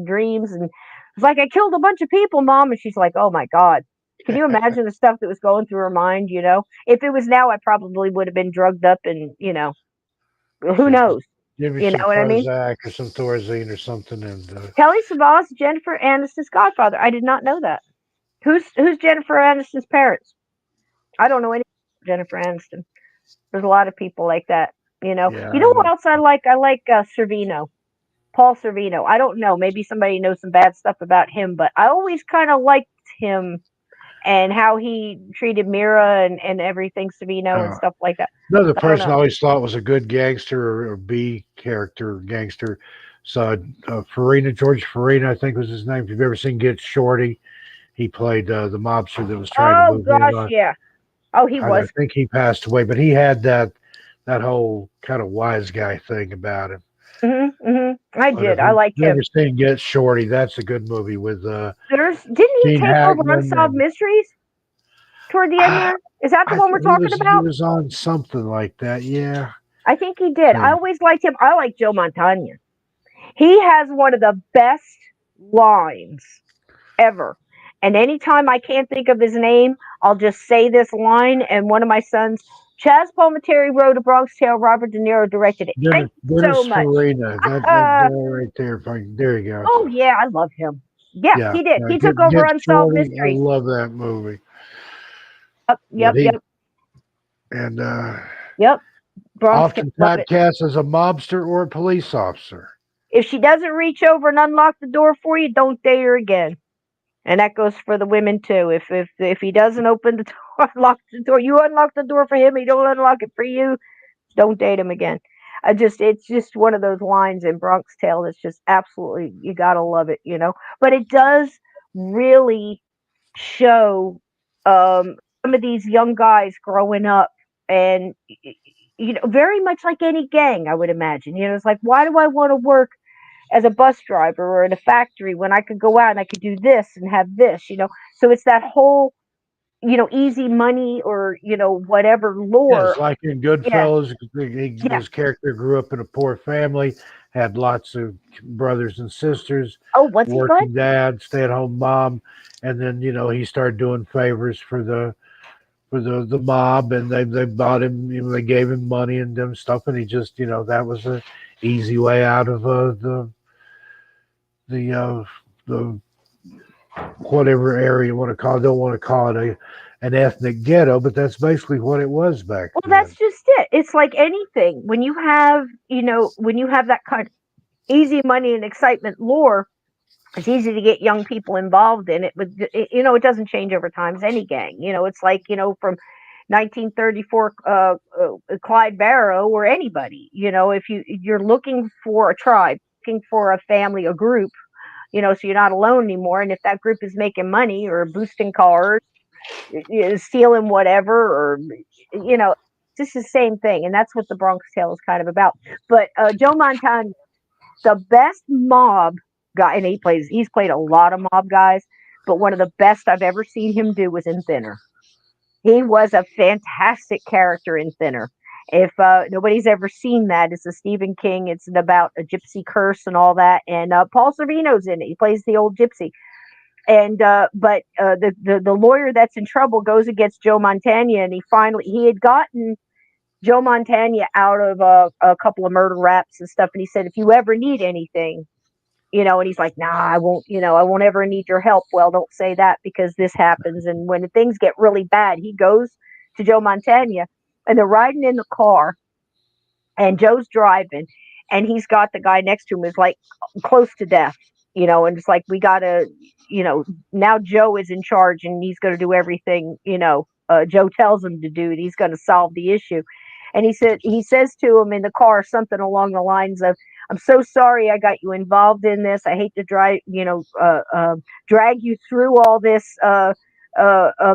dreams? And it's like, I killed a bunch of people, Mom. And she's like, oh my God. Can you imagine the stuff that was going through her mind? If it was now, I probably would have been drugged up and, who knows? You know what I mean? Or some Thorazine or something. And Telly Savalas, Jennifer Aniston's godfather. I did not know that. Who's Jennifer Aniston's parents? I don't know any Jennifer Aniston. There's a lot of people like that. Yeah, You know who else I like? I like Servino, Paul Servino. I don't know. Maybe somebody knows some bad stuff about him, but I always kind of liked him and how he treated Mira and everything, Servino and uh, stuff like that. another I don't person I know. always thought was a good gangster or B character gangster. So Farina, George Farina, I think was his name. If you've ever seen Get Shorty, he played the mobster that was trying to Oh move in gosh, on. yeah. Oh, he I was. think he passed away, but he had that whole kind of wise guy thing about him. I But did. if I you've liked him. never seen Get Shorty, that's a good movie with Didn't he Gene take over Hackman Unsolved and Mysteries toward the end I, there? Is that the one we're he talking was he about? was on something like that. Yeah. I think he did. I So, always liked him. I like Joe Montana. He has one of the best lines ever. And anytime I can't think of his name, I'll just say this line. And one of my sons, Chaz Palminteri, wrote A Bronx Tale. Robert De Niro directed it. Thank you so Dennis much. Farina, that guy right there. There you go. Oh yeah, I love him. Yeah, Yeah, he did. He took over Get Unsolved Shorty. I Mysteries. love that movie. Yep, But yep, yep, and yep. Bronx Tale, often love it. typecast as a mobster or a police officer. If she doesn't reach over and unlock the door for you, don't date her again. And that goes for the women too. If he doesn't open the door, unlock the door, you unlock the door for him. He don't unlock it for you. Don't date him again. It's just one of those lines in Bronx Tale that's just absolutely, you gotta love it. But it does really show some of these young guys growing up, and very much like any gang, I would imagine. It's like, why do I want to work as a bus driver or in a factory when I could go out and I could do this and have this. So it's that whole, easy money or, whatever Yes, lore. like in Yeah. Goodfellas, Yeah. his character grew up in a poor family, had lots of brothers and sisters, Oh, what's he good? working dad, stay-at-home mom, and then he started doing favors for the mob, and they bought him, they gave him money and them stuff, and he just that was a easy way out of the whatever area you want to call it. Don't want to call it an ethnic ghetto, but that's basically what it was back Well, that's then. just it. It's like anything. When you have that kind of easy money and excitement lore, it's easy to get young people involved in it. But it doesn't change over time. As any gang. It's like from 1934, Clyde Barrow or anybody. If you're looking for a tribe, looking for a family, a group. So you're not alone anymore. And if that group is making money or boosting cars, stealing whatever, or it's just the same thing. And that's what the Bronx Tale is kind of about. But Joe Montana, the best mob guy, and he's played a lot of mob guys, but one of the best I've ever seen him do was in Thinner. He was a fantastic character in Thinner. If nobody's ever seen that, it's a Stephen King. It's about a gypsy curse and all that. And Paul Sorvino's in it. He plays the old gypsy. And but the lawyer that's in trouble goes against Joe Montana, and he had gotten Joe Montana out of a couple of murder raps and stuff. And he said, if you ever need anything, and he's like, nah, I won't ever need your help. Well, don't say that, because this happens. And when things get really bad, he goes to Joe Montana, and they're riding in the car, and Joe's driving, and he's got the guy next to him is like close to death, and it's like, we gotta, now Joe is in charge, and he's gonna do everything, Joe tells him to do, and he's gonna solve the issue. And he says to him in the car something along the lines of, I'm so sorry I got you involved in this. I hate to drag you through all this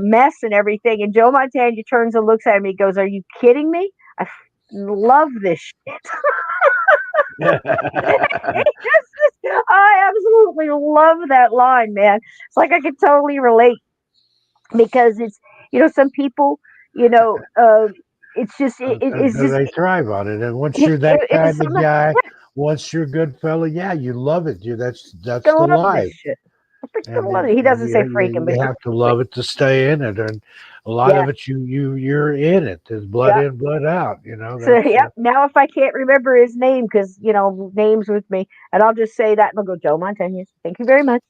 mess and everything. And Joe Montana turns and looks at me. He goes, are you kidding me? I love this shit. I absolutely love that line, man. It's like I could totally relate, because it's, some people, it's just, it's just, They thrive on it, and once you're that it was kind of some, guy, yeah, once you're a good fella, yeah, you love it. That's I the love this life, shit. I freaking and love it. He doesn't say freaking, but you he have to freaking, love it to stay in it, and a lot yeah, of it you're in it. There's blood yeah. in, blood out. So, That's yep. Now, if I can't remember his name, because names with me, and I'll just say that, and I'll go, Joe Montana. Thank you very much.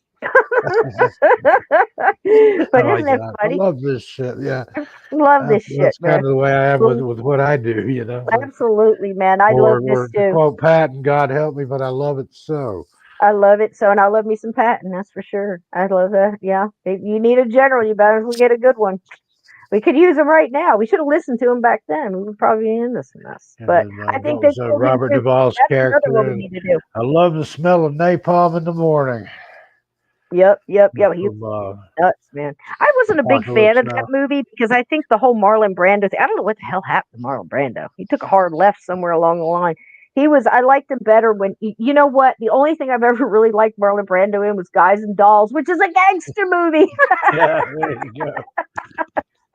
But Oh my isn't it gosh, I funny? love this shit. Yeah, Love this shit, that's kind man. of the way I am Well, with what I do. absolutely, man. I love Or this to too. quote Patton, God help me, but I love it so. I love it so, and I love me some Patton. That's for sure. I love that. Yeah, if you need a general, you better as well get a good one. We could use him right now. We should have listened to him back then. We would probably be in this mess. And But then I think what they was killed him Robert too. Duvall's That's another one character? we And need to do. I love the smell of napalm in the morning. Yep. He was From nuts, man. I wasn't a big fan Apocalypse of that Now. movie because I think the whole Marlon Brando thing, I don't know what the hell happened to Marlon Brando. He took a hard left somewhere along the line. I liked him better when, you know what? The only thing I've ever really liked Marlon Brando in was Guys and Dolls, which is a gangster movie. Yeah, there you go.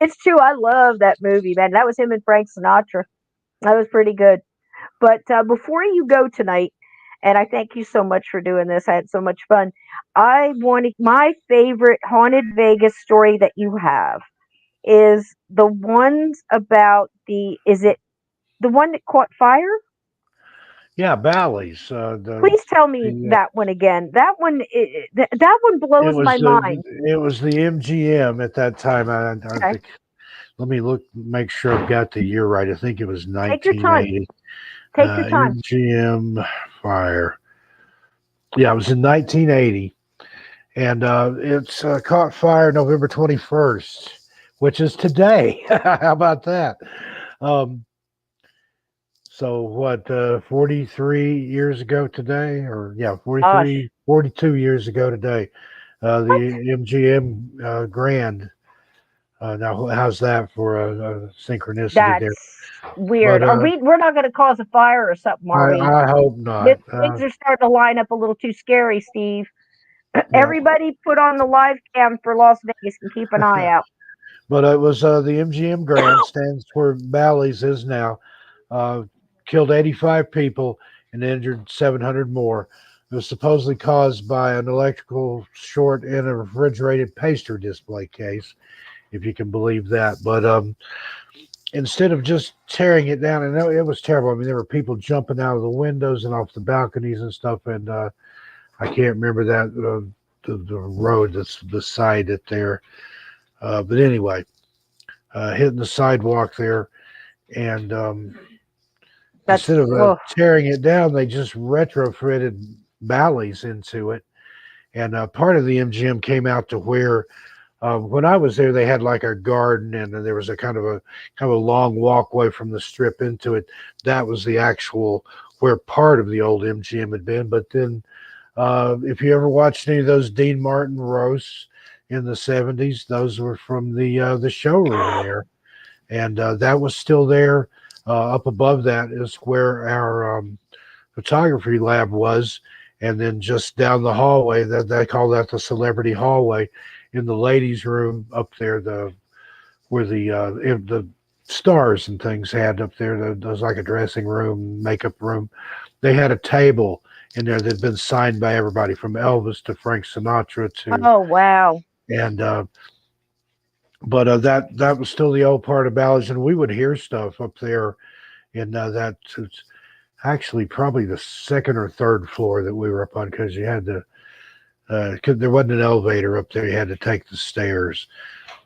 It's true. I love that movie, man. That was him and Frank Sinatra. That was pretty good. But before you go tonight, and I thank you so much for doing this. I had so much fun. I wanted my favorite haunted Vegas story that you have is the ones about is it the one that caught fire? Yeah, Bally's. Please tell me The that one again. That one, that one it blows my was mind. it was the MGM at that time. I Okay, think. Let me look, make sure I've got the year right. I think it was take your time. 1980. Take your time. MGM fire. Yeah, it was in 1980, and it's caught fire November 21st, which is today. How about that? Um, so what? 43 years ago today, or yeah, Gosh, 42 years ago today. what? The MGM Grand. Now, how's that for a synchronicity there? That's weird. But Are we? We're not going to cause a fire or something, are we? I hope This, not. things are starting to line up a little too scary, Steve. Yeah, Everybody put on the live cam for Las Vegas and keep an eye out. but it was the MGM Grand stands where Bally's is now. Uh, Killed 85 people and injured 700 more. It was supposedly caused by an electrical short in a refrigerated pastry display case, if you can believe that. But instead of just tearing it down, and it was terrible. I mean, there were people jumping out of the windows and off the balconies and stuff. And I can't remember that the road that's beside it there. But anyway, hitting the sidewalk there, and instead That's of tearing it down, they just retrofitted Bally's into it. And part of the MGM came out to where when I was there, they had like a garden, and then there was a kind of a long walkway from the strip into it. That was the actual where part of the old MGM had been. But then, if you ever watched any of those Dean Martin roasts in the '70s, those were from the showroom there, and that was still there. Up above that is where our photography lab was, and then just down the hallway, that they call that the celebrity hallway. In the ladies' room up there, where the stars and things had up there, there's like a dressing room, makeup room. They had a table in there that had been signed by everybody from Elvis to Frank Sinatra to oh wow. and but that was still the old part of Bally's, and we would hear stuff up there in that. It's actually probably the second or third floor that we were up on, because you had to. Cause there wasn't an elevator up there; you had to take the stairs.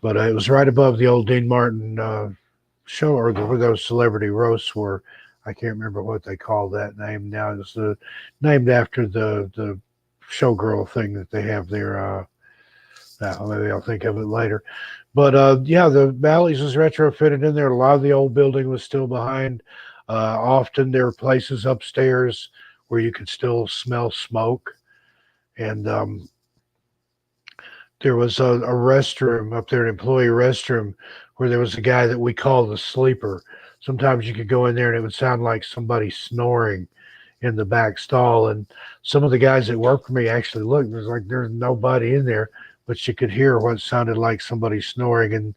But it was right above the old Dean Martin show, or where those celebrity roasts were. I can't remember what they call that name now. It's named after the showgirl thing that they have there. Maybe I'll think of it later. But yeah, the Bally's was retrofitted in there. A lot of the old building was still behind. Often there were places upstairs where you could still smell smoke. And there was a restroom up there, an employee restroom, where there was a guy that we call the sleeper. Sometimes you could go in there and it would sound like somebody snoring in the back stall. And some of the guys that worked for me actually looked, it was like there's nobody in there, but you could hear what sounded like somebody snoring. And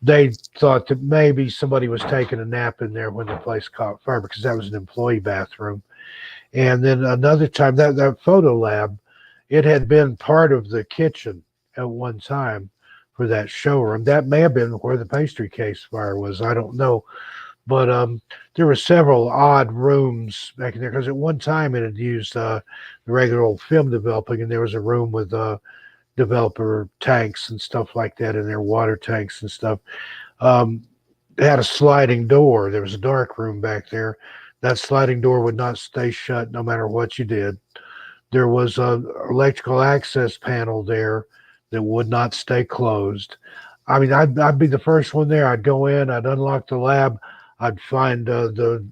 they thought that maybe somebody was taking a nap in there when the place caught fire, because that was an employee bathroom. And then another time, that photo lab, it had been part of the kitchen at one time for that showroom. That may have been where the pastry case fire was. I don't know. But there were several odd rooms back in there because at one time it had used the regular old film developing, and there was a room with developer tanks and stuff like that in there, water tanks and stuff. Um, they had a sliding door. There was a dark room back there. That sliding door would not stay shut no matter what you did. There was a electrical access panel there that would not stay closed. I mean, I'd be the first one there. I'd go in, I'd unlock the lab, I'd find the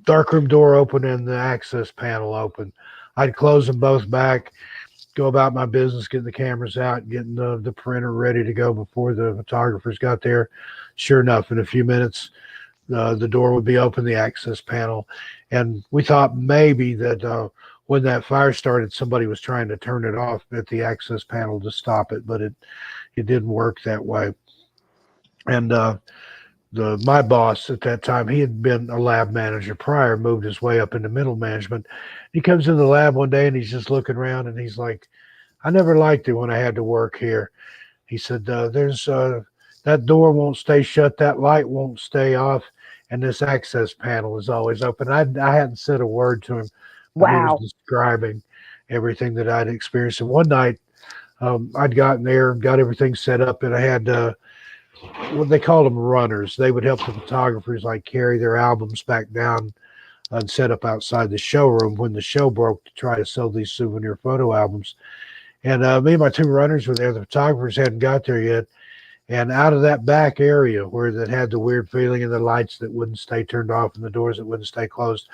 darkroom door open and the access panel open. I'd close them both back, go about my business, getting the cameras out, getting the printer ready to go before the photographers got there. Sure enough, in a few minutes, the door would be open, the access panel. And we thought maybe that when that fire started, somebody was trying to turn it off at the access panel to stop it, but it didn't work that way. And my boss at that time, he had been a lab manager prior, moved his way up into middle management. He comes in the lab one day and he's just looking around and he's like, I never liked it when I had to work here. He said, there's that door won't stay shut, that light won't stay off, and this access panel is always open. I hadn't said a word to him. He was Wow. describing everything that I'd experienced. And one night, I'd gotten there and got everything set up, and I had what they called them runners. They would help the photographers like carry their albums back down and set up outside the showroom when the show broke to try to sell these souvenir photo albums. And me and my two runners were there. The photographers hadn't got there yet. And out of that back area where that had the weird feeling and the lights that wouldn't stay turned off and the doors that wouldn't stay closed,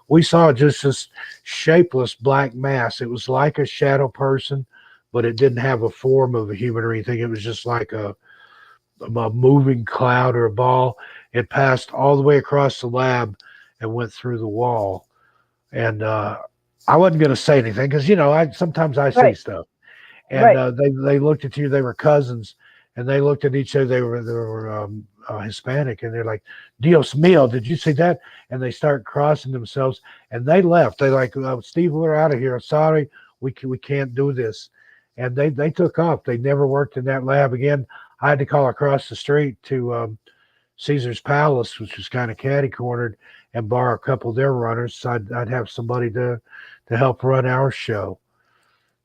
we saw just this shapeless black mass. It was like a shadow person, but it didn't have a form of a human or anything. It was just like a moving cloud or a ball. It passed all the way across the lab and went through the wall. And I wasn't going to say anything because, sometimes I see Right. stuff. And Right. they looked at you. They were cousins, and they looked at each other. They were Hispanic, and they're like, "Dios mío, did you see that?" And they start crossing themselves, and they left. They like, "Steve, we're out of here. Sorry, we can't do this." And they took off. They never worked in that lab again. I had to call across the street to Caesar's Palace, which was kind of catty cornered, and borrow a couple of their runners. So I'd have somebody to help run our show.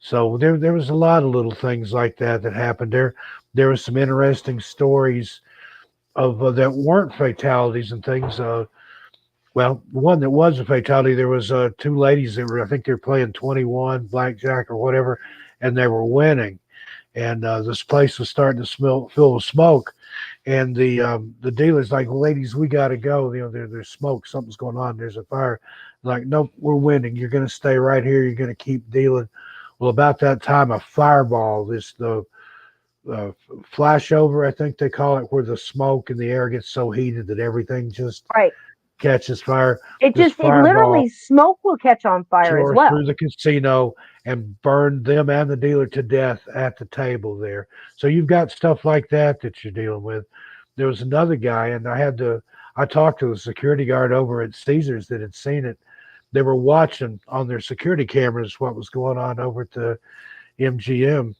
So there was a lot of little things like that happened there. There was some interesting stories of that weren't fatalities and things. Well, one that was a fatality, there was two ladies that were, I think they were playing 21 blackjack or whatever, and they were winning. And this place was starting to fill with smoke. And the dealer's like, ladies, we got to go. There's smoke. Something's going on. There's a fire. Like, nope, we're winning. You're going to stay right here. You're going to keep dealing. Well, about that time, a fireball, the flashover, I think they call it, where the smoke and the air gets so heated that everything just Right. catches fire. It literally, smoke will catch on fire as tore well. through the casino and burned them and the dealer to death at the table there. So you've got stuff like that you're dealing with. There was another guy, and I talked to the security guard over at Caesars that had seen it. They were watching on their security cameras what was going on over at the MGM.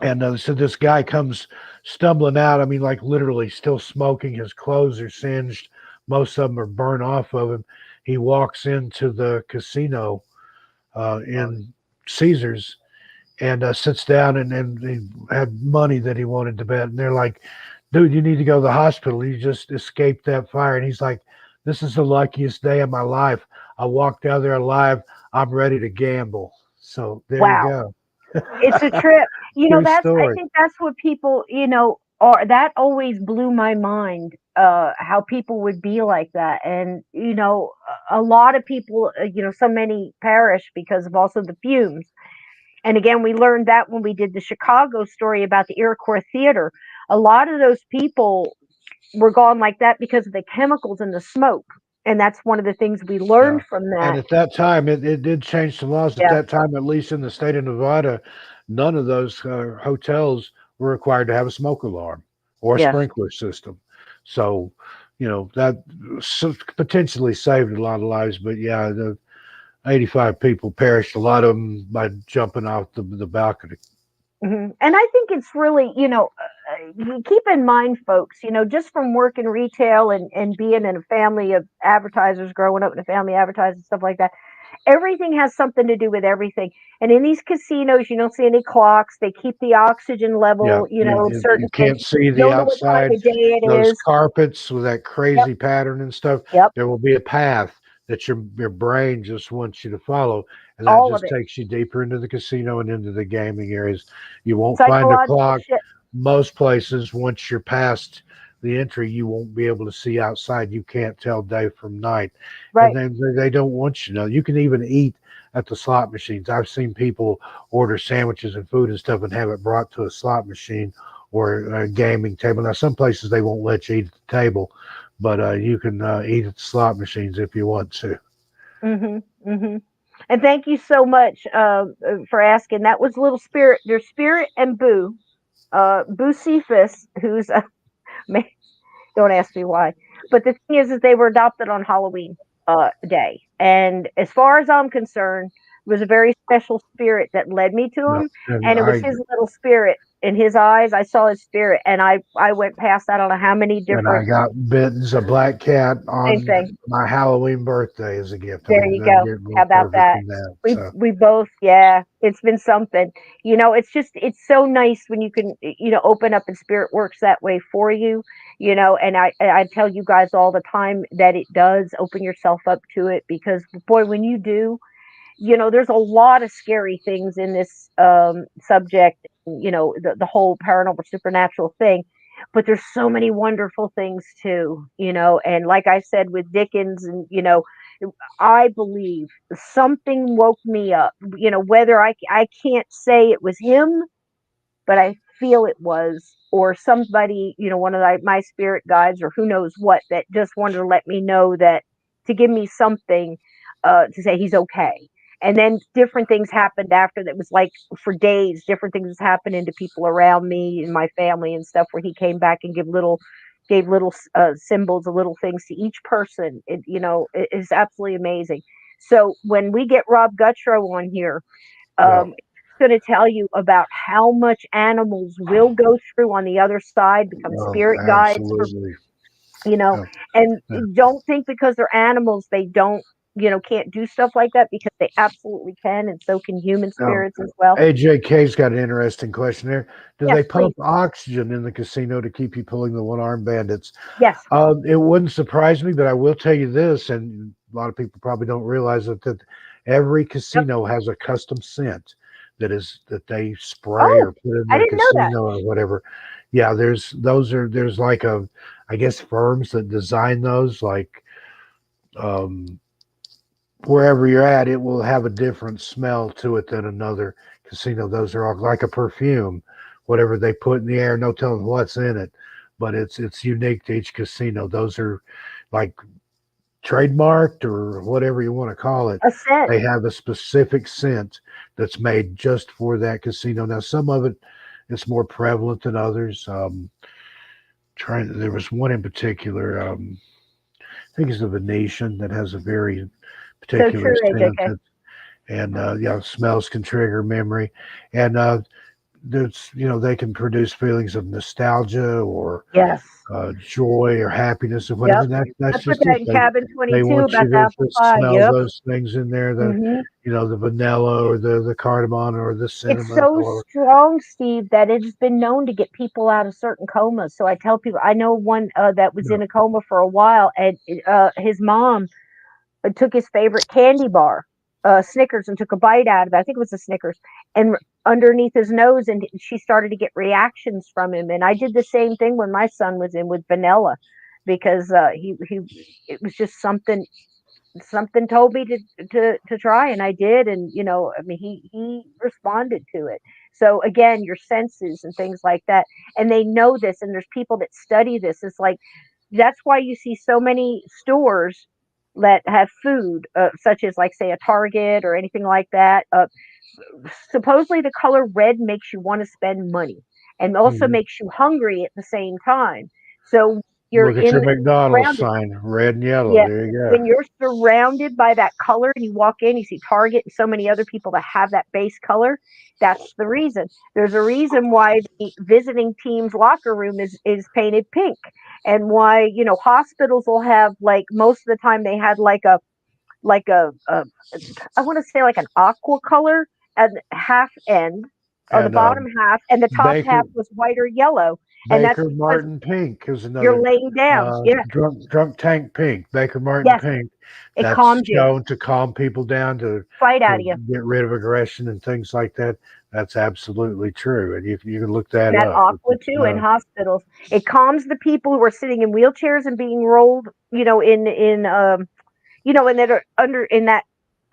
And so this guy comes stumbling out. I mean, like literally still smoking. His clothes are singed. Most of them are burned off of him. He walks into the casino in Caesars and sits down and he had money that he wanted to bet. And they're like, dude, you need to go to the hospital. You just escaped that fire. And he's like, this is the luckiest day of my life. I walked out there alive. I'm ready to gamble. So there you go. It's a trip. I Story. think that's what people, that always blew my mind, how people would be like that. And, a lot of people, so many perish because of also the fumes. And again, we learned that when we did the Chicago story about the Iroquois Theater. A lot of those people were gone like that because of the chemicals in the smoke. And that's one of the things we learned from that. And at that time, it did change some laws. At that time, at least in the state of Nevada, none of those hotels were required to have a smoke alarm or a sprinkler system. So, that potentially saved a lot of lives. But yeah, the 85 people perished, a lot of them by jumping off the balcony. And I think it's really, keep in mind, folks, just from working retail and being in a family of advertisers, growing up in a family of advertisers, stuff like that, everything has something to do with everything. And in these casinos, you don't see any clocks. They keep the oxygen Yeah, level, certain you things. can't see You the don't know what time outside. of day it Those is. carpets with that Yep. crazy pattern and stuff. Yep. There will be a path that your brain just wants you to follow, and that All of just it. takes you deeper into the casino and into the gaming areas. You won't find a Psychological clock. shit. Most places, once you're past the entry, you won't be able to see outside. You can't tell day from night, and Right. then they don't want you to know. You can even eat at the slot machines. I've seen people order sandwiches and food and stuff and have it brought to a slot machine or a gaming table. Now, some places they won't let you eat at the table, but you can eat at the slot machines if you want to. hmm hmm And thank you so much for asking. That was Little Spirit. There's Spirit and Boo. Boo Cephas, who's don't ask me why. But the thing is they were adopted on Halloween day, and as far as I'm concerned, it was a very special spirit that led me to No, him, and and it was I his little spirit in his eyes. I saw his spirit, and I went past I don't know how many and I different got bitten as a black cat same on thing. my Halloween birthday as a gift. I There mean, you doesn't go. get more How about perfect that? than that. We So, we both, yeah. It's been something. It's so nice when you can, open up and spirit works that way for you. And I tell you guys all the time that it does open yourself up to it because boy, when you do, there's a lot of scary things in this subject, the whole paranormal supernatural thing. But there's so many wonderful things too, and like I said with Dickens, and I believe something woke me up. Whether I can't say it was him, but I feel it was, or somebody, one of my spirit guides, or who knows what, that just wanted to let me know that to give me something to say he's okay. And then different things happened after that. Was like for days, different things was happening to people around me and my family and stuff. Where he came back and gave little symbols, of little things to each person. It is absolutely amazing. So when we get Rob Guttrow on here, yeah, going to tell you about how much animals will go through on the other side, become well, spirit guides for, absolutely. you know, Yeah, and yeah. don't think because they're animals, they don't, can't do stuff like that, because they absolutely can. And so can human Now, spirits as well. AJK's got an interesting question there. Do Yes, they please. pump oxygen in the casino to keep you pulling the one-armed bandits? Yes. It wouldn't surprise me, but I will tell you this, and a lot of people probably don't realize it, that every Yep. casino has a custom scent that they spray Oh, or put in I their didn't know that. casino or whatever. Yeah, there's like I guess firms that design those, like um wherever you're at, it will have a different smell to it than another casino. Those are all like a perfume, whatever they put in the air, no telling what's in it, but it's unique to each casino. Those are like trademarked or whatever you want to call it. A scent. They have a specific scent that's made just for that casino. Now, some of it is more prevalent than others. There was one in particular. I think it's the Venetian that has a very So particular true, scent AJK. and yeah, smells can trigger memory, and there's they can produce feelings of nostalgia or Yes. joy or happiness or whatever. Yep. I That's put just that it. in They cabin they 22 want you about the to apple pie. smell Yep. those things in there, hmm the vanilla or the cardamom or the It's cinnamon so or strong, Steve, that it has been known to get people out of certain comas. So I tell people, I know one that was in a coma for a while, and his mom took his favorite candy bar, Snickers, and took a bite out of it. I think it was a Snickers, and underneath his nose, and she started to get reactions from him. And I did the same thing when my son was in with vanilla, because he it was just something told me to try, and I did. And I mean, he responded to it. So again, your senses and things like that, and they know this, and there's people that study this. It's like that's why you see so many stores that have food, such as, like, say, a Target or anything like that. Supposedly the color red makes you want to spend money, and also Mhm. makes you hungry at the same time. So you're Look at your in McDonald's surrounded. sign, red and yellow. Yeah, There you when go. you're surrounded by that color and you walk in, you see Target and so many other people that have that base color. That's the reason. There's a reason why the visiting team's locker room is painted pink, and why hospitals will have, like, most of the time they had like a I want to say like an aqua color at the half end, or the And bottom half, and the top half Baker was white or yellow, and that's Baker because Martin Pink is you're another laying down. Yeah, drunk tank pink. Baker Martin yes, Pink. it That's calms you, shown to calm people down, fight out to of you. get rid of aggression and things like that. That's absolutely true, and you can look that That up. aqua too in hospitals. It calms the people who are sitting in wheelchairs and being rolled, and that are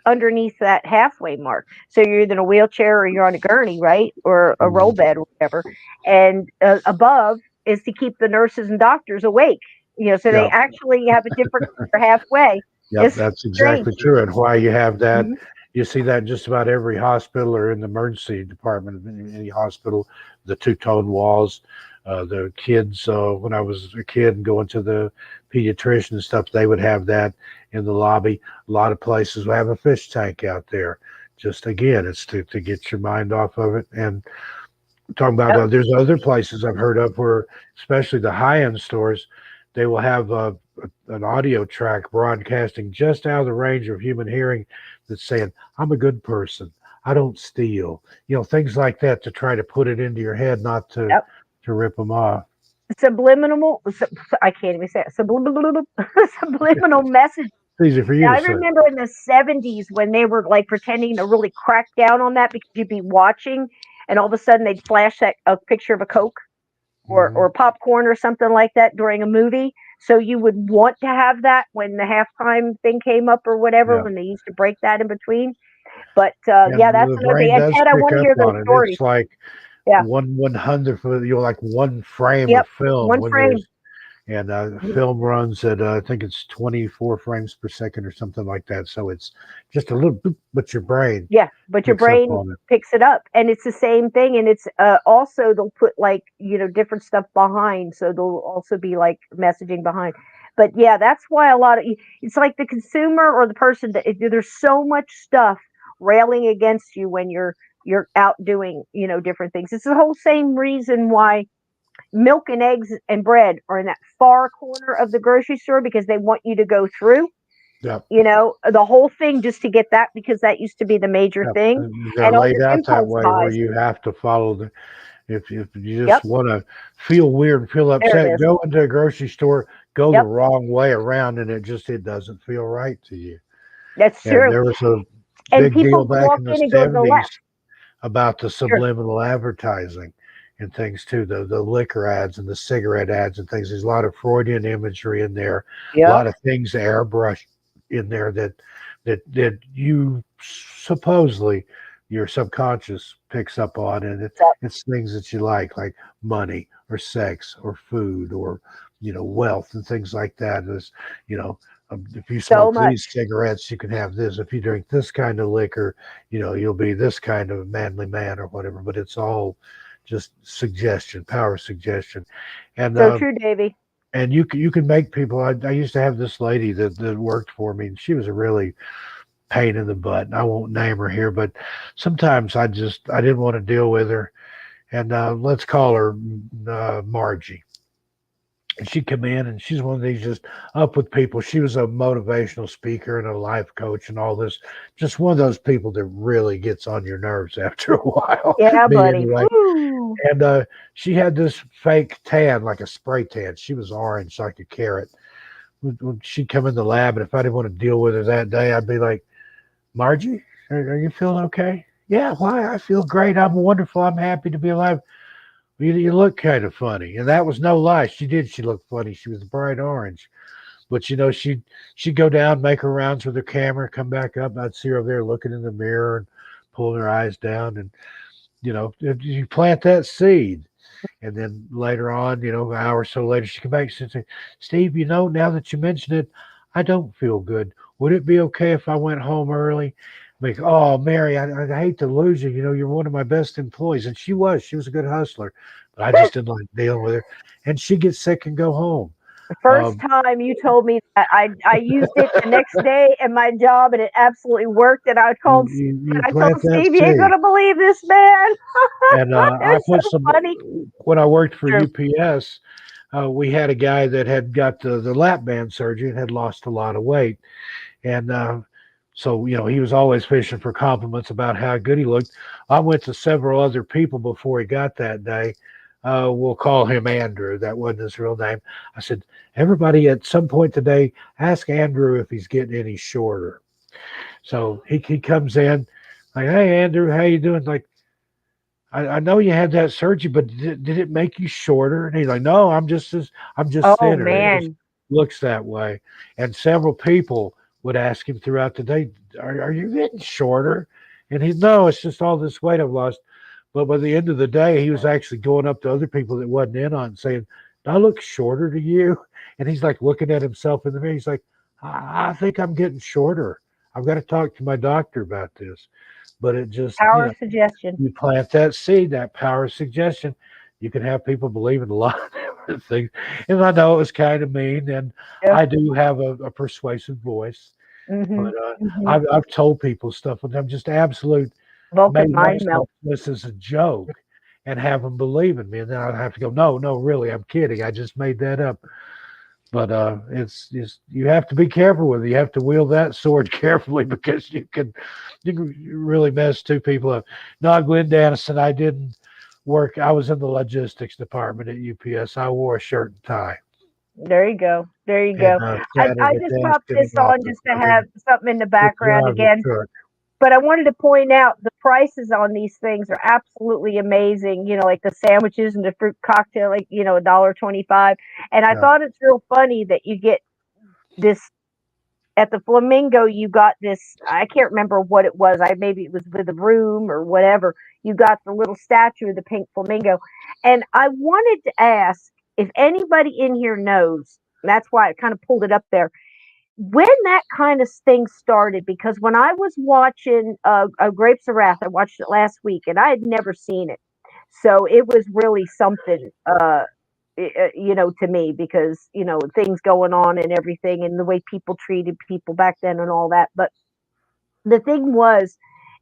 underneath that halfway mark. So you're either in a wheelchair or you're on a gurney, right, or a roll Mhm. bed or whatever. And above is to keep the nurses and doctors awake. So they Yeah, actually have a different color halfway. yep, It's that's strange. exactly true. And why you have that, Mhm. you see that in just about every hospital or in the emergency department of any hospital, the two-tone walls. The kids, when I was a kid and going to the pediatrician and stuff, they would have that in the lobby. A lot of places will have a fish tank out there. Just again, it's to get your mind off of it. And talking about, Yep. there's other places I've heard of where, especially the high-end stores, they will have an audio track broadcasting just out of the range of human hearing that's saying, "I'm a good person. I don't steal." Things like that, to try to put it into your head, not to Yep. rip them off. Subliminal. I can't even say it. Subliminal message. It's easy for you to I say. remember in the 70s when they were like pretending to really crack down on that, because you'd be watching and all of a sudden they'd flash a picture of a Coke Hmm. or popcorn or something like that during a movie. So you would want to have that when the halftime thing came up or whatever, Yeah. when they used to break that in between. But And yeah, that's the another thing. brain And does Ted, I pick want to up hear those on it. stories. It's like Yeah. one hundredth of, like one frame Yep. of film One when frame. there's. And film runs at, I think it's 24 frames per second or something like that. So it's just a little boop, but your brain Yeah, but your picks up brain on it. picks it up, and it's the same thing. And it's also they'll put like different stuff behind, so there'll also be like messaging behind. But yeah, that's why a lot of it's like the consumer or the person that there's so much stuff railing against you when you're out doing different things. It's the whole same reason why milk and eggs and bread are in that far corner of the grocery store, because they want you to go through Yep. the whole thing just to get that, because that used to be the major Yep. thing. And they're And all laid your out that impulse way where buys. you have to follow the. If you Yep, just want to feel weird and feel there it upset, is. go into a grocery store, go the Yep, wrong way around, and it doesn't feel right to you. that's And true. there was a And big deal people back walk in the in and go to the '70s left. about the Sure. subliminal advertising and things too, the liquor ads and the cigarette ads and things. There's a lot of Freudian imagery in there, a Yep. lot of things airbrushed in there that you supposedly your subconscious picks up on, and Yep. it's things that you like money or sex or food or wealth and things like that. Is you know if you So smoke much. these cigarettes, you can have this. If you drink this kind of liquor, you'll be this kind of manly man or whatever. But it's all just suggestion, power suggestion, and So true, Davy. you can make people. I used to have this lady that worked for me, and she was a really pain in the butt. And I won't name her here, but sometimes I didn't want to deal with her. And let's call her Margie. And she'd come in, and she's one of these just up with people. She was a motivational speaker and a life coach and all this. Just one of those people that really gets on your nerves after a while. Yeah, Me buddy. anyway. Woo. And she had this fake tan, like a spray tan. She was orange like a carrot. When she'd come in the lab, and if I didn't want to deal with her that day, I'd be like, "Margie, are you feeling okay?" "Yeah, why? I feel great. I'm wonderful. I'm happy to be alive." You look kind of funny. And that was no lie. She looked funny. She was bright orange. But she'd go down, make her rounds with her camera, come back up. I'd see her over there looking in the mirror and pulling her eyes down. And if you plant that seed. And then later on, an hour or so later, she come back and said, "Steve, now that you mention it, I don't feel good. Would it be okay if I went home early?" Like, "Oh, Mary, I hate to lose you. You're one of my best employees." And she was a good hustler, but I just didn't like dealing with her. And she'd get sick and go home. The first Um, time you told me that, I used it the next day in my job, and it absolutely worked. And you I told plant that Steve, you ain't seed. gonna believe this, man. And It I was put so some, funny. when I worked for True. UPS, we had a guy that had got the lap band surgery and had lost a lot of weight. And so, he was always fishing for compliments about how good he looked. I went to several other people before he got that day. We'll call him Andrew. That wasn't his real name. I said, everybody at some point today, ask Andrew if he's getting any shorter. So he comes in like, hey, Andrew, how you doing? Like, I know you had that surgery, but did it make you shorter? And he's like, no, I'm just Oh thinner. It just man. looks that way. And several people would ask him throughout the day, are you getting shorter? And he's no, it's just all this weight I've lost. But by the end of the day, he was actually going up to other people that wasn't in on it and saying, do I look shorter to you? And he's like looking at himself in the mirror. He's like, I think I'm getting shorter. I've got to talk to my doctor about this. But it just, Power of suggestion. you plant that seed, that power of suggestion, you can have people believe in a lot of different things. And I know it was kind of mean, and Yeah. I do have a persuasive voice, but Mhm. Mhm. I've told people stuff with them just absolute, Vulcan made up mind stuff melt. this as a joke and have them believe in me. And then I'd have to go, no, no, really, I'm kidding. I just made that up. But it's you have to be careful with it. You have to wield that sword carefully because you can really mess two people up. No, Glenn Dennison, I didn't work. I was in the logistics department at UPS. I wore a shirt and tie There you go. There you and go. sat at I a just desk popped in this the on office. just to I have didn't something in the background drive a again. truck. But I wanted to point out the prices on these things are absolutely amazing. Like the sandwiches and the fruit cocktail, like $1.25. And I Yeah, thought it's real funny that you get this at the Flamingo. You got this. I can't remember what it was. Maybe it was with the room or whatever. You got the little statue of the pink flamingo, and I wanted to ask if anybody in here knows. That's why I kind of pulled it up there when that kind of thing started, because when I was watching Grapes of Wrath, I watched it last week and I had never seen it. So it was really something, to me, because, things going on and everything and the way people treated people back then and all that. But the thing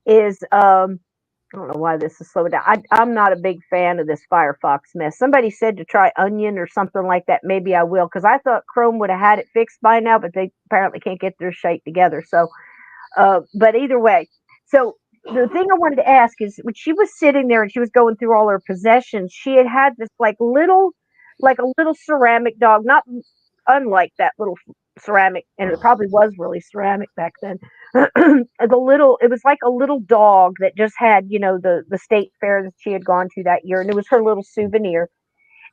is, I don't know why this is slowed down. I'm not a big fan of this Firefox mess. Somebody said to try Onion or something like that. Maybe I will, because I thought Chrome would have had it fixed by now, but they apparently can't get their shite together. So, but either way, so the thing I wanted to ask is when she was sitting there and she was going through all her possessions, she had this like a little ceramic dog, not unlike that little ceramic, and it probably was really ceramic back then. It was like a little dog that just had, the state fair that she had gone to that year, and it was her little souvenir.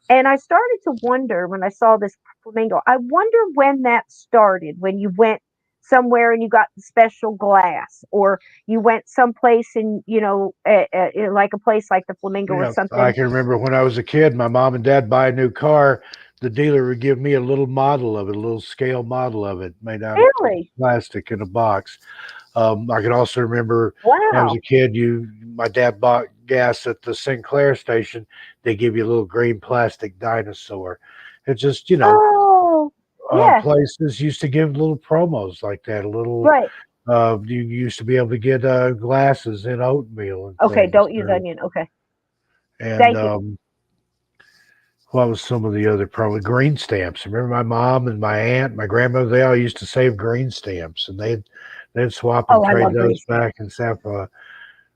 And I started to wonder when I saw this flamingo. I wonder when that started, when you went somewhere and you got the special glass, or you went someplace and like a place like the Flamingo or yeah. I something. can remember when I was a kid, my mom and dad buy a new car. The dealer would give me a little model of it, a little scale model of it made out of Really? plastic in a box. I can also remember when I was Wow. a kid, my dad bought gas at the Sinclair station. They give you a little green plastic dinosaur. It's just, Oh, yeah. places used to give little promos like that. A little, Right. you used to be able to get glasses in oatmeal and Okay. things. Don't use onion. Okay. And Thank you. what was some of the other promos? Green stamps. I remember my mom and my aunt, my grandmother, they all used to save green stamps, and they'd swap and Oh, I trade love green those stamps. back and stuff.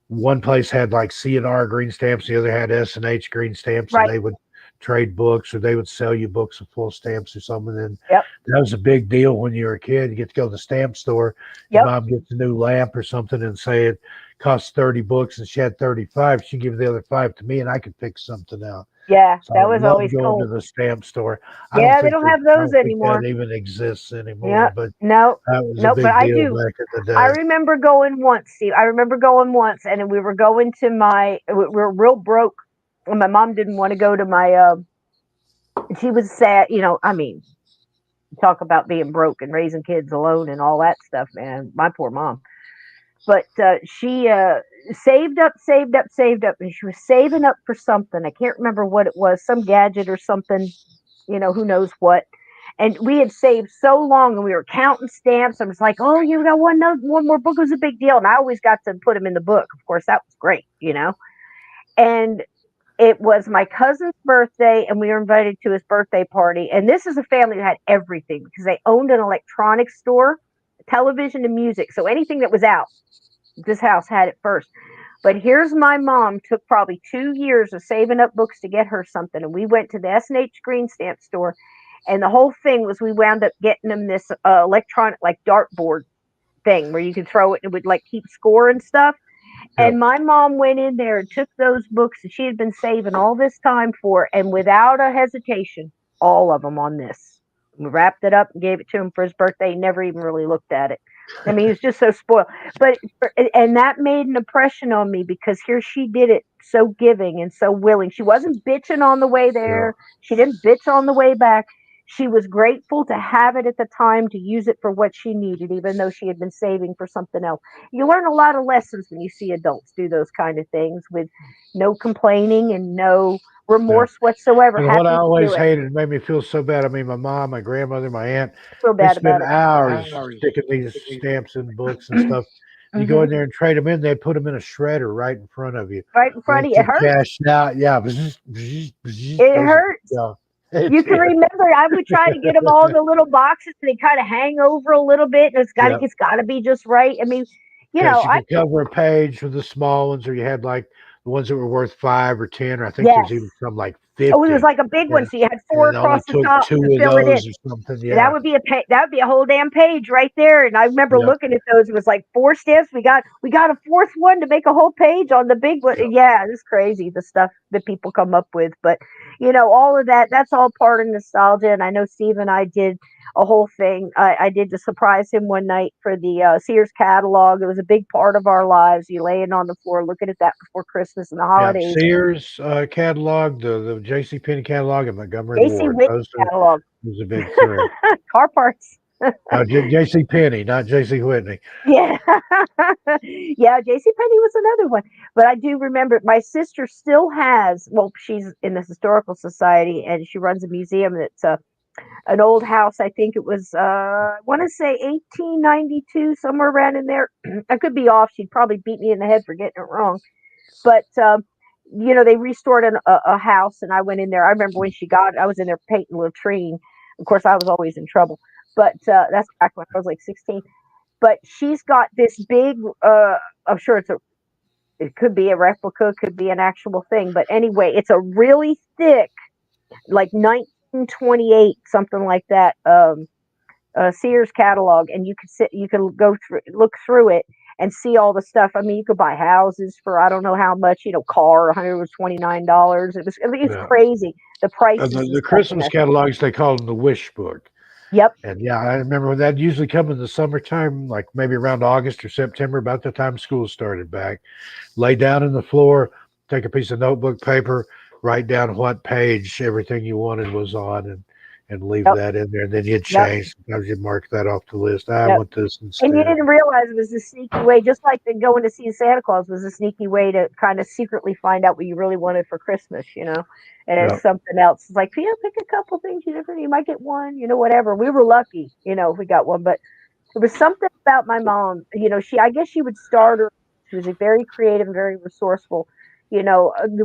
One place had like C&R green stamps, the other had S&H green stamps, and Right. they would trade books or they would sell you books of full stamps or something. And Yep. that was a big deal when you were a kid. You get to go to the stamp store, your Yep. mom gets a new lamp or something and say it costs 30 books and she had 35. She'd give the other five to me and I could pick something out. Yeah. So I That was love always going to cool. the stamp store. Yeah. They don't have I those don't think that anymore. even exists anymore, Yeah. but No. that was a Nope. But big I deal do. back in the I day. remember going once, Steve. I remember going once, and we were going to we were real broke, and my mom didn't want to go to my. She was sad, I mean, talk about being broke and raising kids alone and all that stuff, man. My poor mom. But she saved up, saved up, saved up, and she was saving up for something. I can't remember what it was, some gadget or something. Who knows what. And we had saved so long, and we were counting stamps. I was like, "Oh, you got one more book." It was a big deal, and I always got to put them in the book. Of course, that was great, And it was my cousin's birthday, and we were invited to his birthday party. And this is a family that had everything because they owned an electronics store, television, and music. So anything that was out, this house had it first. But here's my mom took probably 2 years of saving up books to get her something, and we went to the S&H Green Stamp store, and the whole thing was we wound up getting them this electronic like dartboard thing where you could throw it and it would like keep score and stuff. Yep. And my mom went in there and took those books that she had been saving all this time for, and without a hesitation, all of them on this. We wrapped it up and gave it to him for his birthday. He never even really looked at it. I mean, he was just so spoiled. And that made an impression on me because here she did it so giving and so willing. She wasn't bitching on the way Yeah. there. She didn't bitch on the way back. She was grateful to have it at the time to use it for what she needed, even though she had been saving for something else. You learn a lot of lessons when you see adults do those kind of things with no complaining and no Yeah. remorse whatsoever. What I Happy to do always it. hated, it made me feel so bad. I mean, my mom, my grandmother, my aunt, Feel they bad spend about it. hours sticking these stamps in books and stuff. You go Hmm. in there and trade them in, they put them in a shredder right in front of you. Right in front of Once you. It you hurts. cash out, yeah, bzz, bzz, bzz, It those, hurts. yeah, it You can did. remember I would try to get them all in the little boxes and they kind of hang over a little bit and Yeah, it's gotta be just right. I mean, because you I could cover a page with the small ones, or you had like the ones that were worth 5 or 10, or I think yes. there's even some like Oh, it was 50. like a big one, Yeah, so you had four and it only across the took top two to of fill it in. those or something. That Yeah, would be that would be a whole damn page right there. And I remember yeah, looking at those. It was like four stamps. We got a fourth one to make a whole page on the big one. yeah. Yeah, it's crazy the stuff that people come up with. But all of that's all part of nostalgia. And I know Steve and I did a whole thing. I did to surprise him one night for the Sears catalog. It was a big part of our lives. You laying on the floor looking at that before Christmas and the Yeah, holidays. Sears catalog, the J.C. Penney catalog, and Montgomery JC Ward. Whitney Those are catalog. was a big three. Car parts. J.C. Penney, not J.C. Whitney. Yeah. Yeah, JC Penney was another one. But I do remember my sister still has, well, she's in the historical society and she runs a museum that's an old house. I think it was I want to say 1892, somewhere around in there. I could be off. She'd probably beat me in the head for getting it wrong. But they restored a house, and I went in there. I remember when she got it, I was in there painting a latrine. Of course, I was always in trouble. But that's back when I was like 16. But she's got this big. I'm sure it could be a replica, could be an actual thing. But anyway, it's a really thick, like 1928, something like that. Sears catalog, and you can look through it and see all the stuff. I mean, you could buy houses for I don't know how much, car $129. It's Yeah. crazy the And prices and the stuff in Christmas there. catalogs, they call them the wish book. Yep. And yeah, I remember when that usually come in the summertime, like maybe around August or September, about the time school started back. Lay down on the floor, take a piece of notebook paper, write down what page everything you wanted was on, and leave Yep. that in there. And then you'd Yep. change. Sometimes you'd mark that off the list. I Yep. want this And you instead. didn't realize it was a sneaky way, just like the going to see Santa Claus was a sneaky way to kind of secretly find out what you really wanted for Christmas. And Yeah. it's something else. It's like, pick a couple things you might get one, whatever. We were lucky, if we got one, but it was something about my mom. I guess she would start her. She was very creative and very resourceful. There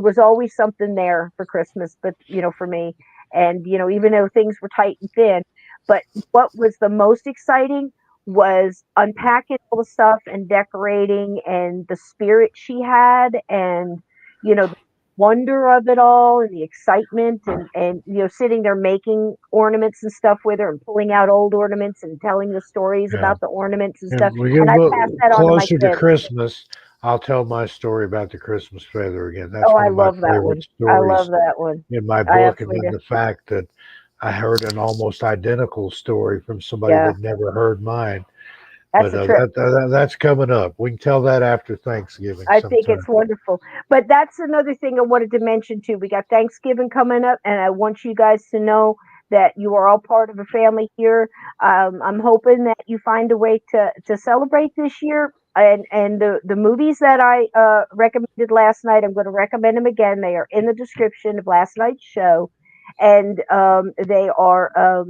was always something there for Christmas, but for me, and even though things were tight and thin, but what was the most exciting was unpacking all the stuff and decorating and the spirit she had and the wonder of it all and the excitement and sitting there making ornaments and stuff with her and pulling out old ornaments and telling the stories Yeah. about the ornaments and stuff. And we get And a I passed little that on to my closer to kids. Christmas. I'll tell my story about the Christmas feather again. That's Oh, one I of my love that favorite one. I love stories that one. in my I book. And absolutely then do. the fact that I heard an almost identical story from somebody Yeah, that never heard mine. that's But a trip. that's coming up. We can tell that after Thanksgiving I think sometime. it's wonderful. But that's another thing I wanted to mention too. We got Thanksgiving coming up, and I want you guys to know that you are all part of a family here. I'm hoping that you find a way to celebrate this year. And the movies that I recommended last night, I'm going to recommend them again. They are in the description of last night's show, and they are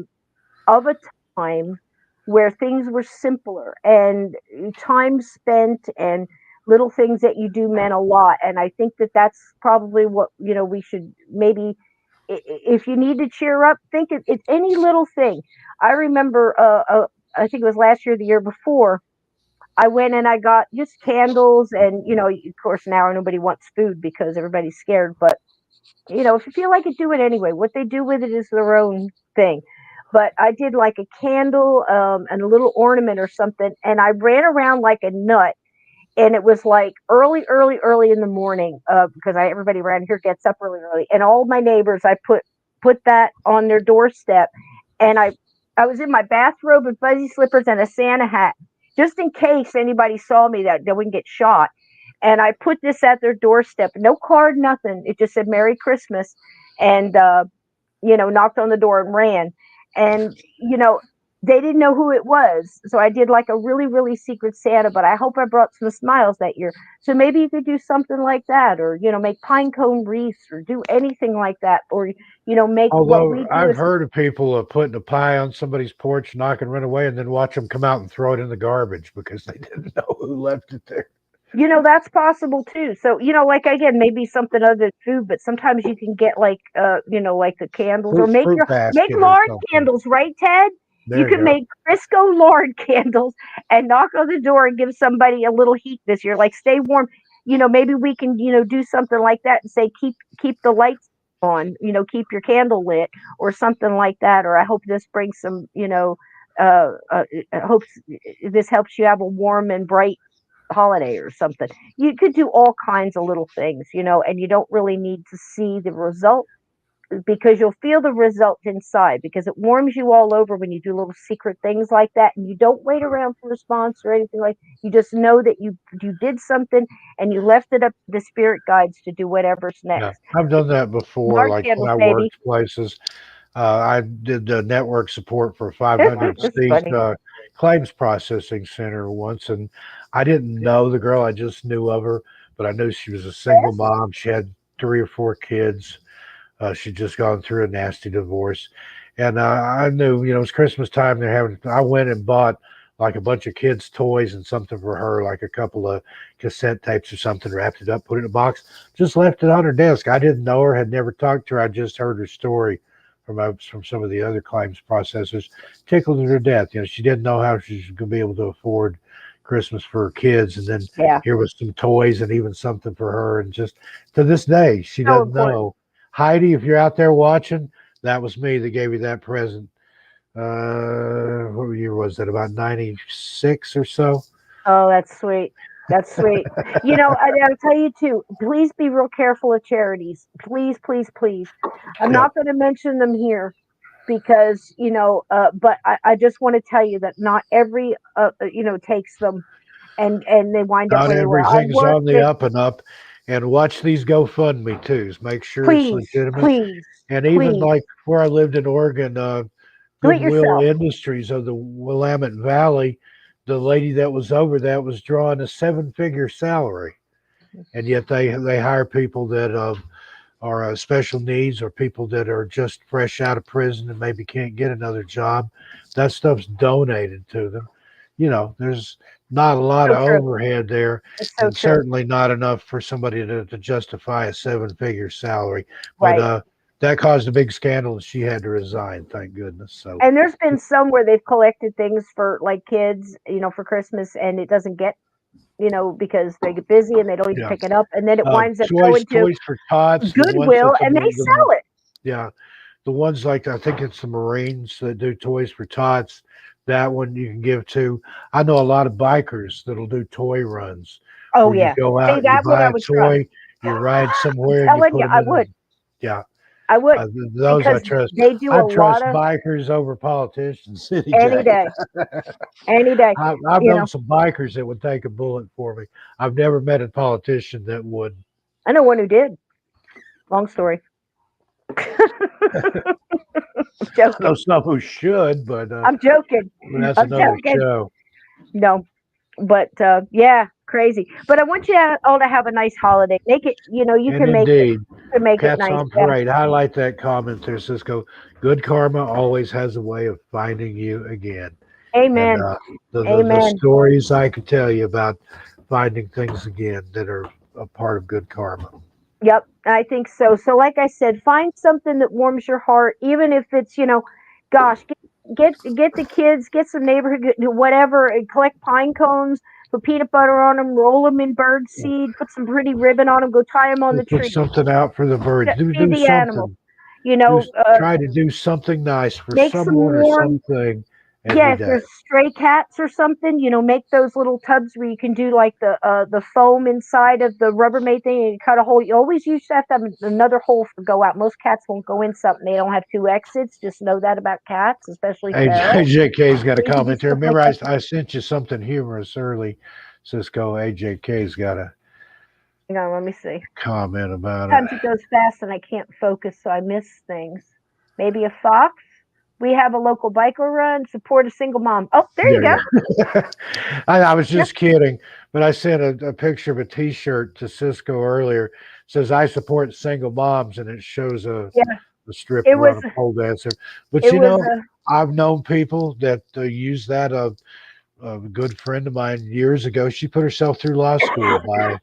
of a time where things were simpler and time spent and little things that you do meant a lot. And I think that that's probably what, we should maybe, if you need to cheer up, think it's any little thing. I remember, I think it was last year, the year before, I went and I got just candles, and of course now nobody wants food because everybody's scared. But if you feel like it, do it anyway. What they do with it is their own thing. But I did like a candle, and a little ornament or something, and I ran around like a nut. And it was like early, early, early in the morning, because everybody around here gets up really early, and all my neighbors, I put that on their doorstep, and I was in my bathrobe and fuzzy slippers and a Santa hat, just in case anybody saw me that they wouldn't get shot. And I put this at their doorstep, no card, nothing. It just said Merry Christmas, and knocked on the door and ran. And they didn't know who it was. So I did like a really, really secret Santa, but I hope I brought some smiles that year. So maybe you could do something like that, or, make pine cone wreaths, or do anything like that, or, make what we Although do I've is, heard of people putting a pie on somebody's porch, knock and run away, and then watch them come out and throw it in the garbage because they didn't know who left it there. that's possible too. So, like again, maybe something other than food, but sometimes you can get like, like the candles, or Fruit make basket or lard something. candles, right, Ted? You There you can go. make Crisco lard candles and knock on the door and give somebody a little heat this year. Like, stay warm. Maybe we can, do something like that and say keep the lights on. Keep your candle lit, or something like that. Or I hope this brings some. I hope this helps you have a warm and bright holiday or something. You could do all kinds of little things, and you don't really need to see the result, because you'll feel the result inside, because it warms you all over when you do little secret things like that, and you don't wait around for response or anything. Like, you just know that you did something, and you left it up to the spirit guides to do whatever's Yeah, next. I've done that before. Lard Like when candles, I baby. worked places, I did the network support for a 500 It's seat funny. claims processing center once, and I didn't know the girl. I just knew of her, but I knew she was a single Yes. mom. She had 3 or 4 kids. She'd just gone through a nasty divorce, and I knew, it was Christmas time. They're having. I went and bought like a bunch of kids' toys and something for her, like a couple of cassette tapes or something. Wrapped it up, put it in a box, just left it on her desk. I didn't know her, had never talked to her. I just heard her story from some of the other claims processors. Tickled her to death. She didn't know how she was going to be able to afford Christmas for her kids, and then Yeah. here was some toys and even something for her. And just to this day, she So doesn't important. know. Heidi, if you're out there watching, that was me that gave you that present. What year was that? About 96 or so. Oh, that's sweet. That's sweet. I'll tell you too, please be real careful of charities. Please, please, please. I'm Yep. not going to mention them here because, but I just want to tell you that not every, takes them, and they wind up Not where they were. I everything's on worked the at, up and up. And watch these GoFundMe too. Make sure it's please, legitimate. please, And even please like where I lived in Oregon, do it Goodwill yourself. Industries of the Willamette Valley, the lady that was over that was drawing a 7-figure salary, and yet they hire people that are special needs, or people that are just fresh out of prison and maybe can't get another job. That stuff's donated to them. There's not a lot So of true. overhead there, It's so and true. certainly not enough for somebody to justify a 7-figure salary. But Right. that caused a big scandal, and she had to resign. Thank goodness. So And there's been some where they've collected things for like kids, for Christmas, and it doesn't get, because they get busy and they don't even yeah, pick it up, and then it winds up toys going to toys for tots. The ones Goodwill, that and they sell it. yeah, the ones like I think it's the Marines that do toys for tots. That one you can give to. I know a lot of bikers that'll do toy runs Oh where you yeah. go See, out, you that one buy I a would trust. toy, you ride I'm somewhere, and you telling put you, them I in. would. Yeah, I would, those I because trust. they do I a lot trust of, bikers over politicians any any day. day, any day. I've You known know, some bikers that would take a bullet for me. I've never met a politician that would. I know one who did. Long story. I'm I know joking. some who should, but I'm joking. that's I'm another joking. show. No, but yeah, crazy. But I want you all to have a nice holiday. Make it, you And can make it. indeed. to make it Cats nice. on Yeah. parade. Highlight that comment there, Cisco. Good karma always has a way of finding you again. And Amen. the Amen. stories I could tell you about finding things again that are a part of good karma. Yep, I think so. So, like I said, find something that warms your heart, even if it's, gosh, get the kids, get some neighborhood, whatever, and collect pine cones, put peanut butter on them, roll them in bird seed, put some pretty ribbon on them, go tie them on We'll the put tree, something out for the birds. feed Do the animals, something. you Do know, try to do something nice for make some someone or warm. something Yeah, every if day. there's stray cats or something, make those little tubs where you can do like the foam inside of the Rubbermaid thing and cut a hole. You always used to have another hole to go out. Most cats won't go in something. They don't have two exits. Just know that about cats, especially feral. AJK's got a You can do comment there. stuff like Remember, that. I sent you something humorous early. Cisco, AJK's got a Hang on, let me see. comment about it. Sometimes it goes fast and I can't focus, so I miss things. Maybe a fox. We have a local biker run. Support a single mom. Oh, there you There go. you go. I was Yep. just kidding, but I sent a picture of a T-shirt to Cisco earlier. It says I support single moms, and it shows Yeah. a It stripper was. on a pole dancer. But It was. I've known people that use that. A good friend of mine years ago, she put herself through law school by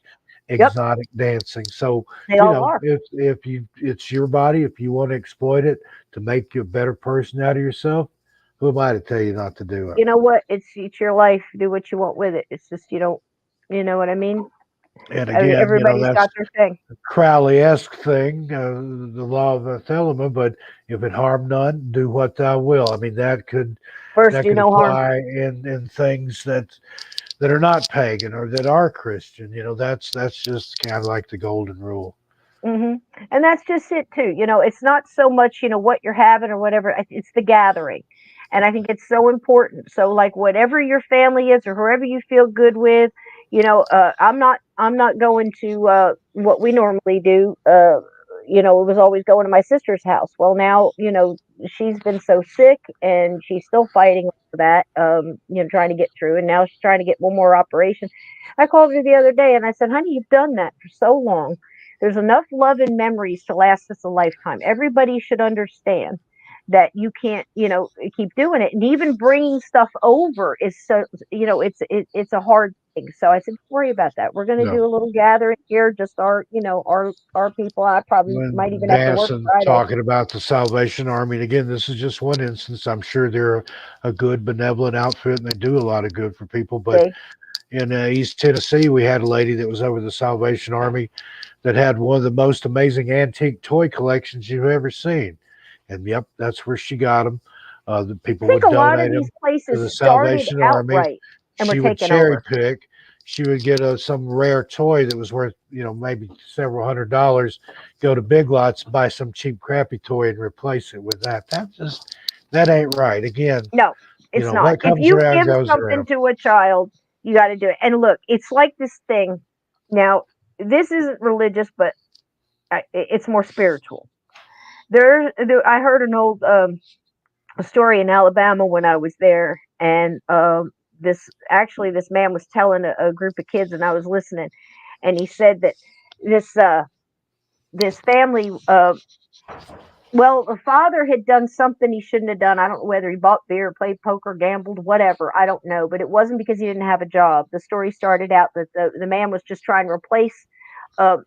Yep. exotic dancing. So They all are. if you it's your body, if you want to exploit it to make you a better person out of yourself, who am I to tell you not to do it? You know what? It's your life. Do what you want with it. It's just you don't. You know what I mean? And I mean, again, everybody's that's got their thing. a Crowley-esque thing, the law of Thelema. But if it harm none, do what thou will. I mean, First, that do could no harm. apply in things that are not pagan or that are Christian. That's just kind of like the golden rule. And that's just it too. It's not so much what you're having or whatever. It's the gathering, and I think it's so important. So like whatever your family is or whoever you feel good with, I'm not going to what we normally do. It was always going to my sister's house. Well, now she's been so sick and she's still fighting for that. Trying to get through, and now she's trying to get one more operation. I called her the other day and I said, "Honey, you've done that for so long. There's enough love and memories to last us a lifetime. Everybody should understand that you can't, keep doing it. And even bringing stuff over is so, it's a hard thing. So I said, don't worry about that. We're going to No. do a little gathering here, just our people. I probably might When even have to work Dancing Friday. talking about the Salvation Army, and again, this is just one instance. I'm sure they're a good, benevolent outfit, and they do a lot of good for people. But See, in East Tennessee, we had a lady that was over the Salvation Army that had one of the most amazing antique toy collections you've ever seen. And yep, that's where she got them. The I people think would a lot of donate them these to places the started Salvation Army. outright and were She would taken cherry over. pick. She would get some rare toy that was worth, maybe several $100s. Go to Big Lots, buy some cheap, crappy toy, and replace it with that. That ain't right. Again, No, it's not. what If comes you around give goes something around. to a child, you got to do it. And look, it's like this thing. Now, this isn't religious, but it's more spiritual. I heard an old story in Alabama when I was there, and this man was telling a group of kids, and I was listening, and he said that this this family well, the father had done something he shouldn't have done. I don't know whether he bought beer, played poker, gambled, whatever. I don't know. But it wasn't because he didn't have a job. The story started out that the man was just trying to replace uh,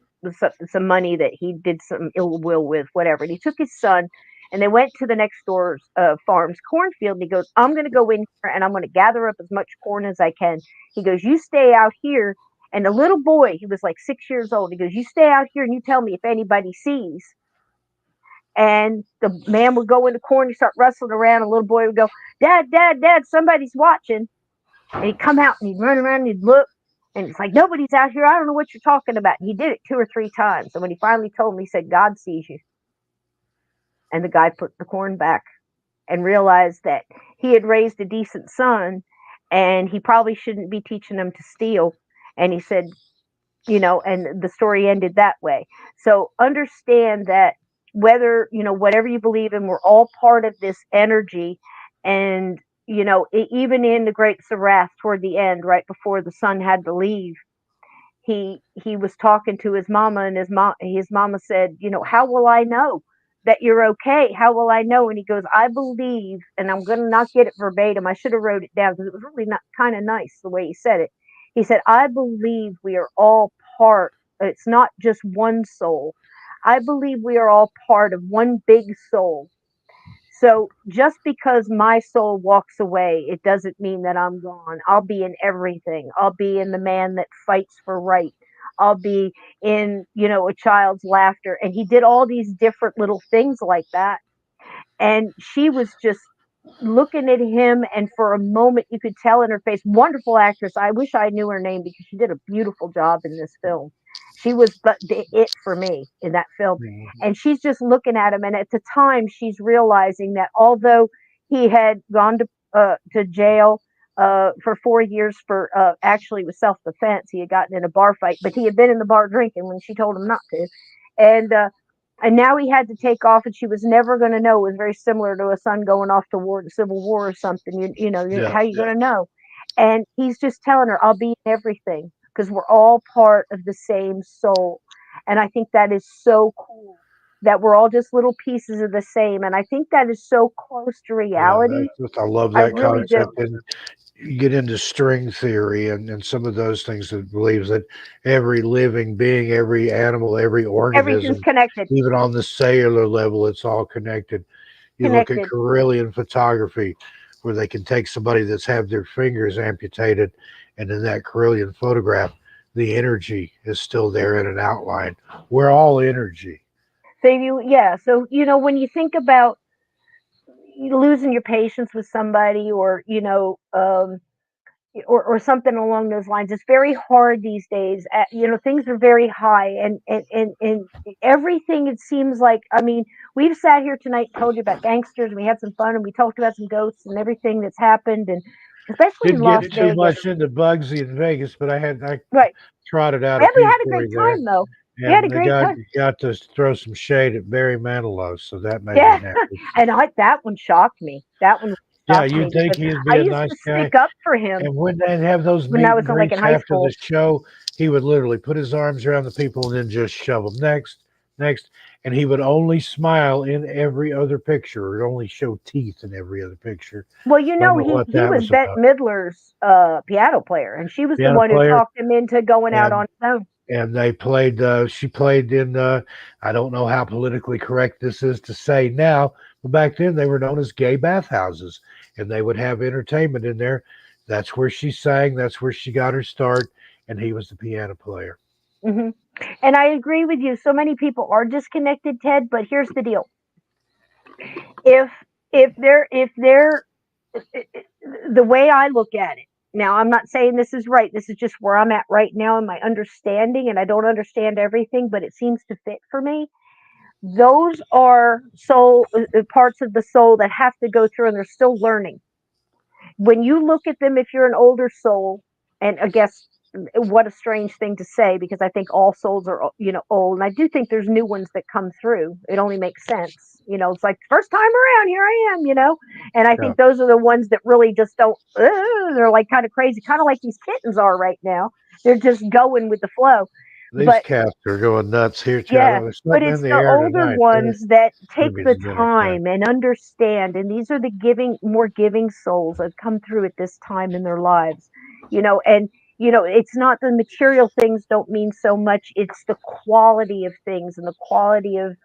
some money that he did some ill will with, whatever. And he took his son and they went to the next door's farm's cornfield. And he goes, I'm going to go in here and I'm going to gather up as much corn as I can. He goes, you stay out here. And the little boy, he was like 6 years old, he goes, you stay out here and you tell me if anybody sees. And the man would go in the corner, he'd start rustling around, and the little boy would go, Dad, Dad, Dad, somebody's watching. And he'd come out and he'd run around and he'd look. And it's like, nobody's out here. I don't know what you're talking about. And he did it 2 or 3 times. And when he finally told me, he said, God sees you. And the guy put the corn back and realized that he had raised a decent son and he probably shouldn't be teaching him to steal. And he said, and the story ended that way. So understand that whether, whatever you believe in, we're all part of this energy. And, even in the Great Sarath toward the end, right before the son had to leave, he was talking to his mama, and his mama said, how will I know that you're okay? How will I know? And he goes, I believe, and I'm gonna not get it verbatim. I should have wrote it down because it was really not kind of nice the way he said it. He said, I believe we are all part. It's not just one soul. I believe we are all part of one big soul. So just because my soul walks away, it doesn't mean that I'm gone. I'll be in everything. I'll be in the man that fights for right. I'll be in, a child's laughter. And he did all these different little things like that. And she was just looking at him, and for a moment you could tell in her face, wonderful actress. I wish I knew her name because she did a beautiful job in this film. She was the it for me in that film. Mhm. And she's just looking at him, and at the time she's realizing that although he had gone to jail for 4 years for actually with self-defense, he had gotten in a bar fight, but he had been in the bar drinking when she told him not to. And now he had to take off, and she was never going to know. It was very similar to a son going off to war, the Civil War or something. Yeah, How you going to know? And he's just telling her, I'll be in everything because we're all part of the same soul. And I think that is so cool that we're all just little pieces of the same. And I think that is so close to yeah. reality. I love I that really do. concept. And you get into string theory and some of those things that believes that every living being, every animal, every Everything's organism, connected, even on the cellular level, it's all connected. You look at connected. Carillion photography, where they can take somebody that's had their fingers amputated, and in that Carillion photograph, the energy is still there in an outline. We're all energy. So yeah. So, when you think about losing your patience with somebody, or or something along those lines, it's very hard these days. Things are very high, and everything, it seems like, I mean, we've sat here tonight, told you about gangsters, and we had some fun, and we talked about some ghosts and everything that's happened, and especially in Didn't Las get too Vegas. much into Bugsy in Vegas, but I Right. trotted out a And we few had a for great you there. time, though. We had a And they great time. got to throw some shade at Barry Manilow, so that made me Yeah. happy. And that one shocked me. That one Yeah, shocked you'd me think because he'd I be a used nice to guy. stick up for him And when they'd have those when I meet and was in, like, in greets high after the school. show, he would literally put his arms around the people and then just shove them next. And he would only smile in every other picture, or only show teeth in every other picture. Well, Don't know he what that was was Bette about. Midler's piano player, and she was the Piano one who player, talked him into going out and on his own. they played. She played in. I don't know how politically correct this is to say now, but back then they were known as gay bathhouses, and they would have entertainment in there. That's where she sang. That's where she got her start, and he was the piano player. Hmm. And I agree with you. So many people are disconnected, Ted. But here's the deal: if if they're the way I look at it. Now, I'm not saying this is right. This is just where I'm at right now in my understanding, and I don't understand everything, but it seems to fit for me. Those are soul parts of the soul that have to go through, and they're still learning. When you look at them, if you're an older soul, and I guess what a strange thing to say, because I think all souls are, old, and I do think there's new ones that come through. It only makes sense. It's like first time around, here I am. And I Yeah, think those are the ones that really just don't. They're like kind of crazy, kind of like these kittens are right now. They're just going with the flow. these But cats are going nuts here too. I yeah, don't. There's but something in it's the the air older tonight. ones that take Maybe it's the a dinner time. time and understand, and these are the more giving souls that come through at this time in their lives. And it's not the material things don't mean so much, it's the quality of things, and the quality of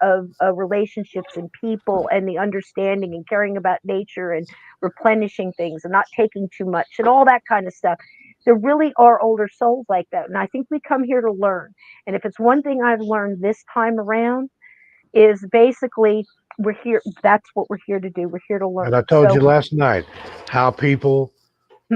relationships and people, and the understanding and caring about nature, and replenishing things, and not taking too much, and all that kind of stuff. There really are older souls like that, and I think we come here to learn. And if it's one thing I've learned this time around, is basically we're here. That's what we're here to do. We're here to And learn. I told So, you last night how people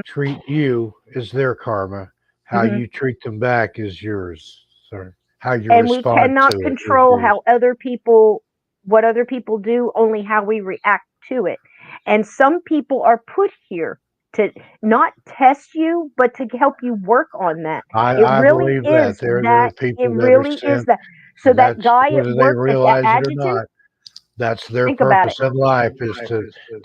treat you is their karma. How mhm. you treat them back is yours. So how you And we respond cannot to it is control yours. how other people, what other people do, only how we react to it. And some people are put here to not test you, but to help you work on that. It I really believe that is there are that. It people that are really is sent, that. So and that that's guy at whether they work, at the realize it or adjutant, not. That's their Think about it. purpose in life is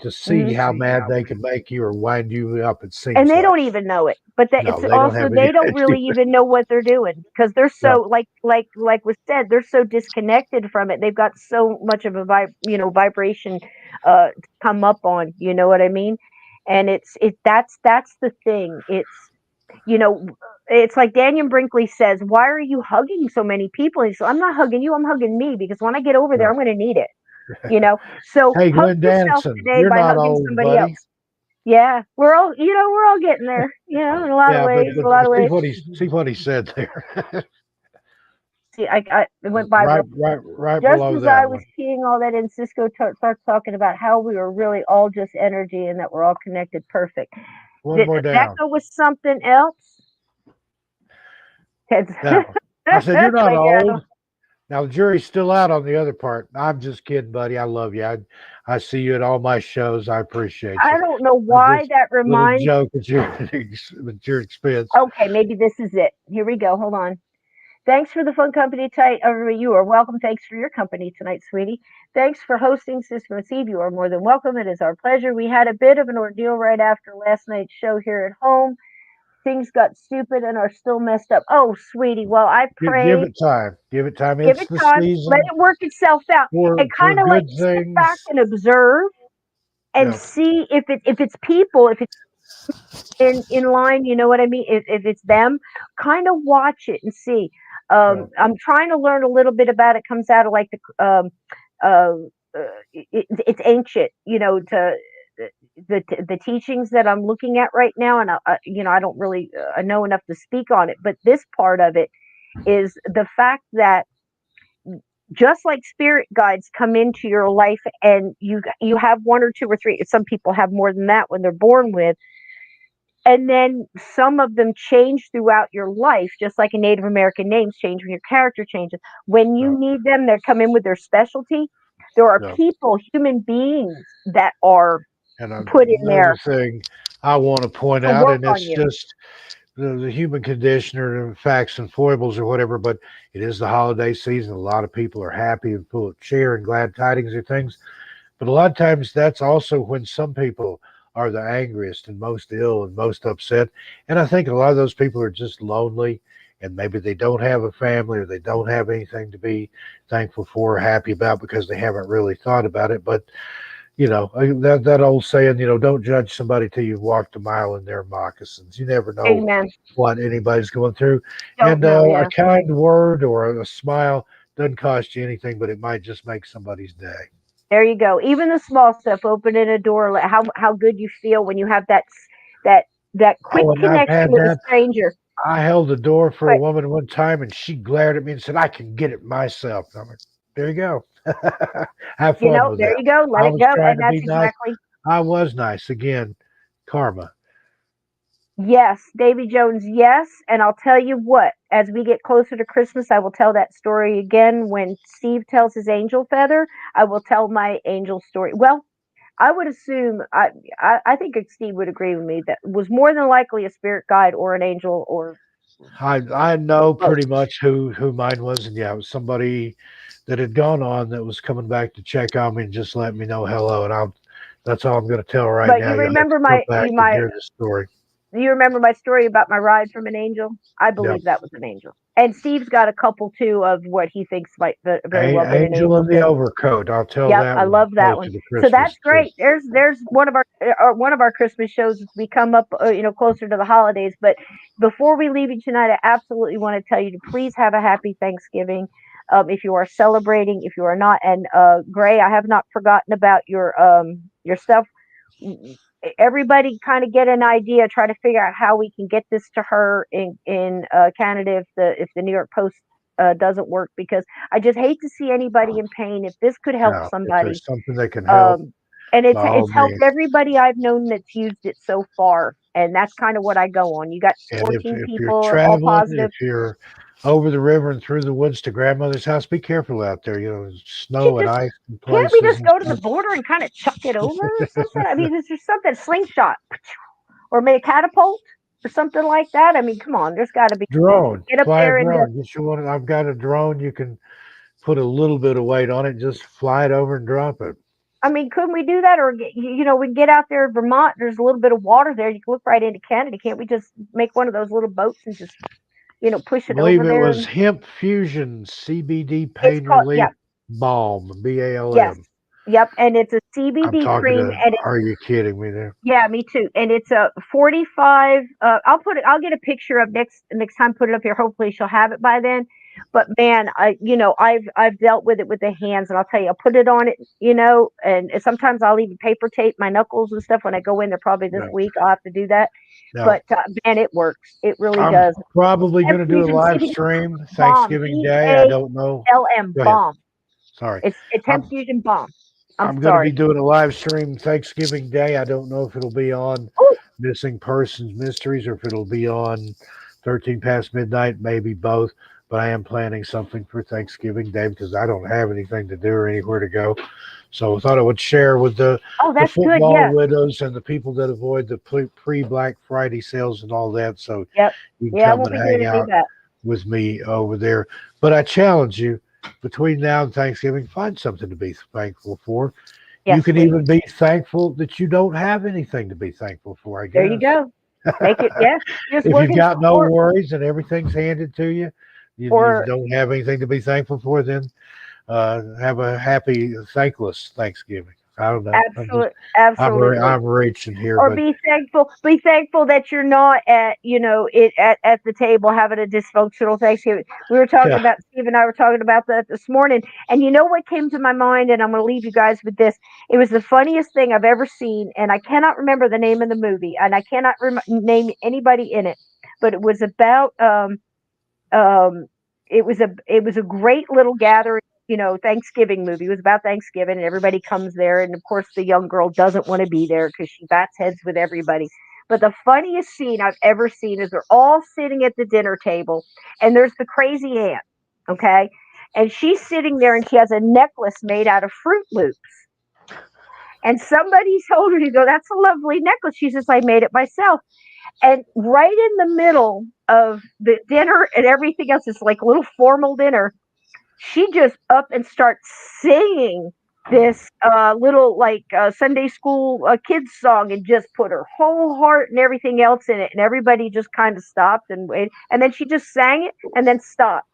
to see how mad they can make you or wind you up. It seems And they like. don't even know it, but No, it's they don't also have any they don't really idea. even know what they're doing because they're No, so like was said, they're so disconnected from it. They've got so much of a vibration to come up on. You know what I mean? And that's the thing. You know, it's like Daniel Brinkley says, "Why are you hugging so many people?" He says, "I'm not hugging you. I'm hugging me because when I get over there, no. I'm going to need it." You know, so Hey, hug Glenn yourself Danson, today you're by not hugging old, somebody buddy. else. Yeah, we're all getting there. You know, in a lot of Yeah, ways. A but lot of ways. see what he said there. See, it went by real. Right Just below as I that was one. keying all that in, Cisco starts talking about how we are really all just energy and that we're all connected. Perfect. One Did more that down. go with something else? Ted's Now, I said you're not like, yeah, old. Now the jury's still out on the other part. I'm just kidding, buddy. I love you. I see you at all my shows. I appreciate you. I don't know I why just that little reminds. joke at your at your expense. Okay, maybe this is it. Here we go. Hold on. Thanks for the fun company tonight. You are welcome. Thanks for your company tonight, sweetie. Thanks for hosting Cisco Eve. You are more than welcome. It is our pleasure. We had a bit of an ordeal right after last night's show here at home. Things got stupid and are still messed up. Oh, sweetie. Well, I Give pray. it time. Give it time. Give It's it the time. Let season it work itself out. And for kind of like good sit back things. and observe and Yeah. see if it's people, if it's in line, you know what I mean? If it's them, kind of watch it and see. Yeah. I'm trying to learn a little bit about it. Comes out of like uh, it's ancient, you know, to the teachings that I'm looking at right now, and I don't really know enough to speak on it. But this part of it is the fact that just like spirit guides come into your life, and you have one or two or three. Some people have more than that when they're born with, and then some of them change throughout your life, just like a Native American names change when your character changes. When Yeah. you need them, they come in with their specialty. There are Yeah. people, human beings, that are And put in another there thing I want to point to out, work and on it's you. just the human condition or the facts and foibles or whatever, but it is the holiday season. A lot of people are happy and full of cheer and glad tidings or things. But a lot of times that's also when some people are the angriest and most ill and most upset. And I think a lot of those people are just lonely and maybe they don't have a family or they don't have anything to be thankful for or happy about because they haven't really thought about it. But that old saying, don't judge somebody till you've walked a mile in their moccasins. You never know Amen. what anybody's going through. Don't And know, a yeah. kind word or a smile doesn't cost you anything, but it might just make somebody's day. There you go. Even the small stuff, opening a door, like how good you feel when you have that that quick Oh, and I've connection had with a that. stranger. I held the door for a Quick. woman one time, and she glared at me and said, "I can get it myself." And I'm like, "There you go. Have You fun know, with there that." you go. Let I it was go. trying And to that's be nice. exactly. I was nice. Again, karma. Yes, Davy Jones, yes. And I'll tell you what, as we get closer to Christmas, I will tell that story again. When Steve tells his angel feather, I will tell my angel story. Well, I would assume, I think Steve would agree with me that was more than likely a spirit guide or an angel or I know both. pretty much who mine was, and yeah, it was somebody that had gone on that was coming back to check on me and just let me know hello. And that's all I'm going to tell right But now. you You'll have to remember come back and hear the story. you remember my story about my ride from an angel? I Yep. believe that was an angel. And Steve's got a couple too of what he thinks might very well been an Angel angel in the too. overcoat. I'll tell Yep, that I one love that one. closer to So that's Christmas too. great. There's one of our Christmas shows as we come up, closer to the holidays. But before we leave you tonight, I absolutely want to tell you to please have a happy Thanksgiving. If you are celebrating, if you are not, and Gray, I have not forgotten about your stuff. Everybody kind of get an idea, try to figure out how we can get this to her in Canada if the New York Post doesn't work, because I just hate to see anybody in pain. If this could help Now, if somebody, there's something that can help, um, and by all it's helped means. everybody I've known that's used it so far, and that's kind of what I go on. You got And 14 if you're people all traveling, if positive. you're over the river and through the woods to grandmother's house, be careful out there. Should Snow and just ice in Can't we places just and go to the stuff. border and kind of chuck it over or something? I mean, is there something slingshot or make a catapult or something like that? I mean, come on, there's got to be. Drone, Get up fly a there and drone. Get you one. I've got a drone. You can put a little bit of weight on it, just fly it over and drop it. I mean, couldn't we do that? Or, we can get out there in Vermont. There's a little bit of water there. You can look right into Canada. Can't we just make one of those little boats and just, push I it over believe it there? was Hemp Fusion CBD It's Pain called, Relief yeah, Balm, yes. BALM. Yep. And it's a I'm CBD talking cream. to, And are you kidding me there? yeah, me too. And it's a 45. I'll get a picture of next time, put it up here. Hopefully she'll have it by then. But man, I've dealt with it with the hands, and I'll tell you, I'll put it on it, and sometimes I'll even paper tape my knuckles and stuff when I go in there. Probably this No. week I'll have to do that. No. But man, it works. It really I'm does. probably going to do a Fusion live CBD stream Bomb, Thanksgiving Day. I don't know. BALM Go ahead. Bomb. Sorry. It's Hemp I'm, Fusion Bomb. I'm going to sorry. be doing a live stream Thanksgiving Day. I don't know if it'll be on Ooh. Missing Persons Mysteries or if it'll be on 13 Past Midnight, maybe both. But I am planning something for Thanksgiving Day because I don't have anything to do or anywhere to go. So I thought I would share with the That's good. football Yeah. widows and the people that avoid the pre-Black Friday sales and all that. So Yep. you can Yeah, I come won't and be doing hang any of out that. with me over there. But I challenge you, between now and Thanksgiving, find something to be thankful for. Yes, you can please. even be thankful that you don't have anything to be thankful for, I guess. There you go. Make it, yeah. If you've got no worries and everything's handed to you, you don't have anything to be thankful for, then have a happy, thankless Thanksgiving. I don't know. Absolutely. I'm reaching here. Or but be thankful that you're not at the table having a dysfunctional Thanksgiving. We were talking about, Steve and I were talking about that this morning, and you know what came to my mind, and I'm going to leave you guys with this. It was the funniest thing I've ever seen, and I cannot remember the name of the movie, and I cannot name anybody in it, but it was about it was a great little gathering. Thanksgiving movie. It was about Thanksgiving, and everybody comes there, and of course the young girl doesn't want to be there because she bats heads with everybody. But the funniest scene I've ever seen is they're all sitting at the dinner table, and there's the crazy aunt, okay, and she's sitting there, and she has a necklace made out of Fruit Loops, and somebody told her to go, "That's a lovely necklace." She says, "I made it myself." And right in the middle of the dinner and everything else, it's like a little formal dinner, she just up and starts singing this little Sunday school kids song, and just put her whole heart and everything else in it, and everybody just kind of stopped and waited, and then she just sang it and then stopped.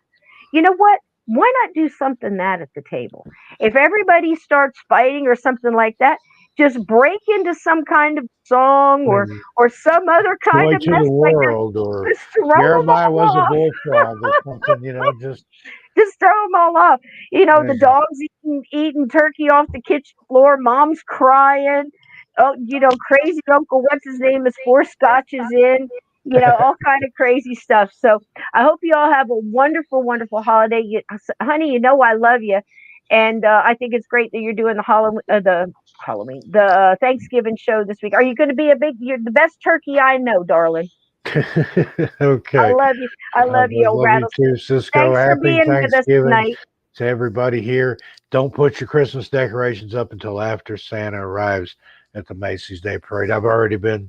You know what? Why not do something that at the table? If everybody starts fighting or something like that, just break into some kind of song or some other kind Joy of to mess the world, or just throw Jeremiah them all was a off. bullfrog or something, just throw them all off. The dog's eating turkey off the kitchen floor. Mom's crying. Oh, crazy Uncle, what's his name, is 4 scotches in. All kind of crazy stuff. So I hope you all have a wonderful, wonderful holiday. Honey, I love you. And I think it's great that you're doing the Thanksgiving show this week. Are you going to be you're the best turkey I know, darling. Okay. I love you. I love you, old rattlesnake. You too, Cisco. Thanks Happy for being with us tonight. To everybody here. Don't put your Christmas decorations up until after Santa arrives at the Macy's Day Parade. I've already been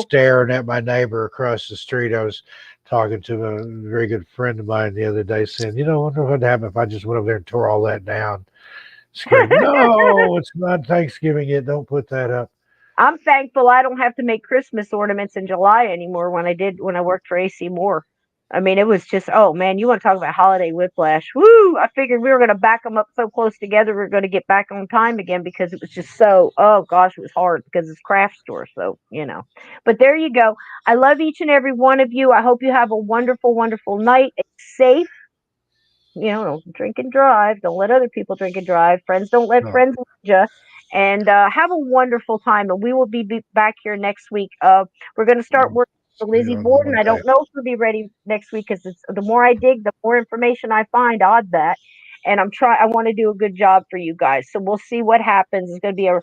staring at my neighbor across the street. I was talking to a very good friend of mine the other day, saying, I wonder what would happen if I just went over there and tore all that down. Screaming, no, it's not Thanksgiving yet. Don't put that up. I'm thankful I don't have to make Christmas ornaments in July anymore when I worked for AC Moore. I mean, it was just, oh man, you want to talk about holiday whiplash. Woo! I figured we were going to back them up so close together, we were going to get back on time again, because it was just so, oh gosh, it was hard because it's craft store. So, but there you go. I love each and every one of you. I hope you have a wonderful, wonderful night. It's safe. Don't drink and drive. Don't let other people drink and drive. Friends don't let friends lead you. And have a wonderful time. And we will be back here next week. We're going to start working with Lizzie Borden. I don't know if we'll be ready next week, because the more I dig, the more information I find. Odd that. And I want to do a good job for you guys. So we'll see what happens. It's going to be a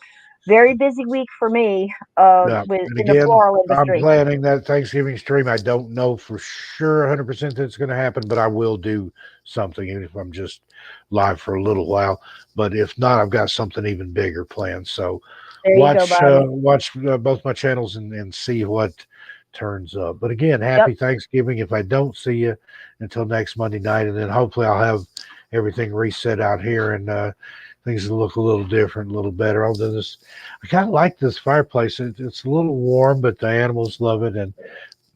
very busy week for me in the floral industry. I'm planning that Thanksgiving stream. I don't know for sure 100% that it's going to happen, but I will do something, even if I'm just live for a little while. But if not, I've got something even bigger planned. So watch both my channels and see what turns up. But again, happy Thanksgiving if I don't see you until next Monday night. And then hopefully I'll have everything reset out here, and things look a little different, a little better. Although this, I kind of like this fireplace. It's a little warm, but the animals love it. And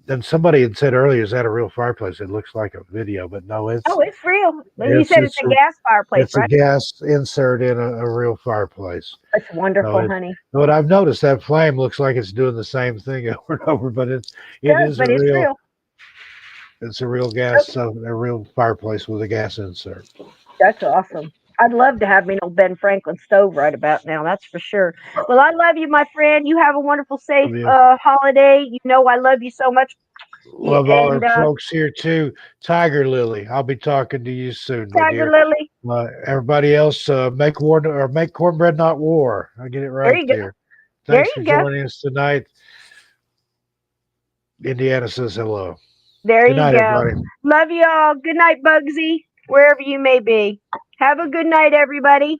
then somebody had said earlier, "Is that a real fireplace?" It looks like a video, but no, Oh, it's real. You it's said it's it's a gas fireplace, it's a right? gas insert in a real fireplace. That's So wonderful, honey. what I've noticed, that flame looks like it's doing the same thing over and over, but It it does, is but it's real. a real gas, a real fireplace with a gas insert. That's awesome. I'd love to have me an old Ben Franklin stove right about now. That's for sure. Well, I love you, my friend. You have a wonderful, safe Love you. holiday. You know I love you so much. Love all our And folks here too. Tiger Lily, I'll be talking to you soon, my Tiger dear. Lily, Everybody else, make war or make cornbread, not war. I get it there right you go. there. There Thanks for you go. joining us tonight. Indiana says hello. There Good you night, go. everybody. Love you all. Good night, Bugsy, wherever you may be. Have a good night, everybody.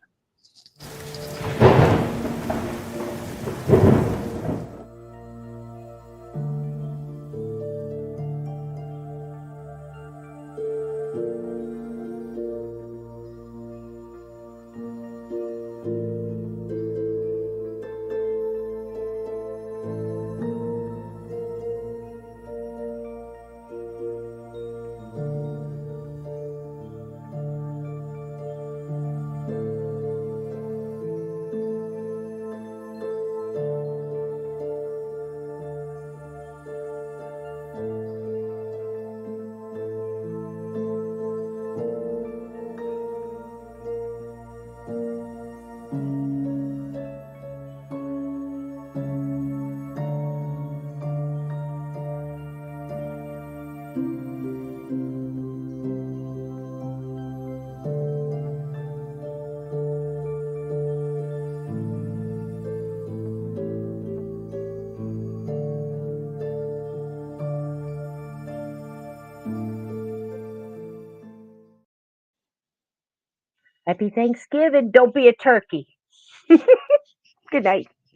Happy Thanksgiving. Don't be a turkey. Good night.